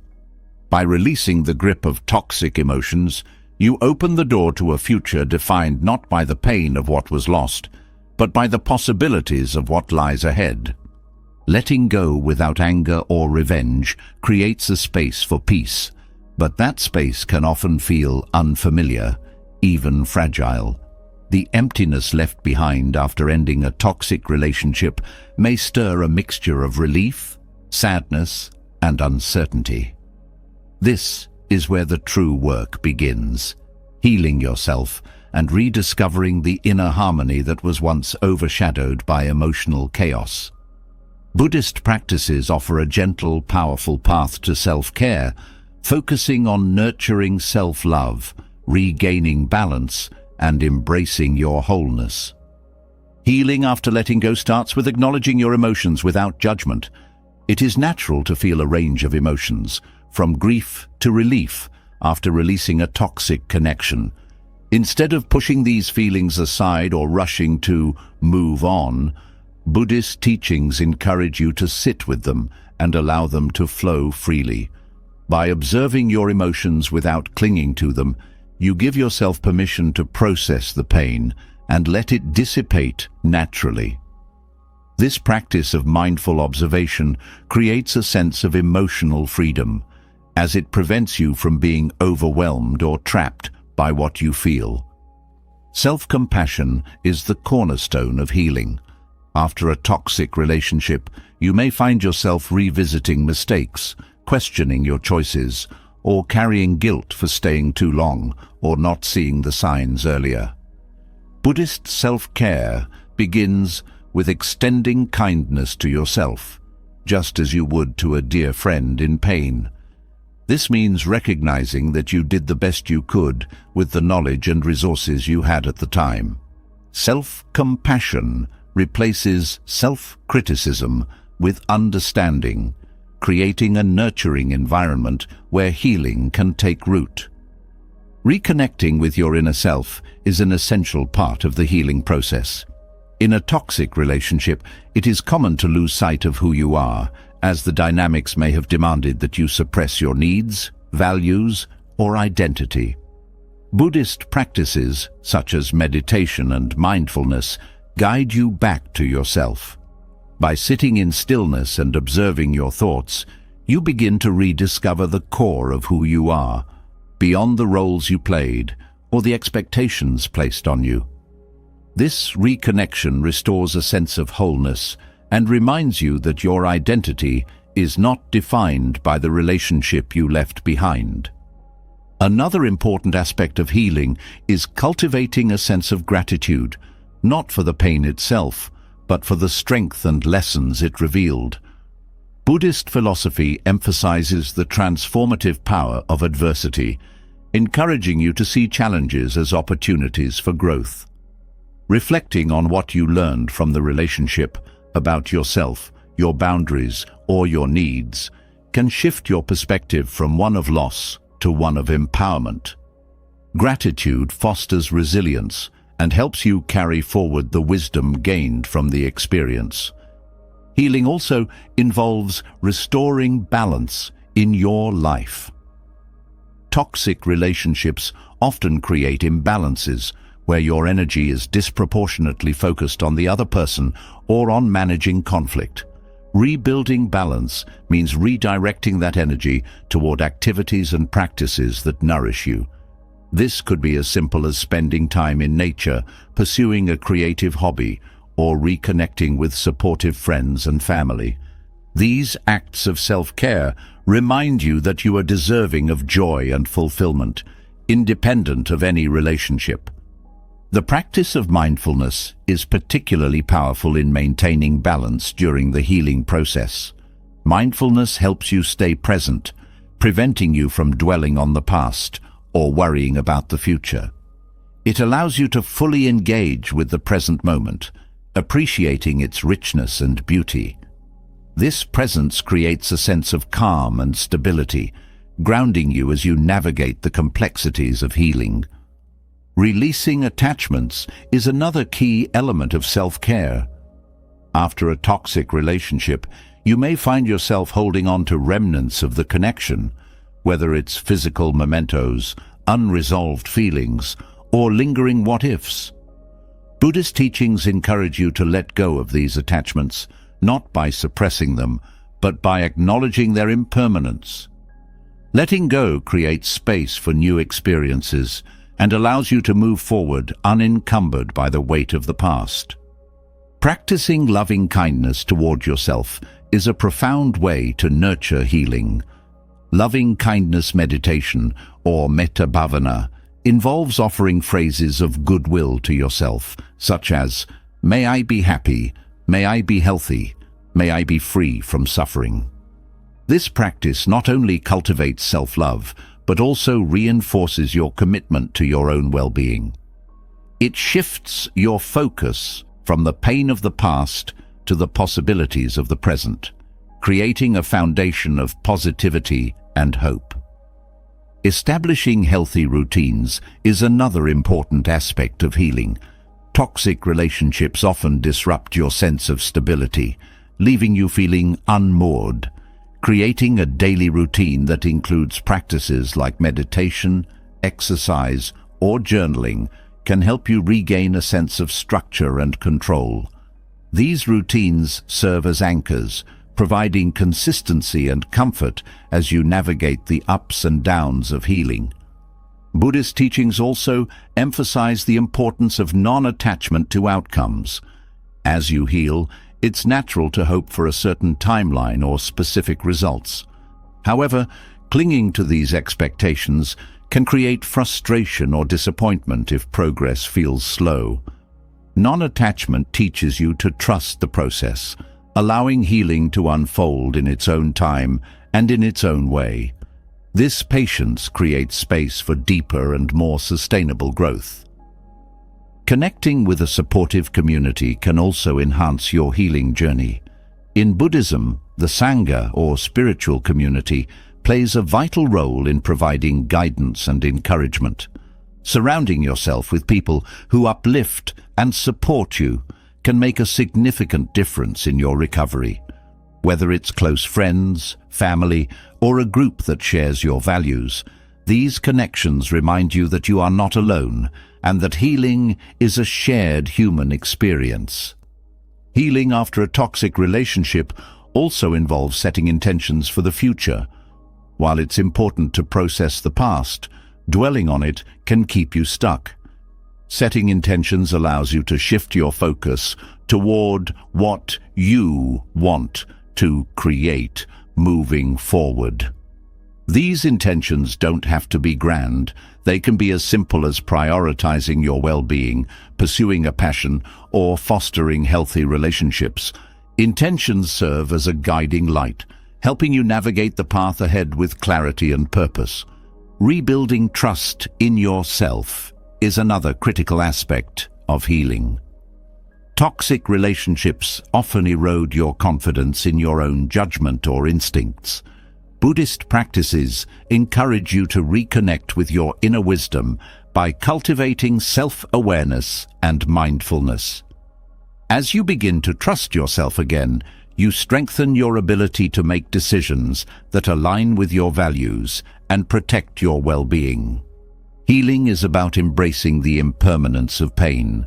By releasing the grip of toxic emotions, You open the door to a future defined not by the pain of what was lost, but by the possibilities of what lies ahead. Letting go without anger or revenge creates a space for peace, but that space can often feel unfamiliar, even fragile. The emptiness left behind after ending a toxic relationship may stir a mixture of relief, sadness, and uncertainty. This is where the true work begins, healing yourself and rediscovering the inner harmony that was once overshadowed by emotional chaos. Buddhist practices offer a gentle, powerful path to self-care, focusing on nurturing self-love, regaining balance, and embracing your wholeness. Healing after letting go starts with acknowledging your emotions without judgment. It is natural to feel a range of emotions, from grief to relief after releasing a toxic connection. Instead of pushing these feelings aside or rushing to move on, Buddhist teachings encourage you to sit with them and allow them to flow freely. By observing your emotions without clinging to them, you give yourself permission to process the pain and let it dissipate naturally. This practice of mindful observation creates a sense of emotional freedom, as it prevents you from being overwhelmed or trapped by what you feel. Self-compassion is the cornerstone of healing. After a toxic relationship, you may find yourself revisiting mistakes, questioning your choices, or carrying guilt for staying too long or not seeing the signs earlier. Buddhist self-care begins with extending kindness to yourself, just as you would to a dear friend in pain. This means recognizing that you did the best you could with the knowledge and resources you had at the time. Self-compassion replaces self-criticism with understanding, creating a nurturing environment where healing can take root. Reconnecting with your inner self is an essential part of the healing process. In a toxic relationship, it is common to lose sight of who you are, as the dynamics may have demanded that you suppress your needs, values, or identity. Buddhist practices, such as meditation and mindfulness, guide you back to yourself. By sitting in stillness and observing your thoughts, you begin to rediscover the core of who you are, beyond the roles you played or the expectations placed on you. This reconnection restores a sense of wholeness and reminds you that your identity is not defined by the relationship you left behind. Another important aspect of healing is cultivating a sense of gratitude, not for the pain itself, but for the strength and lessons it revealed. Buddhist philosophy emphasizes the transformative power of adversity, encouraging you to see challenges as opportunities for growth. Reflecting on what you learned from the relationship, about yourself, your boundaries, or your needs, can shift your perspective from one of loss to one of empowerment. Gratitude fosters resilience and helps you carry forward the wisdom gained from the experience. Healing also involves restoring balance in your life. Toxic relationships often create imbalances where your energy is disproportionately focused on the other person or on managing conflict. Rebuilding balance means redirecting that energy toward activities and practices that nourish you. This could be as simple as spending time in nature, pursuing a creative hobby, or reconnecting with supportive friends and family. These acts of self-care remind you that you are deserving of joy and fulfillment, independent of any relationship. The practice of mindfulness is particularly powerful in maintaining balance during the healing process. Mindfulness helps you stay present, preventing you from dwelling on the past or worrying about the future. It allows you to fully engage with the present moment, appreciating its richness and beauty. This presence creates a sense of calm and stability, grounding you as you navigate the complexities of healing. Releasing attachments is another key element of self-care. After a toxic relationship, you may find yourself holding on to remnants of the connection, whether it's physical mementos, unresolved feelings, or lingering what-ifs. Buddhist teachings encourage you to let go of these attachments, not by suppressing them, but by acknowledging their impermanence. Letting go creates space for new experiences and allows you to move forward unencumbered by the weight of the past. Practicing loving kindness toward yourself is a profound way to nurture healing. Loving kindness meditation, or metta bhavana, involves offering phrases of goodwill to yourself, such as, "May I be happy, may I be healthy, may I be free from suffering." This practice not only cultivates self-love, but also reinforces your commitment to your own well-being. It shifts your focus from the pain of the past to the possibilities of the present, creating a foundation of positivity and hope. Establishing healthy routines is another important aspect of healing. Toxic relationships often disrupt your sense of stability, leaving you feeling unmoored. Creating a daily routine that includes practices like meditation, exercise, or journaling can help you regain a sense of structure and control. These routines serve as anchors, providing consistency and comfort as you navigate the ups and downs of healing. Buddhist teachings also emphasize the importance of non-attachment to outcomes. As you heal, it's natural to hope for a certain timeline or specific results. However, clinging to these expectations can create frustration or disappointment if progress feels slow. Non-attachment teaches you to trust the process, allowing healing to unfold in its own time and in its own way. This patience creates space for deeper and more sustainable growth. Connecting with a supportive community can also enhance your healing journey. In Buddhism, the Sangha, or spiritual community, plays a vital role in providing guidance and encouragement. Surrounding yourself with people who uplift and support you can make a significant difference in your recovery. Whether it's close friends, family, or a group that shares your values, these connections remind you that you are not alone and that healing is a shared human experience. Healing after a toxic relationship also involves setting intentions for the future. While it's important to process the past, dwelling on it can keep you stuck. Setting intentions allows you to shift your focus toward what you want to create moving forward. These intentions don't have to be grand. They can be as simple as prioritizing your well-being, pursuing a passion, or fostering healthy relationships. Intentions serve as a guiding light, helping you navigate the path ahead with clarity and purpose. Rebuilding trust in yourself is another critical aspect of healing. Toxic relationships often erode your confidence in your own judgment or instincts. Buddhist practices encourage you to reconnect with your inner wisdom by cultivating self-awareness and mindfulness. As you begin to trust yourself again, you strengthen your ability to make decisions that align with your values and protect your well-being. Healing is about embracing the impermanence of pain.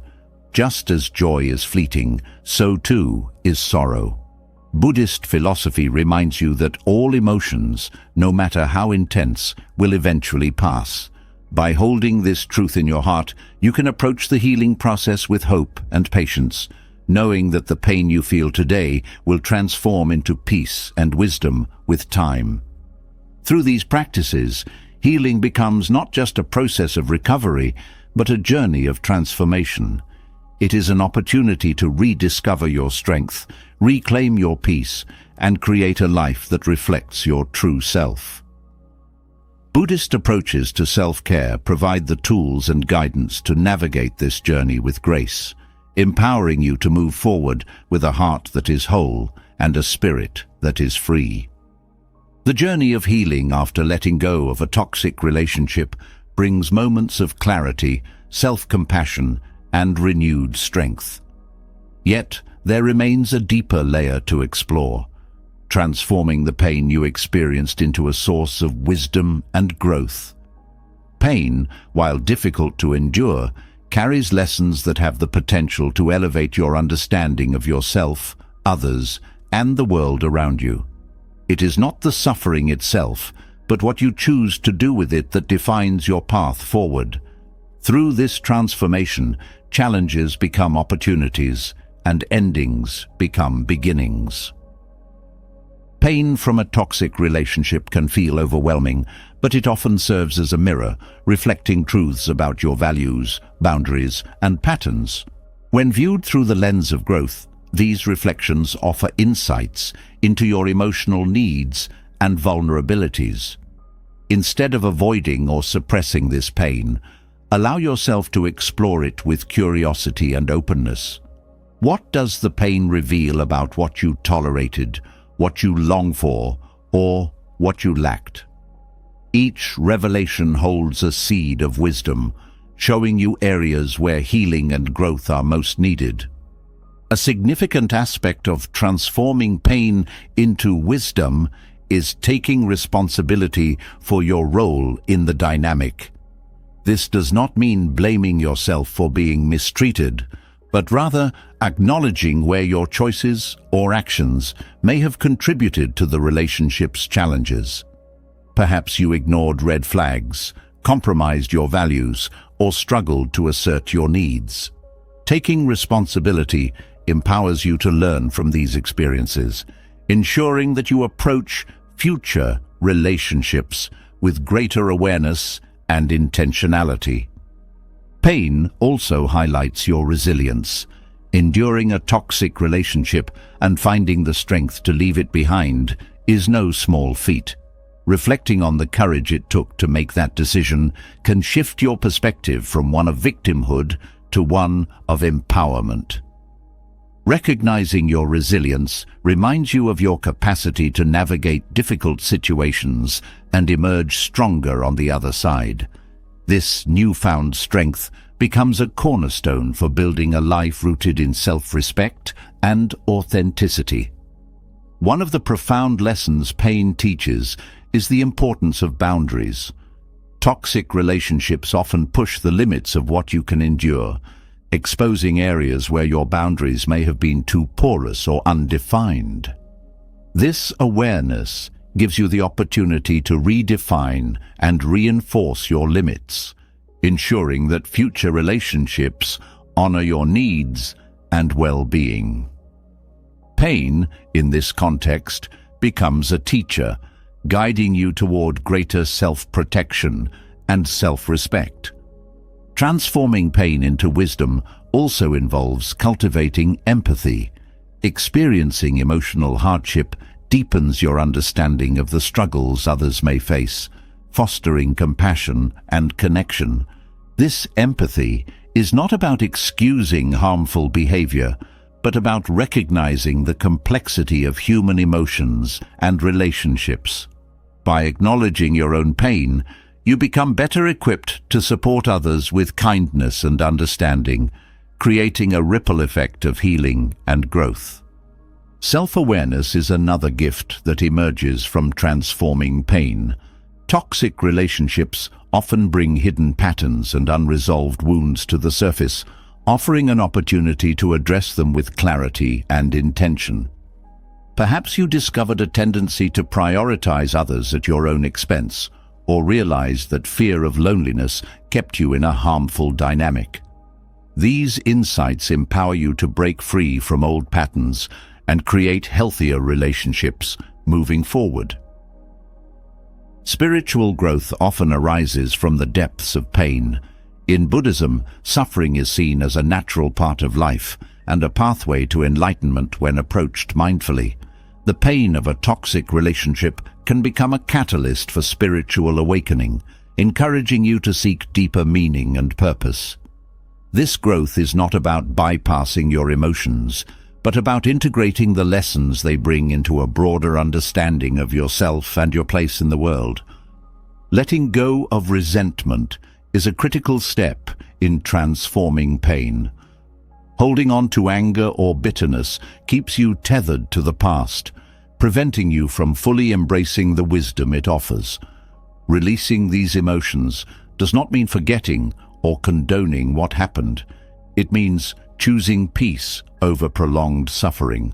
Just as joy is fleeting, so too is sorrow. Buddhist philosophy reminds you that all emotions, no matter how intense, will eventually pass. By holding this truth in your heart, you can approach the healing process with hope and patience, knowing that the pain you feel today will transform into peace and wisdom with time. Through these practices, healing becomes not just a process of recovery, but a journey of transformation. It is an opportunity to rediscover your strength, reclaim your peace, and create a life that reflects your true self. Buddhist approaches to self-care provide the tools and guidance to navigate this journey with grace, empowering you to move forward with a heart that is whole and a spirit that is free. The journey of healing after letting go of a toxic relationship brings moments of clarity, self-compassion, and renewed strength. Yet, there remains a deeper layer to explore, transforming the pain you experienced into a source of wisdom and growth. Pain, while difficult to endure, carries lessons that have the potential to elevate your understanding of yourself, others, and the world around you. It is not the suffering itself, but what you choose to do with it that defines your path forward. Through this transformation, challenges become opportunities, and endings become beginnings. Pain from a toxic relationship can feel overwhelming, but it often serves as a mirror, reflecting truths about your values, boundaries, and patterns. When viewed through the lens of growth, these reflections offer insights into your emotional needs and vulnerabilities. Instead of avoiding or suppressing this pain, allow yourself to explore it with curiosity and openness. What does the pain reveal about what you tolerated, what you long for, or what you lacked? Each revelation holds a seed of wisdom, showing you areas where healing and growth are most needed. A significant aspect of transforming pain into wisdom is taking responsibility for your role in the dynamic. This does not mean blaming yourself for being mistreated, but rather acknowledging where your choices or actions may have contributed to the relationship's challenges. Perhaps you ignored red flags, compromised your values, or struggled to assert your needs. Taking responsibility empowers you to learn from these experiences, ensuring that you approach future relationships with greater awareness and intentionality. Pain also highlights your resilience. Enduring a toxic relationship and finding the strength to leave it behind is no small feat. Reflecting on the courage it took to make that decision can shift your perspective from one of victimhood to one of empowerment. Recognizing your resilience reminds you of your capacity to navigate difficult situations and emerge stronger on the other side. This newfound strength becomes a cornerstone for building a life rooted in self-respect and authenticity. One of the profound lessons pain teaches is the importance of boundaries. Toxic relationships often push the limits of what you can endure, exposing areas where your boundaries may have been too porous or undefined. This awareness gives you the opportunity to redefine and reinforce your limits, ensuring that future relationships honor your needs and well-being. Pain, in this context, becomes a teacher, guiding you toward greater self-protection and self-respect. Transforming pain into wisdom also involves cultivating empathy. Experiencing emotional hardship deepens your understanding of the struggles others may face, fostering compassion and connection. This empathy is not about excusing harmful behavior, but about recognizing the complexity of human emotions and relationships. By acknowledging your own pain, you become better equipped to support others with kindness and understanding, creating a ripple effect of healing and growth. Self-awareness is another gift that emerges from transforming pain. Toxic relationships often bring hidden patterns and unresolved wounds to the surface, offering an opportunity to address them with clarity and intention. Perhaps you discovered a tendency to prioritize others at your own expense, or realized that fear of loneliness kept you in a harmful dynamic. These insights empower you to break free from old patterns and create healthier relationships moving forward. Spiritual growth often arises from the depths of pain. In Buddhism, suffering is seen as a natural part of life and a pathway to enlightenment when approached mindfully. The pain of a toxic relationship can become a catalyst for spiritual awakening, encouraging you to seek deeper meaning and purpose. This growth is not about bypassing your emotions, but about integrating the lessons they bring into a broader understanding of yourself and your place in the world. Letting go of resentment is a critical step in transforming pain. Holding on to anger or bitterness keeps you tethered to the past, preventing you from fully embracing the wisdom it offers. Releasing these emotions does not mean forgetting or condoning what happened. It means choosing peace over prolonged suffering.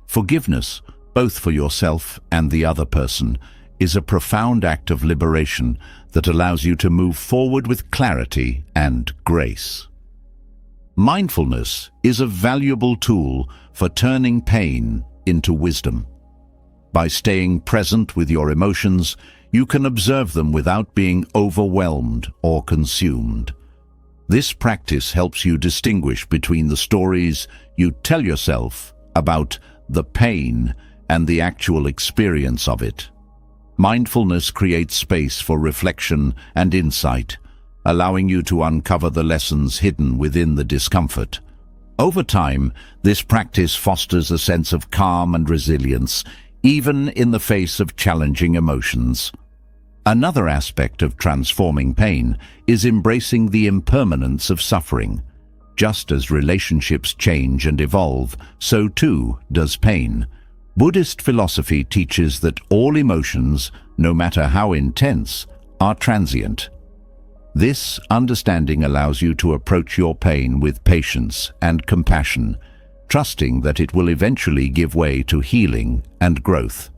Forgiveness, both for yourself and the other person, is a profound act of liberation that allows you to move forward with clarity and grace. Mindfulness is a valuable tool for turning pain into wisdom. By staying present with your emotions, you can observe them without being overwhelmed or consumed. This practice helps you distinguish between the stories you tell yourself about the pain and the actual experience of it. Mindfulness creates space for reflection and insight, allowing you to uncover the lessons hidden within the discomfort. Over time, this practice fosters a sense of calm and resilience, even in the face of challenging emotions. Another aspect of transforming pain is embracing the impermanence of suffering. Just as relationships change and evolve, so too does pain. Buddhist philosophy teaches that all emotions, no matter how intense, are transient. This understanding allows you to approach your pain with patience and compassion, trusting that it will eventually give way to healing and growth.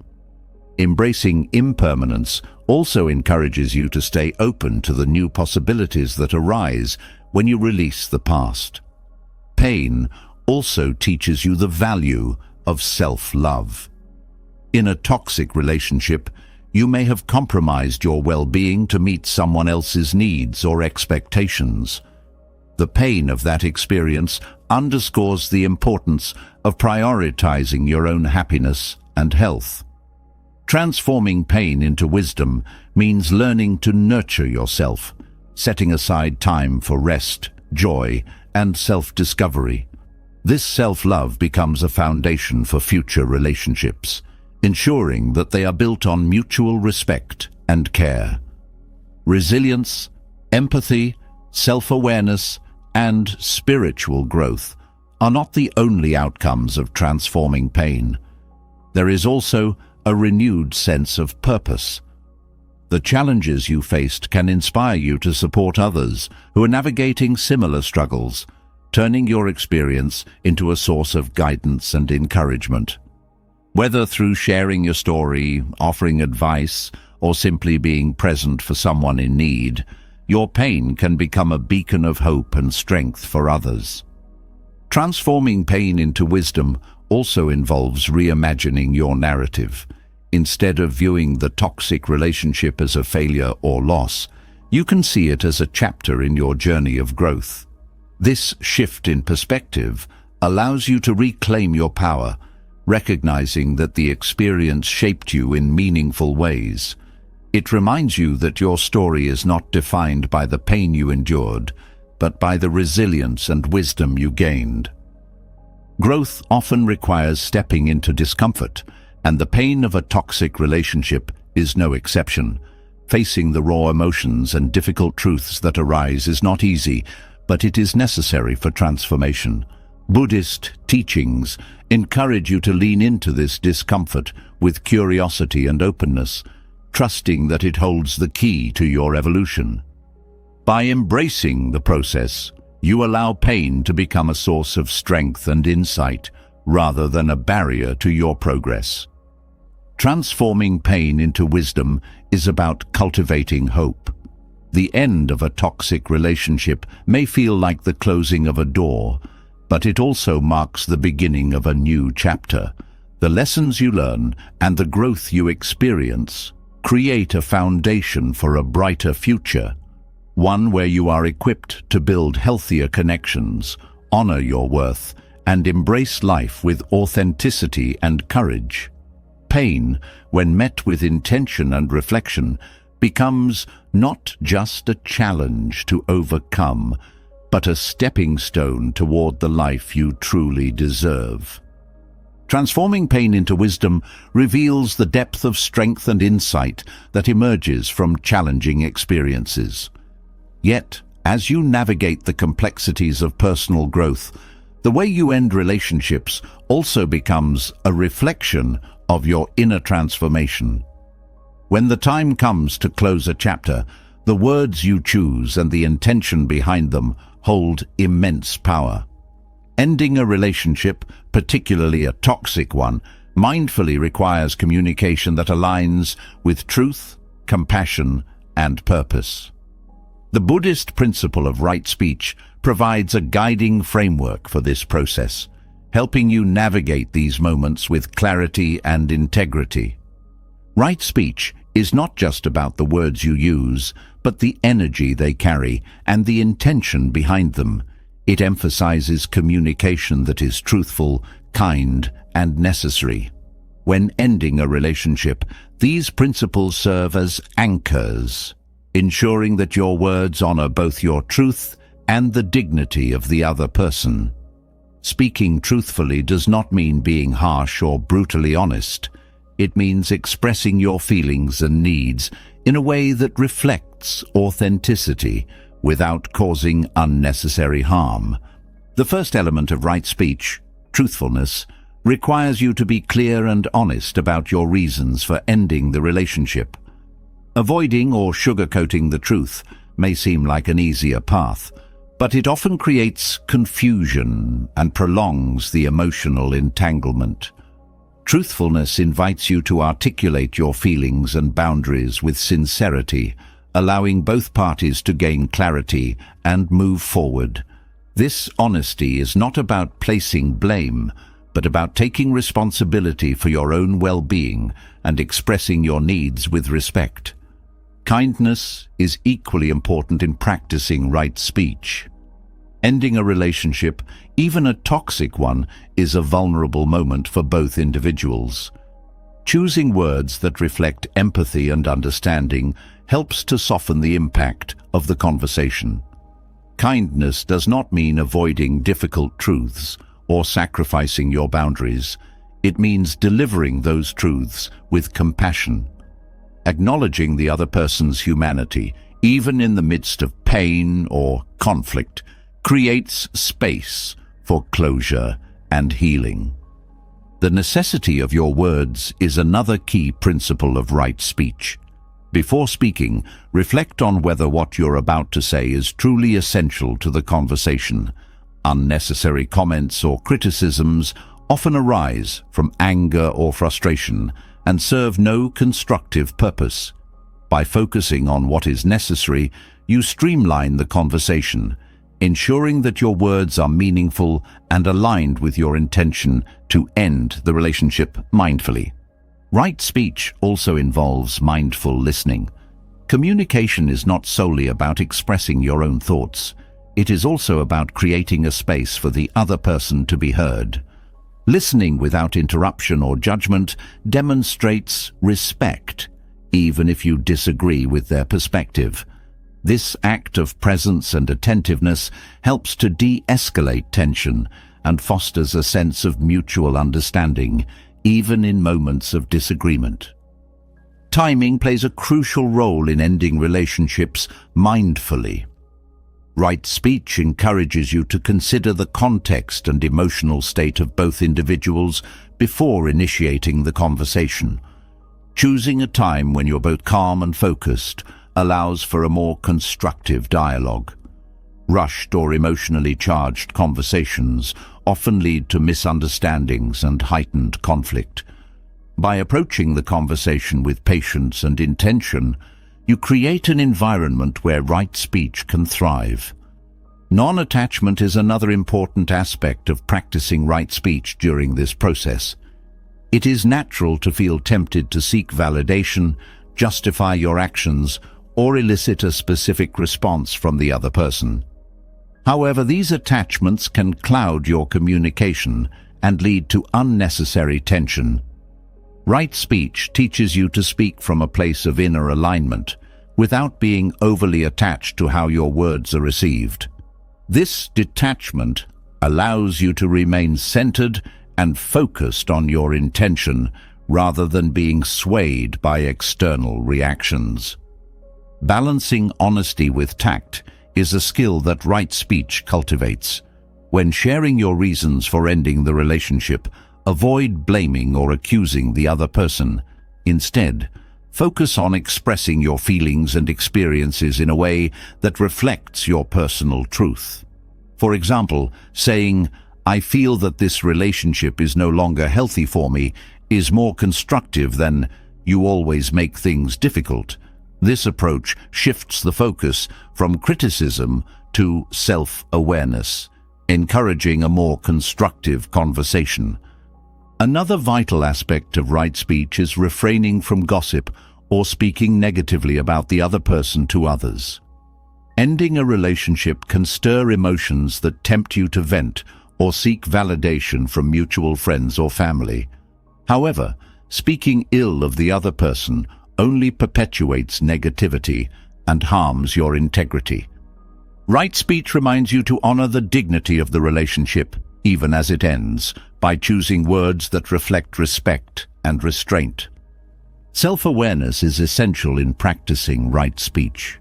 Embracing impermanence also encourages you to stay open to the new possibilities that arise when you release the past. Pain also teaches you the value of self-love. In a toxic relationship, you may have compromised your well-being to meet someone else's needs or expectations. The pain of that experience underscores the importance of prioritizing your own happiness and health. Transforming pain into wisdom means learning to nurture yourself, setting aside time for rest, joy, and self-discovery. This self-love becomes a foundation for future relationships, ensuring that they are built on mutual respect and care. Resilience, empathy, self-awareness, and spiritual growth are not the only outcomes of transforming pain. There is also a renewed sense of purpose. The challenges you faced can inspire you to support others who are navigating similar struggles, turning your experience into a source of guidance and encouragement. Whether through sharing your story, offering advice, or simply being present for someone in need, your pain can become a beacon of hope and strength for others. Transforming pain into wisdom also involves reimagining your narrative. Instead of viewing the toxic relationship as a failure or loss, you can see it as a chapter in your journey of growth. This shift in perspective allows you to reclaim your power, recognizing that the experience shaped you in meaningful ways. It reminds you that your story is not defined by the pain you endured, but by the resilience and wisdom you gained. Growth often requires stepping into discomfort, and the pain of a toxic relationship is no exception. Facing the raw emotions and difficult truths that arise is not easy, but it is necessary for transformation. Buddhist teachings encourage you to lean into this discomfort with curiosity and openness, trusting that it holds the key to your evolution. By embracing the process, you allow pain to become a source of strength and insight, rather than a barrier to your progress. Transforming pain into wisdom is about cultivating hope. The end of a toxic relationship may feel like the closing of a door, but it also marks the beginning of a new chapter. The lessons you learn and the growth you experience create a foundation for a brighter future, one where you are equipped to build healthier connections, honor your worth, and embrace life with authenticity and courage. Pain, when met with intention and reflection, becomes not just a challenge to overcome, but a stepping stone toward the life you truly deserve. Transforming pain into wisdom reveals the depth of strength and insight that emerges from challenging experiences. Yet, as you navigate the complexities of personal growth, the way you end relationships also becomes a reflection of your inner transformation. When the time comes to close a chapter, The words you choose and the intention behind them hold immense power. Ending a relationship, particularly a toxic one, mindfully requires communication that aligns with truth, compassion, and purpose. The Buddhist principle of right speech provides a guiding framework for this process, helping you navigate these moments with clarity and integrity. Right speech is not just about the words you use, but the energy they carry and the intention behind them. It emphasizes communication that is truthful, kind, and necessary. When ending a relationship, these principles serve as anchors, ensuring that your words honor both your truth and the dignity of the other person. Speaking truthfully does not mean being harsh or brutally honest. It means expressing your feelings and needs in a way that reflects authenticity without causing unnecessary harm. The first element of right speech, truthfulness, requires you to be clear and honest about your reasons for ending the relationship. Avoiding or sugarcoating the truth may seem like an easier path, but it often creates confusion and prolongs the emotional entanglement. Truthfulness invites you to articulate your feelings and boundaries with sincerity, allowing both parties to gain clarity and move forward. This honesty is not about placing blame, but about taking responsibility for your own well-being and expressing your needs with respect. Kindness is equally important in practicing right speech. Ending a relationship, even a toxic one, is a vulnerable moment for both individuals. Choosing words that reflect empathy and understanding helps to soften the impact of the conversation. Kindness does not mean avoiding difficult truths or sacrificing your boundaries. It means delivering those truths with compassion. Acknowledging the other person's humanity, even in the midst of pain or conflict, creates space for closure and healing. The necessity of your words is another key principle of right speech. Before speaking, reflect on whether what you're about to say is truly essential to the conversation. Unnecessary comments or criticisms often arise from anger or frustration and serve no constructive purpose. By focusing on what is necessary, you streamline the conversation, ensuring that your words are meaningful and aligned with your intention to end the relationship mindfully. Right speech also involves mindful listening. Communication is not solely about expressing your own thoughts. It is also about creating a space for the other person to be heard. Listening without interruption or judgment demonstrates respect, even if you disagree with their perspective. This act of presence and attentiveness helps to de-escalate tension and fosters a sense of mutual understanding, even in moments of disagreement. Timing plays a crucial role in ending relationships mindfully. Right speech encourages you to consider the context and emotional state of both individuals before initiating the conversation. Choosing a time when you're both calm and focused allows for a more constructive dialogue. Rushed or emotionally charged conversations often lead to misunderstandings and heightened conflict. By approaching the conversation with patience and intention, you create an environment where right speech can thrive. Non-attachment is another important aspect of practicing right speech during this process. It is natural to feel tempted to seek validation, justify your actions, or elicit a specific response from the other person. However, these attachments can cloud your communication and lead to unnecessary tension. Right speech teaches you to speak from a place of inner alignment, without being overly attached to how your words are received. This detachment allows you to remain centered and focused on your intention rather than being swayed by external reactions. Balancing honesty with tact is a skill that right speech cultivates. When sharing your reasons for ending the relationship, avoid blaming or accusing the other person. Instead, Focus on expressing your feelings and experiences in a way that reflects your personal truth. For example, saying, "I feel that this relationship is no longer healthy for me," is more constructive than "you always make things difficult." This approach shifts the focus from criticism to self-awareness, encouraging a more constructive conversation. Another vital aspect of right speech is refraining from gossip or speaking negatively about the other person to others. Ending a relationship can stir emotions that tempt you to vent or seek validation from mutual friends or family. However, speaking ill of the other person only perpetuates negativity and harms your integrity. Right speech reminds you to honor the dignity of the relationship, even as it ends, by choosing words that reflect respect and restraint. Self-awareness is essential in practicing right speech.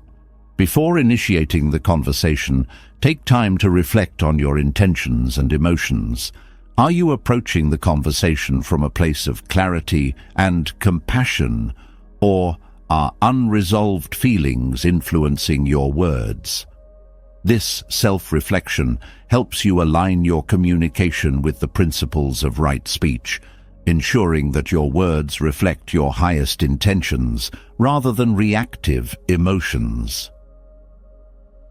Before initiating the conversation, take time to reflect on your intentions and emotions. Are you approaching the conversation from a place of clarity and compassion, or are unresolved feelings influencing your words? This self-reflection helps you align your communication with the principles of right speech, ensuring that your words reflect your highest intentions rather than reactive emotions.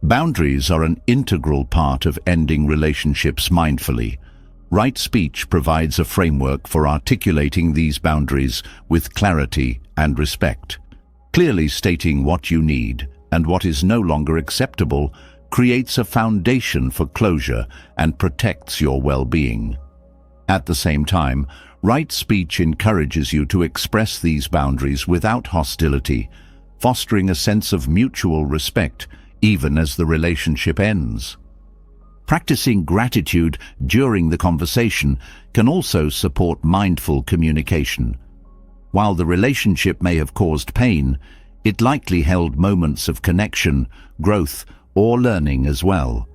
Boundaries are an integral part of ending relationships mindfully. Right speech provides a framework for articulating these boundaries with clarity and respect. Clearly stating what you need and what is no longer acceptable creates a foundation for closure and protects your well-being. At the same time, right speech encourages you to express these boundaries without hostility, fostering a sense of mutual respect even as the relationship ends. Practicing gratitude during the conversation can also support mindful communication. While the relationship may have caused pain, it likely held moments of connection, growth, or learning as well.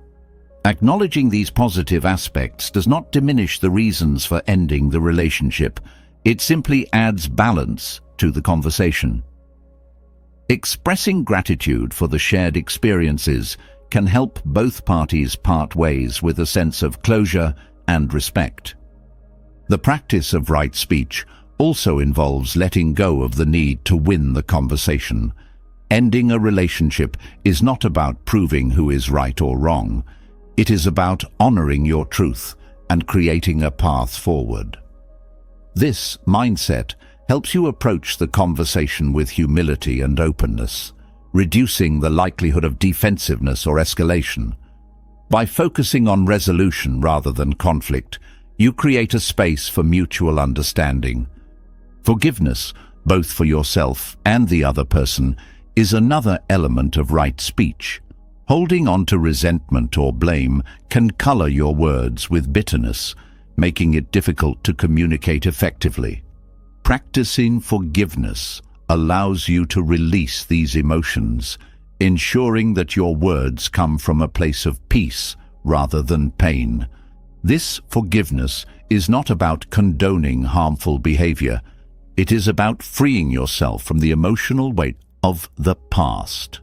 Acknowledging these positive aspects does not diminish the reasons for ending the relationship. It simply adds balance to the conversation. Expressing gratitude for the shared experiences can help both parties part ways with a sense of closure and respect. The practice of right speech also involves letting go of the need to win the conversation. Ending a relationship is not about proving who is right or wrong. It is about honoring your truth and creating a path forward. This mindset helps you approach the conversation with humility and openness, reducing the likelihood of defensiveness or escalation. By focusing on resolution rather than conflict, you create a space for mutual understanding. Forgiveness, both for yourself and the other person, is another element of right speech. Holding on to resentment or blame can color your words with bitterness, making it difficult to communicate effectively. Practicing forgiveness allows you to release these emotions, ensuring that your words come from a place of peace rather than pain. This forgiveness is not about condoning harmful behavior. It is about freeing yourself from the emotional weight of the past.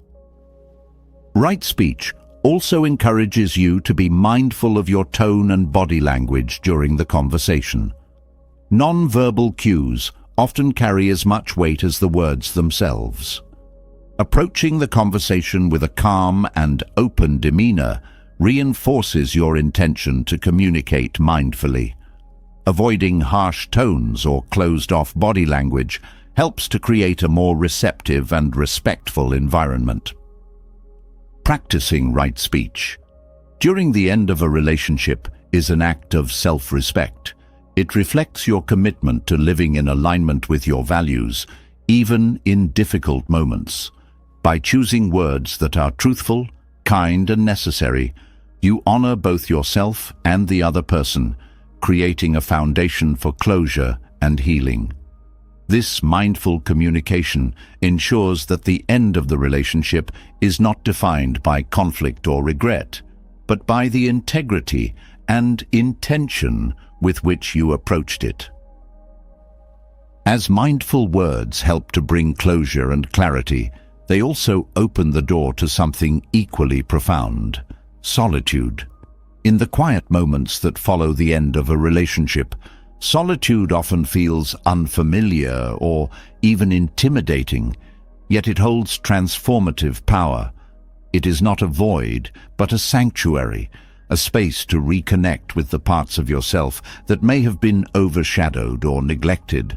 Right speech also encourages you to be mindful of your tone and body language during the conversation. Non-verbal cues often carry as much weight as the words themselves. Approaching the conversation with a calm and open demeanor reinforces your intention to communicate mindfully. Avoiding harsh tones or closed-off body language helps to create a more receptive and respectful environment. Practicing right speech during the end of a relationship is an act of self-respect. It reflects your commitment to living in alignment with your values, even in difficult moments. By choosing words that are truthful, kind, and necessary, you honor both yourself and the other person, creating a foundation for closure and healing. This mindful communication ensures that the end of the relationship is not defined by conflict or regret, but by the integrity and intention with which you approached it. As mindful words help to bring closure and clarity, they also open the door to something equally profound: solitude. In the quiet moments that follow the end of a relationship, solitude often feels unfamiliar or even intimidating, yet it holds transformative power. It is not a void, but a sanctuary, a space to reconnect with the parts of yourself that may have been overshadowed or neglected.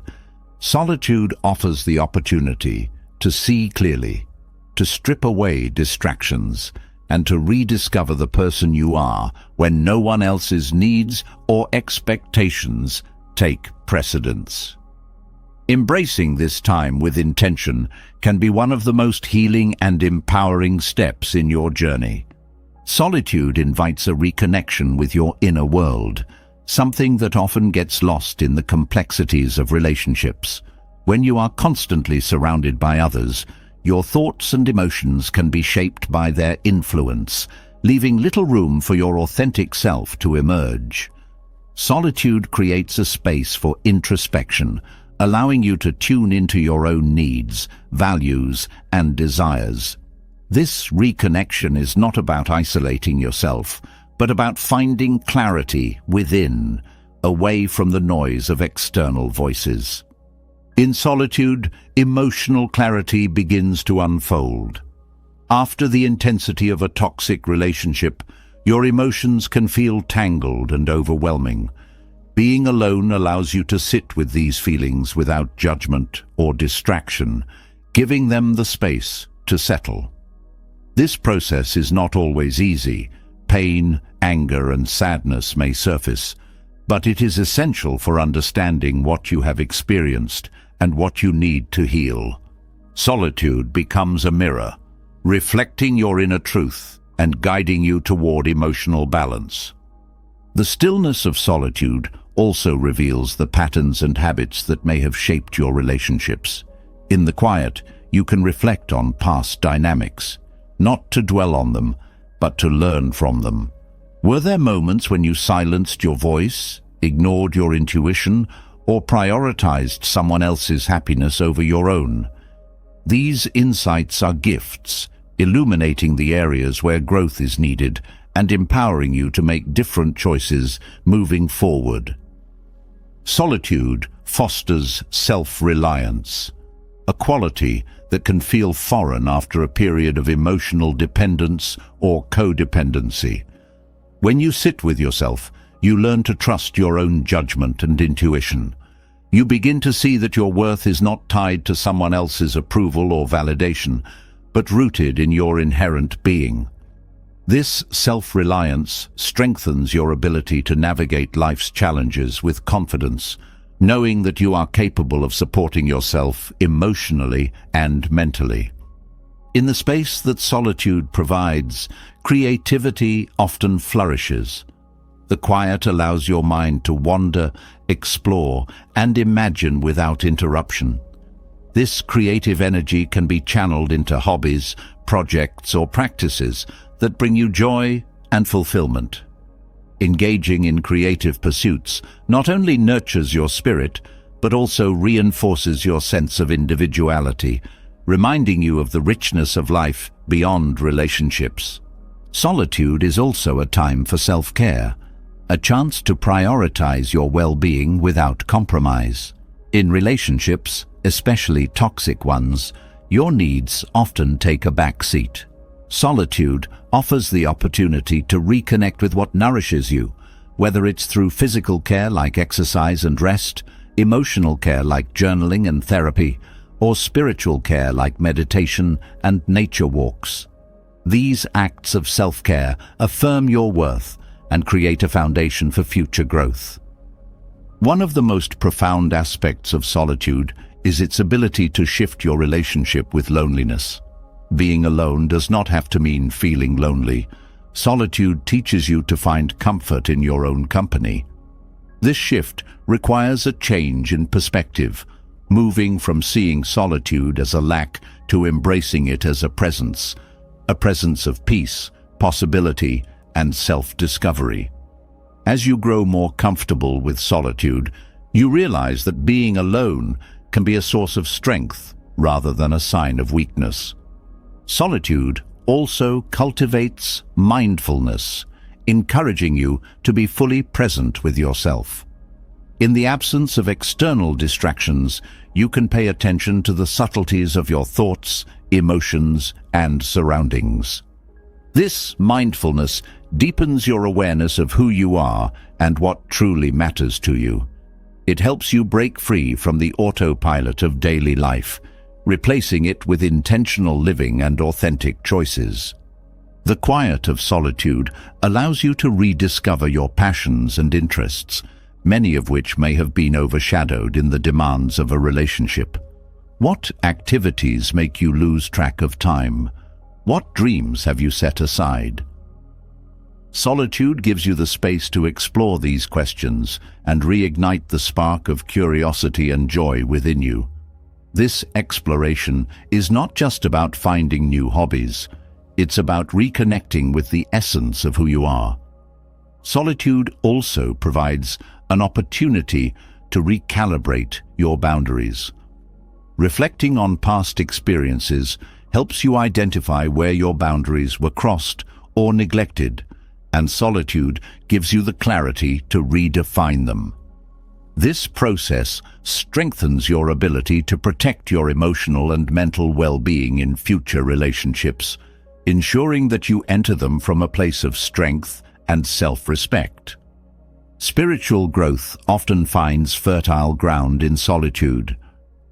Solitude offers the opportunity to see clearly, to strip away distractions, and to rediscover the person you are when no one else's needs or expectations take precedence. Embracing this time with intention can be one of the most healing and empowering steps in your journey. Solitude invites a reconnection with your inner world, something that often gets lost in the complexities of relationships. When you are constantly surrounded by others, your thoughts and emotions can be shaped by their influence, leaving little room for your authentic self to emerge. Solitude creates a space for introspection, allowing you to tune into your own needs, values, and desires. This reconnection is not about isolating yourself, but about finding clarity within, away from the noise of external voices. In solitude, emotional clarity begins to unfold. After the intensity of a toxic relationship, your emotions can feel tangled and overwhelming. Being alone allows you to sit with these feelings without judgment or distraction, giving them the space to settle. This process is not always easy. Pain, anger, and sadness may surface, but it is essential for understanding what you have experienced and what you need to heal. Solitude becomes a mirror, reflecting your inner truth and guiding you toward emotional balance. The stillness of solitude also reveals the patterns and habits that may have shaped your relationships. In the quiet, you can reflect on past dynamics, not to dwell on them, but to learn from them. Were there moments when you silenced your voice, ignored your intuition, or prioritized someone else's happiness over your own? These insights are gifts, illuminating the areas where growth is needed and empowering you to make different choices moving forward. Solitude fosters self-reliance, a quality that can feel foreign after a period of emotional dependence or codependency. When you sit with yourself, you learn to trust your own judgment and intuition. You begin to see that your worth is not tied to someone else's approval or validation, but rooted in your inherent being. This self-reliance strengthens your ability to navigate life's challenges with confidence, knowing that you are capable of supporting yourself emotionally and mentally. In the space that solitude provides, creativity often flourishes. The quiet allows your mind to wander, explore, and imagine without interruption. This creative energy can be channeled into hobbies, projects, or practices that bring you joy and fulfillment. Engaging in creative pursuits not only nurtures your spirit, but also reinforces your sense of individuality, reminding you of the richness of life beyond relationships. Solitude is also a time for self-care, a chance to prioritize your well-being without compromise. In relationships, especially toxic ones, your needs often take a back seat. Solitude offers the opportunity to reconnect with what nourishes you, whether it's through physical care like exercise and rest, emotional care like journaling and therapy, or spiritual care like meditation and nature walks. These acts of self-care affirm your worth and create a foundation for future growth. One of the most profound aspects of solitude is its ability to shift your relationship with loneliness. Being alone does not have to mean feeling lonely. Solitude teaches you to find comfort in your own company. This shift requires a change in perspective, moving from seeing solitude as a lack to embracing it as a presence of peace, possibility, and self-discovery. As you grow more comfortable with solitude, you realize that being alone can be a source of strength rather than a sign of weakness. Solitude also cultivates mindfulness, encouraging you to be fully present with yourself. In the absence of external distractions, you can pay attention to the subtleties of your thoughts, emotions, and surroundings. This mindfulness deepens your awareness of who you are and what truly matters to you. It helps you break free from the autopilot of daily life, replacing it with intentional living and authentic choices. The quiet of solitude allows you to rediscover your passions and interests, many of which may have been overshadowed in the demands of a relationship. What activities make you lose track of time? What dreams have you set aside? Solitude gives you the space to explore these questions and reignite the spark of curiosity and joy within you. This exploration is not just about finding new hobbies. It's about reconnecting with the essence of who you are. Solitude also provides an opportunity to recalibrate your boundaries. Reflecting on past experiences helps you identify where your boundaries were crossed or neglected, and solitude gives you the clarity to redefine them. This process strengthens your ability to protect your emotional and mental well-being in future relationships, ensuring that you enter them from a place of strength and self-respect. Spiritual growth often finds fertile ground in solitude.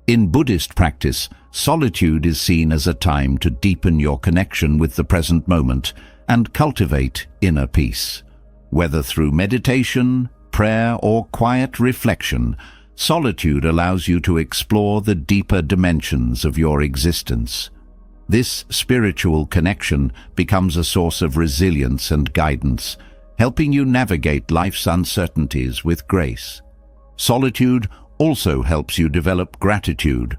In Buddhist practice, solitude is seen as a time to deepen your connection with the present moment and cultivate inner peace. Whether through meditation, prayer, or quiet reflection, solitude allows you to explore the deeper dimensions of your existence. This spiritual connection becomes a source of resilience and guidance, helping you navigate life's uncertainties with grace. Solitude also helps you develop gratitude,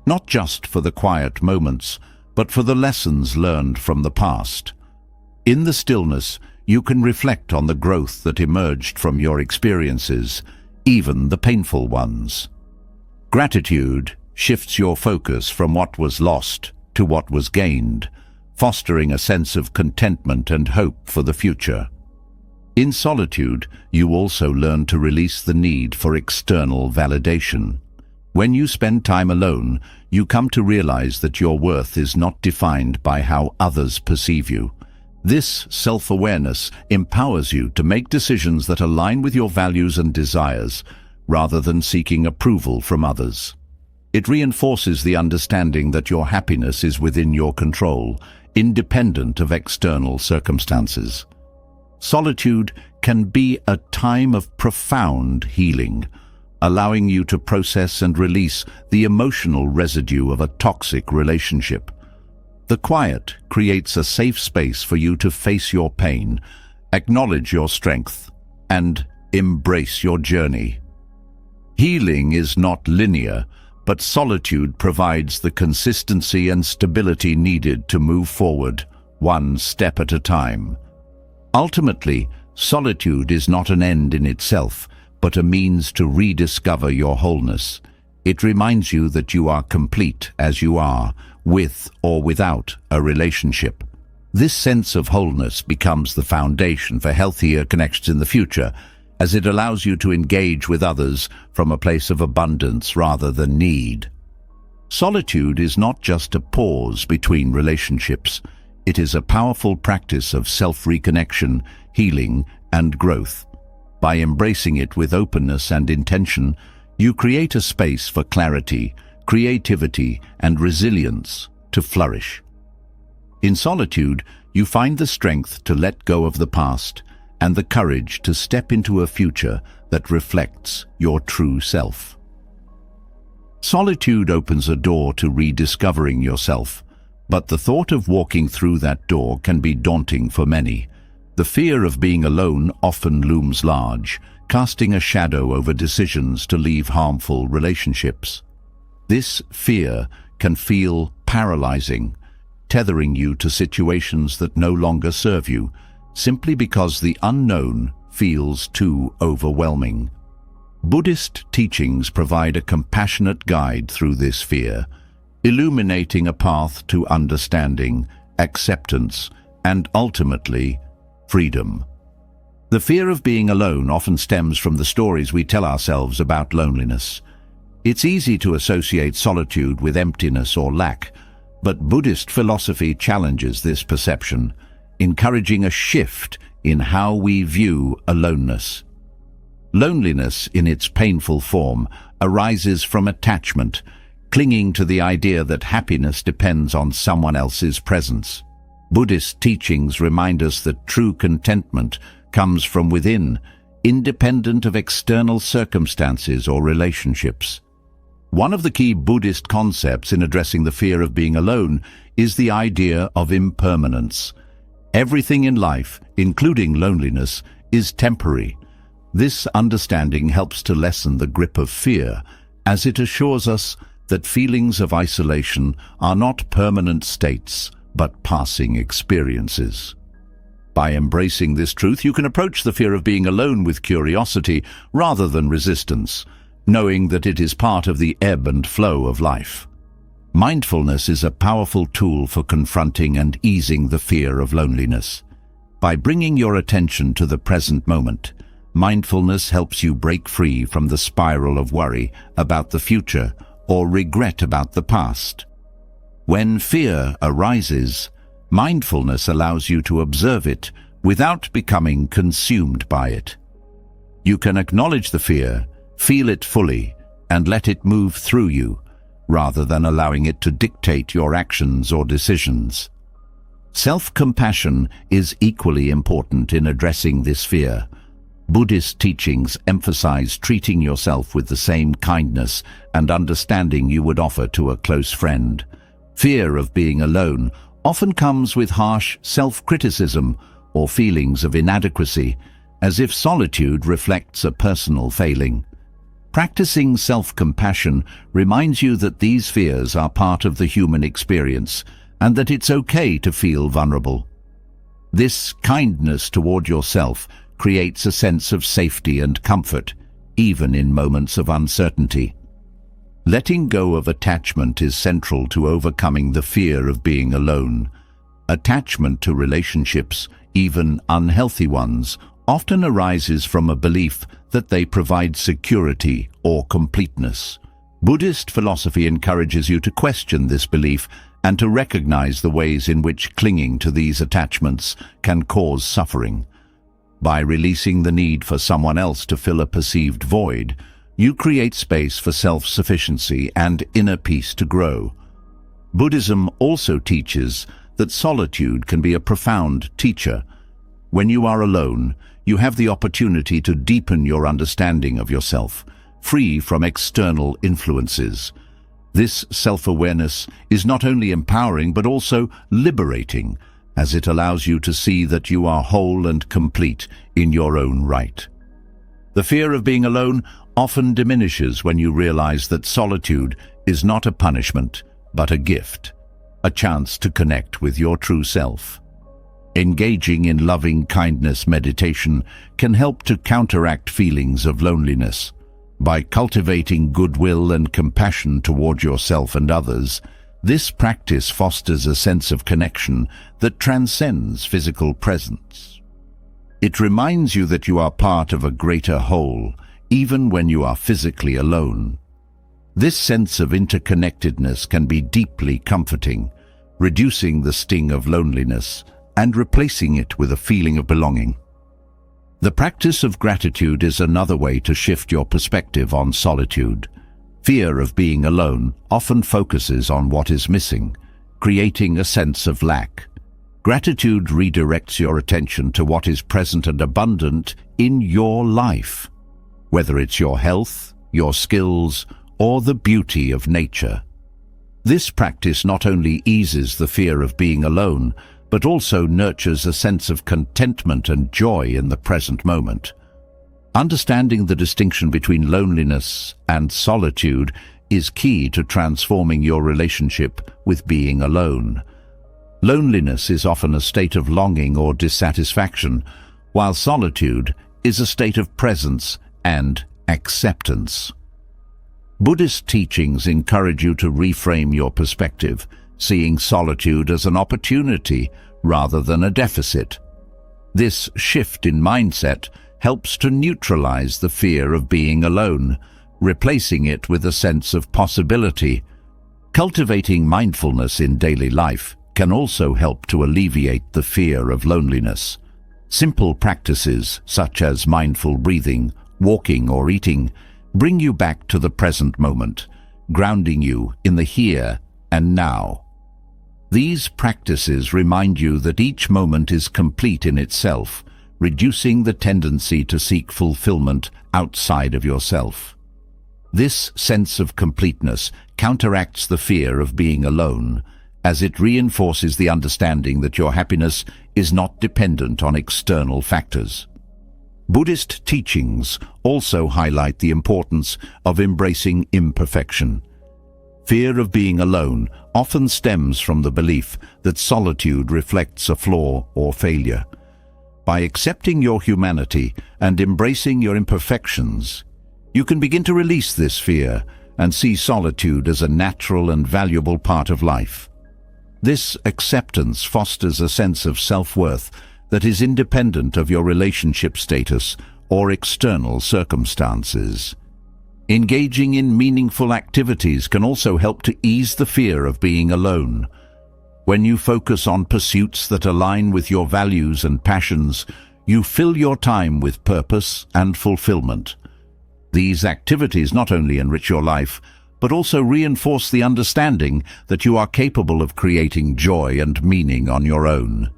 not just for the quiet moments, but for the lessons learned from the past. In the stillness, you can reflect on the growth that emerged from your experiences, even the painful ones. Gratitude shifts your focus from what was lost to what was gained, fostering a sense of contentment and hope for the future. In solitude, you also learn to release the need for external validation. When you spend time alone, you come to realize that your worth is not defined by how others perceive you. This self-awareness empowers you to make decisions that align with your values and desires, rather than seeking approval from others. It reinforces the understanding that your happiness is within your control, independent of external circumstances. Solitude can be a time of profound healing, allowing you to process and release the emotional residue of a toxic relationship. The quiet creates a safe space for you to face your pain, acknowledge your strength, and embrace your journey. Healing is not linear, but solitude provides the consistency and stability needed to move forward, one step at a time. Ultimately, solitude is not an end in itself, but a means to rediscover your wholeness. It reminds you that you are complete as you are, with or without a relationship. This sense of wholeness becomes the foundation for healthier connections in the future, as it allows you to engage with others from a place of abundance rather than need. Solitude is not just a pause between relationships. It is a powerful practice of self-reconnection, healing, and growth. By embracing it with openness and intention, you create a space for clarity, creativity, and resilience to flourish. In solitude, you find the strength to let go of the past and the courage to step into a future that reflects your true self. Solitude opens a door to rediscovering yourself, but the thought of walking through that door can be daunting for many. The fear of being alone often looms large, casting a shadow over decisions to leave harmful relationships. This fear can feel paralyzing, tethering you to situations that no longer serve you, simply because the unknown feels too overwhelming. Buddhist teachings provide a compassionate guide through this fear, illuminating a path to understanding, acceptance, and ultimately, freedom. The fear of being alone often stems from the stories we tell ourselves about loneliness. It's easy to associate solitude with emptiness or lack, but Buddhist philosophy challenges this perception, encouraging a shift in how we view aloneness. Loneliness, in its painful form, arises from attachment, clinging to the idea that happiness depends on someone else's presence. Buddhist teachings remind us that true contentment comes from within, independent of external circumstances or relationships. One of the key Buddhist concepts in addressing the fear of being alone is the idea of impermanence. Everything in life, including loneliness, is temporary. This understanding helps to lessen the grip of fear, as it assures us that feelings of isolation are not permanent states, but passing experiences. By embracing this truth, you can approach the fear of being alone with curiosity rather than resistance, knowing that it is part of the ebb and flow of life. Mindfulness is a powerful tool for confronting and easing the fear of loneliness. By bringing your attention to the present moment, mindfulness helps you break free from the spiral of worry about the future or regret about the past. When fear arises, mindfulness allows you to observe it without becoming consumed by it. You can acknowledge the fear, feel it fully, and let it move through you, rather than allowing it to dictate your actions or decisions. Self-compassion is equally important in addressing this fear. Buddhist teachings emphasize treating yourself with the same kindness and understanding you would offer to a close friend. Fear of being alone often comes with harsh self-criticism or feelings of inadequacy, as if solitude reflects a personal failing. Practicing self-compassion reminds you that these fears are part of the human experience and that it's okay to feel vulnerable. This kindness toward yourself creates a sense of safety and comfort, even in moments of uncertainty. Letting go of attachment is central to overcoming the fear of being alone. Attachment to relationships, even unhealthy ones, often arises from a belief that they provide security or completeness. Buddhist philosophy encourages you to question this belief and to recognize the ways in which clinging to these attachments can cause suffering. By releasing the need for someone else to fill a perceived void, you create space for self-sufficiency and inner peace to grow. Buddhism also teaches that solitude can be a profound teacher. When you are alone, you have the opportunity to deepen your understanding of yourself, free from external influences. This self-awareness is not only empowering but also liberating, as it allows you to see that you are whole and complete in your own right. The fear of being alone often diminishes when you realize that solitude is not a punishment, but a gift, a chance to connect with your true self. Engaging in loving kindness meditation can help to counteract feelings of loneliness. By cultivating goodwill and compassion toward yourself and others, this practice fosters a sense of connection that transcends physical presence. It reminds you that you are part of a greater whole, even when you are physically alone. This sense of interconnectedness can be deeply comforting, reducing the sting of loneliness and replacing it with a feeling of belonging. The practice of gratitude is another way to shift your perspective on solitude. Fear of being alone often focuses on what is missing, creating a sense of lack. Gratitude redirects your attention to what is present and abundant in your life, whether it's your health, your skills, or the beauty of nature. This practice not only eases the fear of being alone, but also nurtures a sense of contentment and joy in the present moment. Understanding the distinction between loneliness and solitude is key to transforming your relationship with being alone. Loneliness is often a state of longing or dissatisfaction, while solitude is a state of presence and Acceptance. Buddhist teachings encourage you to reframe your perspective, seeing solitude as an opportunity rather than a deficit. This shift in mindset helps to neutralize the fear of being alone, replacing it with a sense of possibility. Cultivating mindfulness in daily life can also help to alleviate the fear of loneliness. Simple practices such as mindful breathing, walking or eating bring you back to the present moment, grounding you in the here and now. These practices remind you that each moment is complete in itself, reducing the tendency to seek fulfillment outside of yourself. This sense of completeness counteracts the fear of being alone, as it reinforces the understanding that your happiness is not dependent on external factors. Buddhist teachings also highlight the importance of embracing imperfection. Fear of being alone often stems from the belief that solitude reflects a flaw or failure. By accepting your humanity and embracing your imperfections, you can begin to release this fear and see solitude as a natural and valuable part of life. This acceptance fosters a sense of self-worth that is independent of your relationship status or external circumstances. Engaging in meaningful activities can also help to ease the fear of being alone. When you focus on pursuits that align with your values and passions, you fill your time with purpose and fulfillment. These activities not only enrich your life, but also reinforce the understanding that you are capable of creating joy and meaning on your own.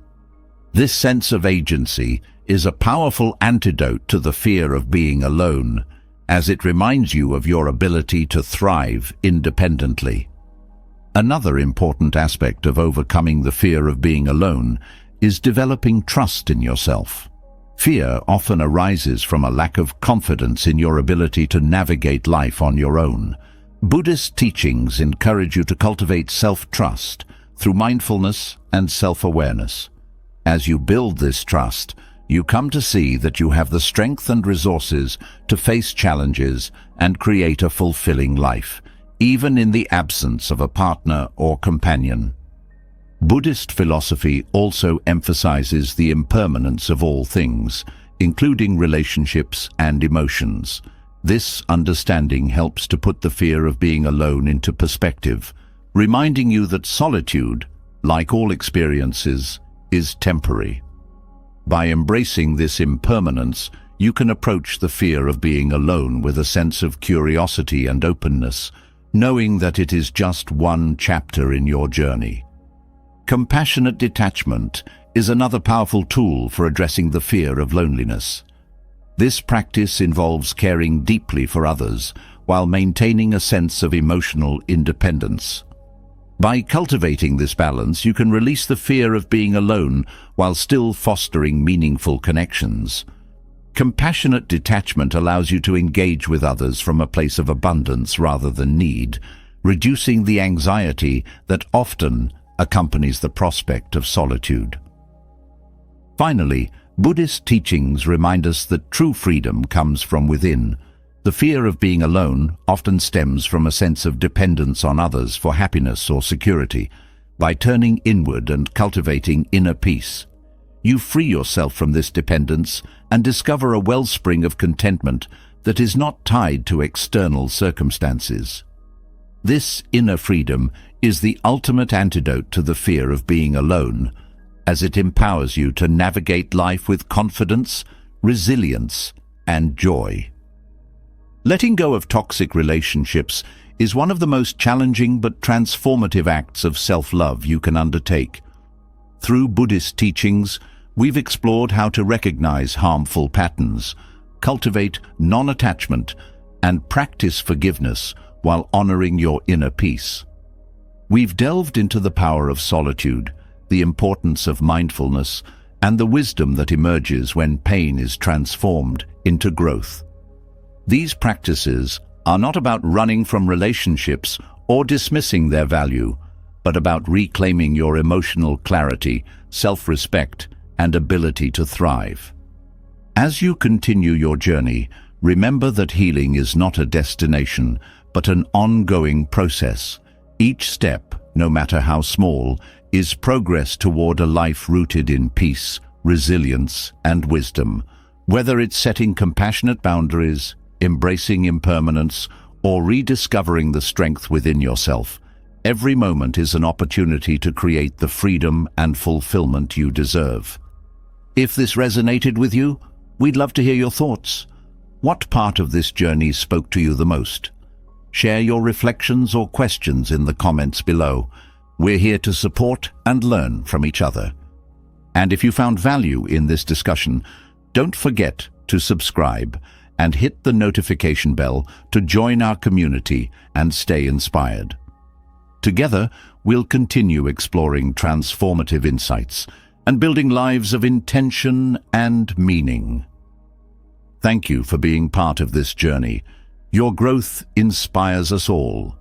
This sense of agency is a powerful antidote to the fear of being alone, as it reminds you of your ability to thrive independently. Another important aspect of overcoming the fear of being alone is developing trust in yourself. Fear often arises from a lack of confidence in your ability to navigate life on your own. Buddhist teachings encourage you to cultivate self-trust through mindfulness and self-awareness. As you build this trust, you come to see that you have the strength and resources to face challenges and create a fulfilling life, even in the absence of a partner or companion. Buddhist philosophy also emphasizes the impermanence of all things, including relationships and emotions. This understanding helps to put the fear of being alone into perspective, reminding you that solitude, like all experiences, is temporary. By embracing this impermanence, you can approach the fear of being alone with a sense of curiosity and openness, knowing that it is just one chapter in your journey. Compassionate detachment is another powerful tool for addressing the fear of loneliness. This practice involves caring deeply for others while maintaining a sense of emotional independence. By cultivating this balance, you can release the fear of being alone while still fostering meaningful connections. Compassionate detachment allows you to engage with others from a place of abundance rather than need, reducing the anxiety that often accompanies the prospect of solitude. Finally, Buddhist teachings remind us that true freedom comes from within. The fear of being alone often stems from a sense of dependence on others for happiness or security. By turning inward and cultivating inner peace, you free yourself from this dependence and discover a wellspring of contentment that is not tied to external circumstances. This inner freedom is the ultimate antidote to the fear of being alone, as it empowers you to navigate life with confidence, resilience, and joy. Letting go of toxic relationships is one of the most challenging but transformative acts of self-love you can undertake. Through Buddhist teachings, we've explored how to recognize harmful patterns, cultivate non-attachment, and practice forgiveness while honoring your inner peace. We've delved into the power of solitude, the importance of mindfulness, and the wisdom that emerges when pain is transformed into growth. These practices are not about running from relationships or dismissing their value, but about reclaiming your emotional clarity, self-respect, and ability to thrive. As you continue your journey, remember that healing is not a destination, but an ongoing process. Each step, no matter how small, is progress toward a life rooted in peace, resilience, and wisdom. Whether it's setting compassionate boundaries, embracing impermanence, or rediscovering the strength within yourself, every moment is an opportunity to create the freedom and fulfillment you deserve. If this resonated with you, we'd love to hear your thoughts. What part of this journey spoke to you the most? Share your reflections or questions in the comments below. We're here to support and learn from each other. And if you found value in this discussion, don't forget to subscribe and hit the notification bell to join our community and stay inspired. Together, we'll continue exploring transformative insights and building lives of intention and meaning. Thank you for being part of this journey. Your growth inspires us all.